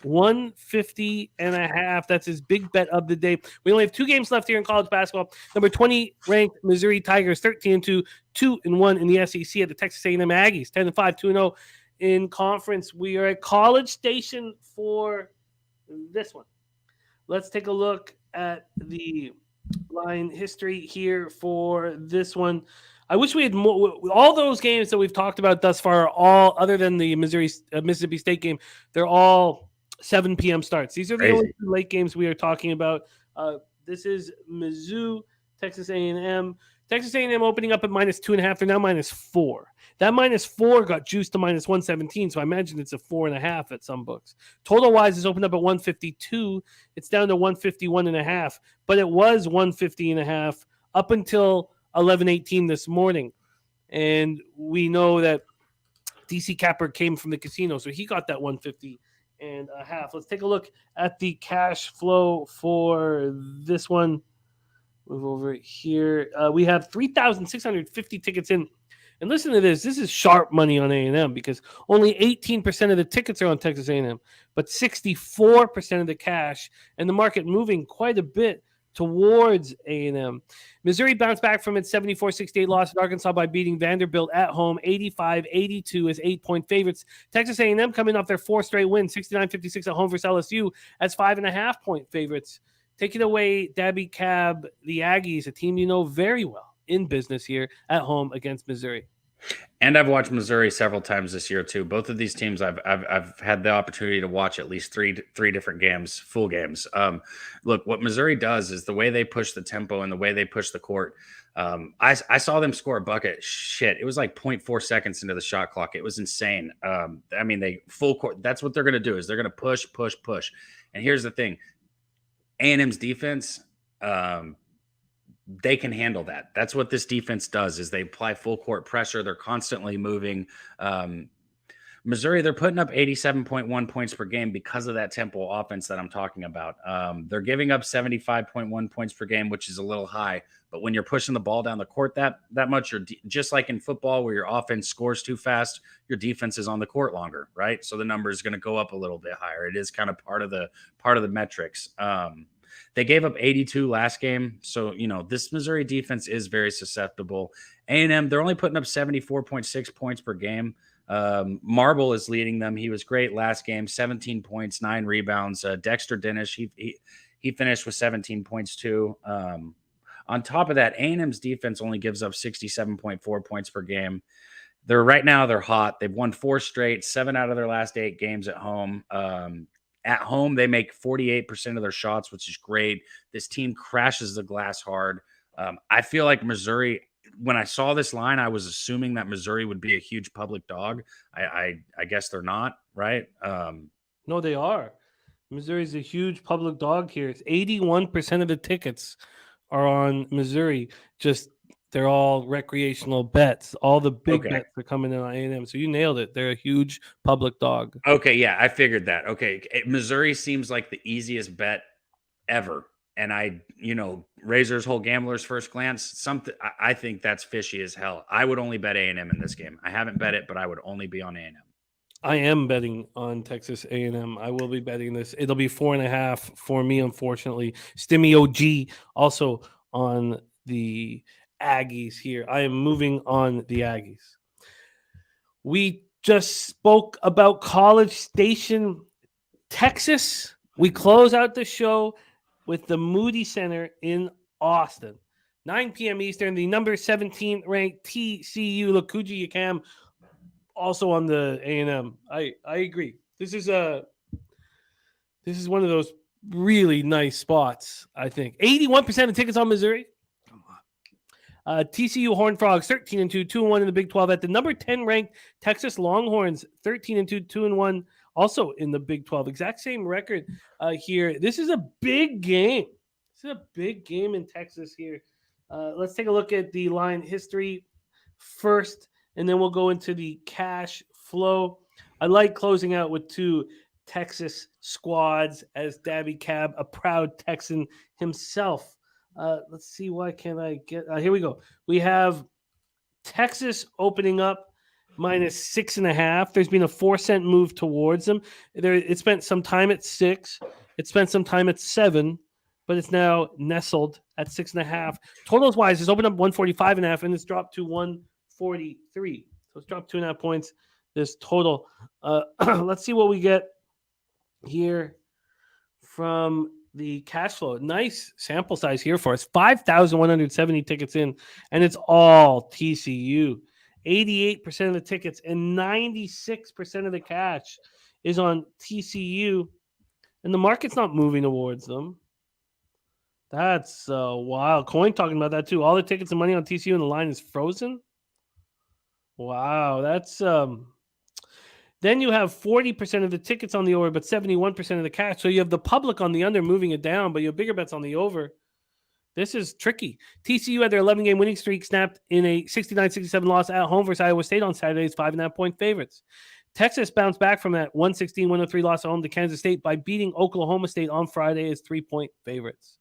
150.5. That's his big bet of the day. We only have 2 games left here in college basketball. Number 20 ranked Missouri Tigers, 13-2, 2-1 in the SEC at the Texas A&M Aggies, 10-5, 2-0 in conference. We are at College Station for this one. Let's take a look at the line history here for this one. I wish we had more. All those games that we've talked about thus far, all other than the Mississippi State game, they're all 7 p.m. starts. These are the only late games we are talking about. This is Mizzou, Texas A&M. Texas A&M opening up at -2.5. They're now -4. That -4 got juiced to -117, so I imagine it's a 4.5 at some books. Total wise is opened up at 152. It's down to 151.5, but it was 150.5 up until 11:18 this morning. And we know that DC Capper came from the casino, so he got that 150.5. Let's take a look at the cash flow for this one. Move over here. We have 3,650 tickets in. And listen to this. This is sharp money on A&M because only 18% of the tickets are on Texas A&M, but 64% of the cash, and the market moving quite a bit towards A&M. Missouri bounced back from its 74-68 loss at Arkansas by beating Vanderbilt at home 85-82 as 8-point favorites. Texas A&M coming off their 4 straight wins, 69-56 at home versus LSU as 5.5-point favorites. Take it away, Dabby Cab, the Aggies, a team you know very well in business here at home against Missouri. And I've watched Missouri several times this year too. Both of these teams, I've had the opportunity to watch at least three different games, full games. Look, what Missouri does is the way they push the tempo and the way they push the court. I saw them score a bucket. Shit, it was like 0.4 seconds into the shot clock. It was insane. I mean, they full court. That's what they're going to do is they're going to push. And here's the thing. A&M's defense, they can handle that. That's what this defense does is they apply full court pressure. They're constantly moving. Missouri, they're putting up 87.1 points per game because of that tempo offense that I'm talking about. They're giving up 75.1 points per game, which is a little high. But when you're pushing the ball down the court that much, you're just like in football where your offense scores too fast, your defense is on the court longer, right? So the number is going to go up a little bit higher. It is kind of part of the metrics. They gave up 82 last game. So, this Missouri defense is very susceptible. A&M, they're only putting up 74.6 points per game. Marble is leading them. He was great last game, 17 points, 9 rebounds. Dexter Dinish, he finished with 17 points too. On top of that, A&M's defense only gives up 67.4 points per game. Right now they're hot. They've won 4 straight, 7 out of their last 8 games at home. At home, they make 48% of their shots, which is great. This team crashes the glass hard. I feel like Missouri, when I saw this line, I was assuming that Missouri would be a huge public dog. I guess they're not, right? No, they are. Missouri's a huge public dog here. It's 81% of the tickets are on Missouri. Just they're all recreational bets. All the big bets are coming in on A&M. So you nailed it. They're a huge public dog. Okay, yeah, I figured that. Okay, Missouri seems like the easiest bet ever. And Razor's whole gambler's first glance, I think that's fishy as hell. I would only bet A&M in this game. I haven't bet it, but I would only be on A&M. I am betting on Texas A&M. I will be betting this. It'll be 4.5 for me, unfortunately. Stimmy OG also on the Aggies here. I am moving on the Aggies. We just spoke about College Station, Texas. We close out the show with the Moody Center in Austin. 9 p.m. Eastern, the number 17 ranked TCU Lakuji Yakam also on the A&M. I agree. This is one of those really nice spots, I think. 81% of tickets on Missouri. TCU Horned Frogs 13-2, 2-1 in the Big 12 at the number 10 ranked Texas Longhorns 13-2, 2-1 also in the Big 12. Exact same record here. This is a big game. This is a big game in Texas here. Let's take a look at the line history first, and then we'll go into the cash flow. I like closing out with 2 Texas squads as Dabby Cab, a proud Texan himself. Let's see, why can't I get here we go. We have Texas opening up -6.5. There's been a 4-cent move towards them. It spent some time at 6. It spent some time at 7, but it's now nestled at 6.5. Totals wise, it's opened up 145.5 and it's dropped to 143. So it's dropped 2.5 points. This total. Let's see what we get here from the cash flow. Nice sample size here for us. 5,170 tickets in, and it's all TCU. 88% of the tickets and 96% of the cash is on TCU, and the market's not moving towards them. That's wild. Coin talking about that too. All the tickets and money on TCU and the line is frozen. Wow, that's then you have 40% of the tickets on the over, but 71% of the cash. So you have the public on the under moving it down, but you have bigger bets on the over. This is tricky. TCU had their 11-game winning streak snapped in a 69-67 loss at home versus Iowa State on Saturday's 5.5-point favorites. Texas bounced back from that 116-103 loss at home to Kansas State by beating Oklahoma State on Friday as 3-point favorites.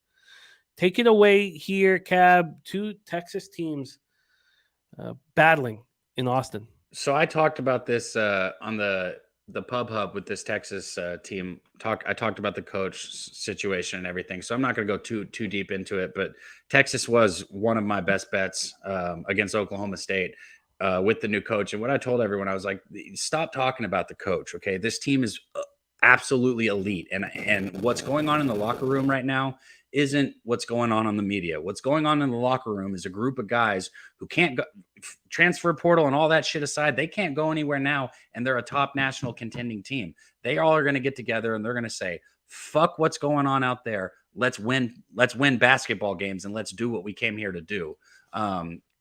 Take it away here, Cab. Two Texas teams battling in Austin. So I talked about this on the Pub Hub with this Texas team. I talked about the coach situation and everything. So I'm not going to go too deep into it. But Texas was one of my best bets against Oklahoma State with the new coach. And what I told everyone, I was like, stop talking about the coach. Okay, this team is absolutely elite, and what's going on in the locker room right now isn't what's going on the media. What's going on in the locker room is a group of guys who can't go, transfer portal and all that shit aside, they can't go anywhere now, and they're a top national contending team. They all are going to get together and they're going to say, fuck what's going on out there. Let's win basketball games, and let's do what we came here to do.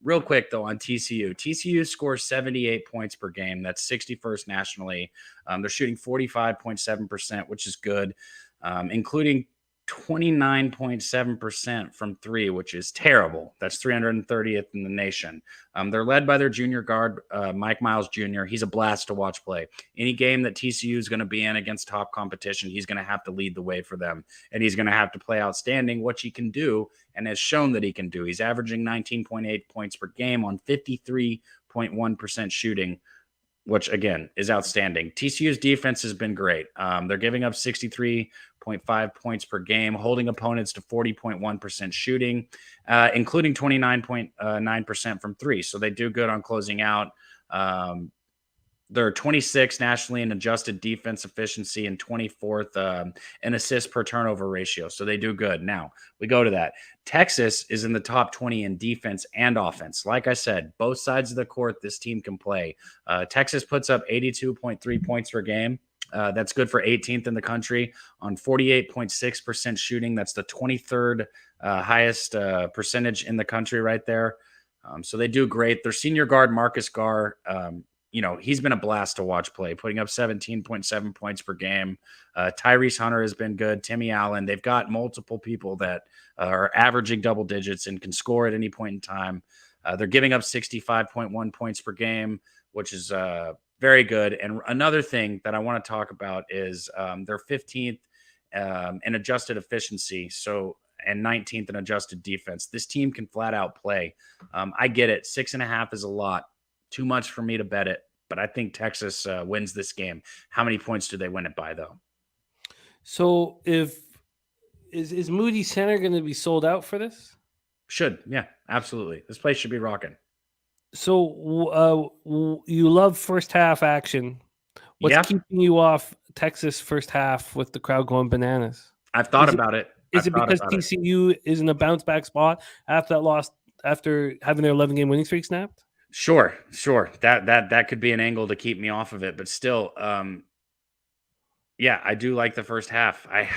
Real quick, though, on TCU. TCU scores 78 points per game. That's 61st nationally. They're shooting 45.7%, which is good, including 29.7% from three, which is terrible. That's 330th in the nation. They're led by their junior guard, Mike Miles Jr. He's a blast to watch play. Any game that TCU is going to be in against top competition, he's going to have to lead the way for them, and he's going to have to play outstanding, which he can do and has shown that he can do. He's averaging 19.8 points per game on 53.1% shooting, which, again, is outstanding. TCU's defense has been great. They're giving up 63.5 points per game, holding opponents to 40.1% shooting, including 29.9% from three. So they do good on closing out. They're 26th nationally in adjusted defense efficiency and 24th in assist per turnover ratio. So they do good. Now, we go to that. Texas is in the top 20 in defense and offense. Like I said, both sides of the court this team can play. Texas puts up 82.3 points per game. That's good for 18th in the country on 48.6% shooting. That's the 23rd highest percentage in the country right there. So they do great. Their senior guard, Marcus Garr, he's been a blast to watch play, putting up 17.7 points per game. Tyrese Hunter has been good. Timmy Allen. They've got multiple people that are averaging double digits and can score at any point in time. They're giving up 65.1 points per game, which is very good. And another thing that I want to talk about is they're 15th in adjusted efficiency. And 19th in adjusted defense. This team can flat out play. I get it. 6.5 is a lot. Too much for me to bet it, but I think Texas wins this game. How many points do they win it by, though? So is Moody Center going to be sold out for this? Should. Yeah, absolutely. This place should be rocking. So you love first half action. What's keeping you off Texas first half with the crowd going bananas? I've thought about it. Is it because TCU is in a bounce back spot after that loss, after having their 11-game winning streak snapped? Sure. That could be an angle to keep me off of it, but still, I do like the first half. I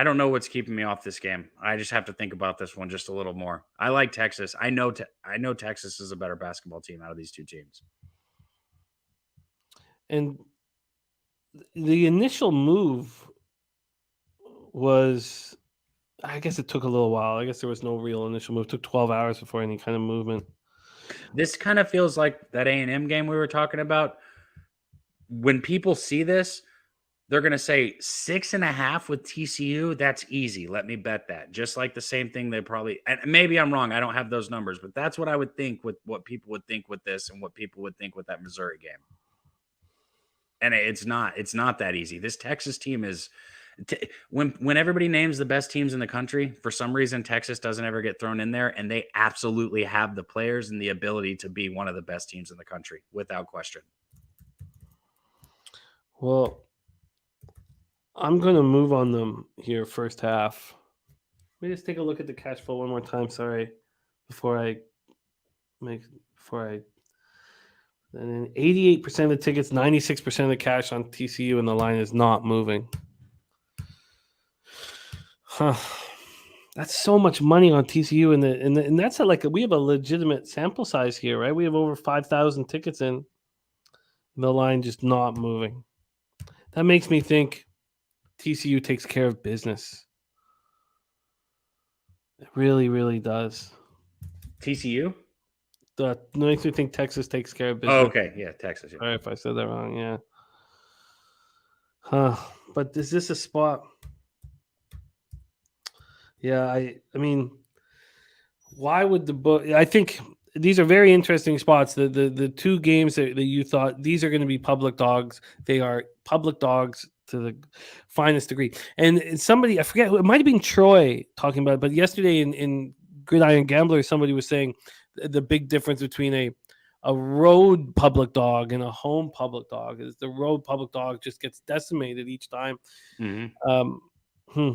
don't know what's keeping me off this game. I just have to think about this one just a little more. I like Texas. I know Texas is a better basketball team out of these two teams. And the initial move was, I guess it took a little while. I guess there was no real initial move. It took 12 hours before any kind of movement. This kind of feels like that A&M game we were talking about. When people see this, they're going to say 6.5 with TCU. That's easy. Let me bet that. Just like the same thing they probably, and maybe I'm wrong. I don't have those numbers, but that's what I would think with what people would think with this and what people would think with that Missouri game. And it's not that easy. This Texas team is, when everybody names the best teams in the country, for some reason, Texas doesn't ever get thrown in there, and they absolutely have the players and the ability to be one of the best teams in the country, without question. Well, I'm going to move on them here first half. Let me just take a look at the cash flow one more time. Sorry, before I. And then 88% of the tickets, 96% of the cash on TCU, and the line is not moving. Huh. That's so much money on TCU, and that's we have a legitimate sample size here, right? We have over 5,000 tickets in. The line just not moving. That makes me think TCU takes care of business. It really, really does. TCU? Makes me think Texas takes care of business. Oh, okay. Yeah, Texas. Yeah. Sorry if I said that wrong. Yeah. Huh. But is this a spot? Yeah, I mean, why would the book? I think these are very interesting spots. The two games that you thought these are going to be public dogs. They are public dogs to the finest degree. And somebody, I forget who, it might have been Troy talking about it, but yesterday in Gridiron Gambler, somebody was saying the big difference between a road public dog and a home public dog is the road public dog just gets decimated each time. Mm-hmm.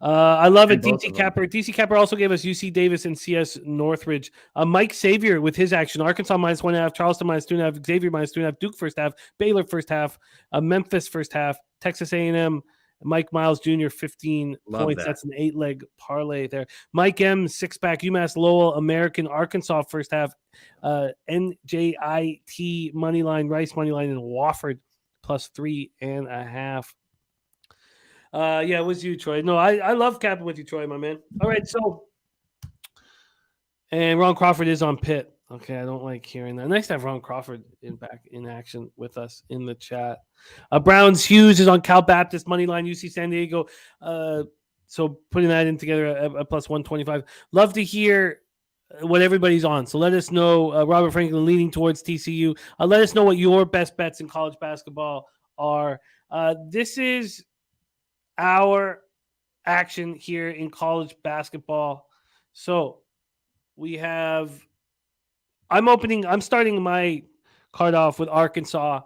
I love it. DC Capper also gave us UC Davis and CS Northridge. Mike Xavier with his action. Arkansas -1.5, Charleston -2.5, Xavier -2.5, Duke first half, Baylor first half, Memphis first half, Texas A&M, Mike Miles Jr. 15 points. That's an 8-leg parlay there. Mike M 6-pack, UMass Lowell, American, Arkansas first half, NJIT moneyline, Rice moneyline, and Wofford +3.5. Yeah, it was you, Troy. No, I love capping with you, Troy, my man. All right, so and Ron Crawford is on Pitt. Okay, I don't like hearing that. Nice to have Ron Crawford back in action with us in the chat. Browns Hughes is on Cal Baptist money line, UC San Diego. So putting that in together at +125. Love to hear what everybody's on. So let us know. Robert Franklin leaning towards TCU. Let us know what your best bets in college basketball are. This is our action here in college basketball. So we have, I'm starting my card off with Arkansas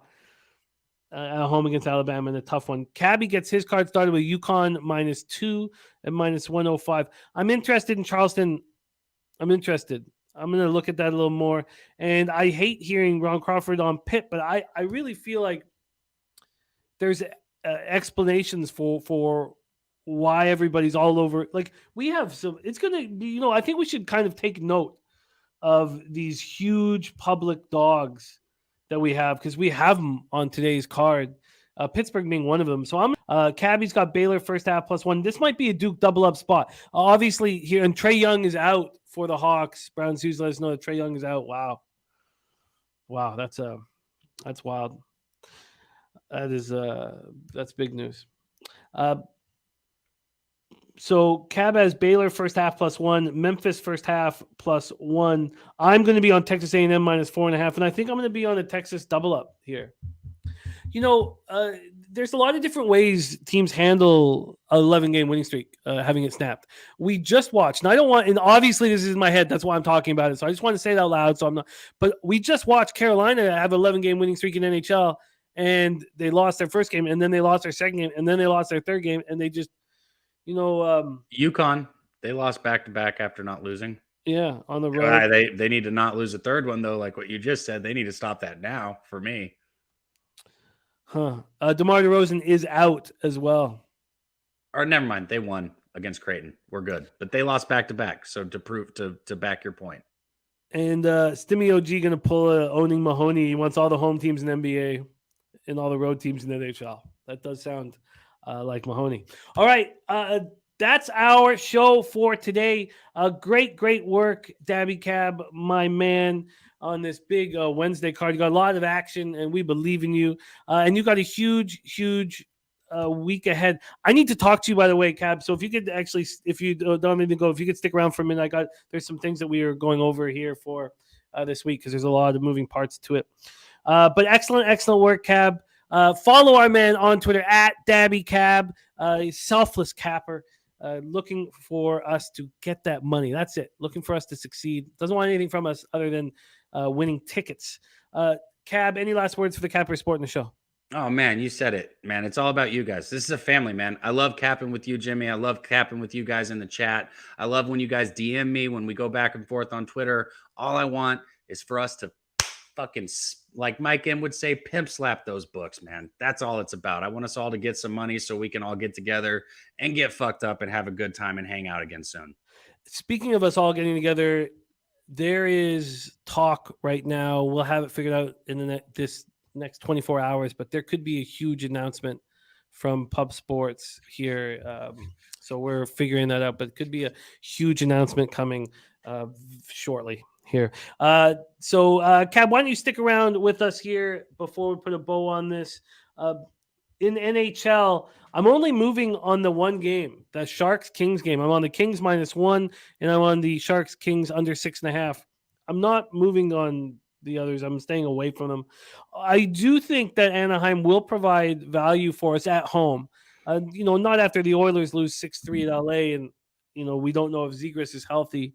at home against Alabama in a tough one. Cabby gets his card started with UConn -2 and -105. I'm interested in Charleston. I'm interested. I'm going to look at that a little more. And I hate hearing Ron Crawford on Pitt, but I really feel like there's explanations for why everybody's all over. Like we have some, it's going to be, I think we should kind of take note of these huge public dogs that we have, because we have them on today's card. Pittsburgh being one of them. So Cabby's got Baylor first half +1. This might be a Duke double up spot. Obviously here, and Trae Young is out for the Hawks. Browns Hughes let us know that Trae Young is out. Wow, that's wild. That's big news. So Cab has Baylor first half +1, Memphis first half +1. I'm going to be on Texas A&M -4.5, and I think I'm going to be on a Texas double up here. There's a lot of different ways teams handle an 11-game winning streak, having it snapped. We just watched, and and obviously this is in my head, that's why I'm talking about it. So I just want to say it out loud. So I'm not, but we just watched Carolina have an 11-game winning streak in NHL, and they lost their first game, and then they lost their second game, and then they lost their third game, and they just, UConn, they lost back-to-back after not losing. Yeah, on the road. They need to not lose a third one, though, like what you just said. They need to stop that now, for me. DeMar DeRozan is out as well. Or never mind. They won against Creighton. We're good. But they lost back-to-back, so to back your point. And Stimmy OG going to pull owning Mahoney. He wants all the home teams in NBA and all the road teams in the NHL. That does sound like Mahoney. All right. That's our show for today. Great work, Dabby Cab, my man, on this big Wednesday card. You got a lot of action, and we believe in you. And you got a huge week ahead. I need to talk to you, by the way, Cab. So if you could actually, if you don't need to go, if you could stick around for a minute, there's some things that we are going over here for this week, because there's a lot of moving parts to it. But excellent work, Cab. Follow our man on Twitter at Dabby Cab, selfless capper, looking for us to get that money. That's it. Looking for us to succeed. Doesn't want anything from us other than winning tickets. Cab, any last words for the Capper Sport in the show? Oh, man, you said it, man. It's all about you guys. This is a family, man. I love capping with you, Jimmy. I love capping with you guys in the chat. I love when you guys DM me, when we go back and forth on Twitter. All I want is for us to fucking, like Mike M would say, pimp slap those books, man. That's all it's about. I want us all to get some money so we can all get together and get fucked up and have a good time and hang out again soon. Speaking of us all getting together, there is talk right now. We'll have it figured out in the this next 24 hours, but there could be a huge announcement from Pub Sports here. So we're figuring that out, but it could be a huge announcement coming shortly here. So Cab, why don't you stick around with us here before we put a bow on this? In NHL, I'm only moving on the one game, the Sharks-Kings game. I'm on the Kings -1, and I'm on the Sharks-Kings under 6.5. I'm not moving on the others. I'm staying away from them. I do think that Anaheim will provide value for us at home. Not after the Oilers lose 6-3 at LA, and we don't know if Zegras is healthy.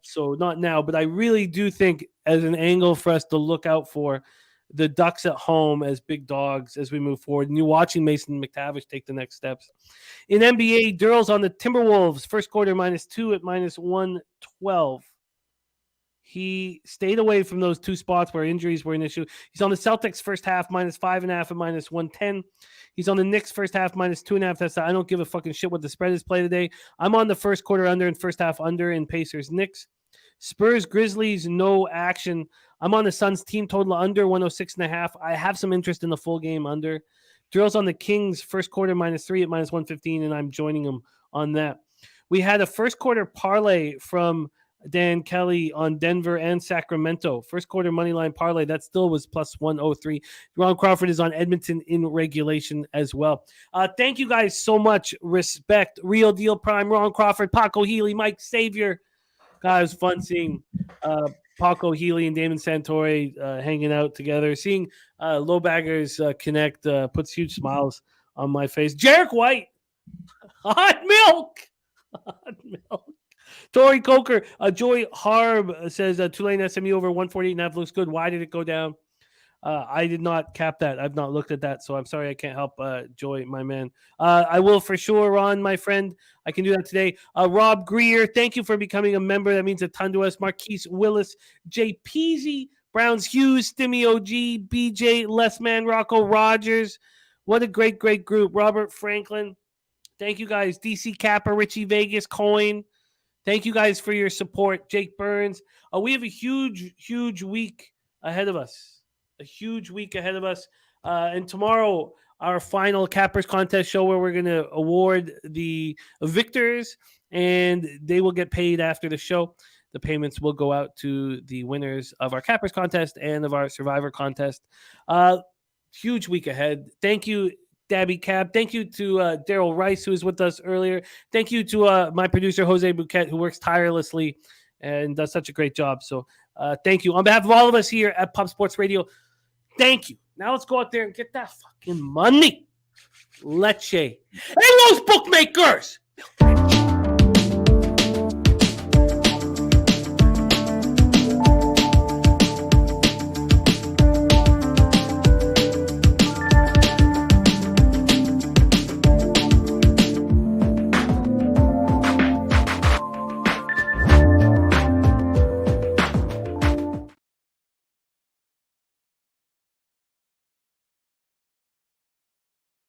So not now, but I really do think as an angle for us to look out for the Ducks at home as big dogs as we move forward. And you're watching Mason McTavish take the next steps. In NBA, Daryl's on the Timberwolves, first quarter -2 at -112. He stayed away from those two spots where injuries were an issue. He's on the Celtics first half -5.5 at -110. He's on the Knicks first half -2.5. I don't give a fucking shit what the spread is play today. I'm on the first quarter under and first half under in Pacers Knicks. Spurs Grizzlies, no action. I'm on the Suns team total under 106.5. I have some interest in the full game under. Daryl's on the Kings first quarter -3 at -115, and I'm joining him on that. We had a first quarter parlay from Dan Kelly on Denver and Sacramento. First quarter money line parlay, that still was +103. Ron Crawford is on Edmonton in regulation as well. Thank you guys so much. Respect. Real Deal Prime, Ron Crawford, Paco Healy, Mike Xavier. God, it was fun seeing Paco Healy and Damon Santori hanging out together. Seeing low baggers connect puts huge smiles on my face. Jarek White, hot milk. Hot milk. Tori Coker, Joy Harb says Tulane SMU over 148.5 looks good. Why did it go down? I did not cap that. I've not looked at that, so I'm sorry I can't help Joy, my man. I will for sure, Ron, my friend. I can do that today. Rob Greer, thank you for becoming a member. That means a ton to us. Marquise Willis, Jay Peasy, Browns Hughes, Stimmy OG, BJ, Lessman, Rocco Rogers. What a great, great group. Robert Franklin. Thank you guys. DC Kappa, Richie Vegas, Coin. Thank you guys for your support. Jake Burns. We have a huge, huge week ahead of us. A huge week ahead of us. And tomorrow, our final Cappers contest show where we're going to award the victors, and they will get paid after the show. The payments will go out to the winners of our Cappers contest and of our Survivor contest. Huge week ahead. Thank you, Daby Cab. Thank you to Daryl Rice, who was with us earlier. Thank you to my producer, Jose Bouquet, who works tirelessly and does such a great job. So thank you. On behalf of all of us here at Pub Sports Radio, thank you. Now let's go out there and get that fucking money. Leche. Hey, those bookmakers!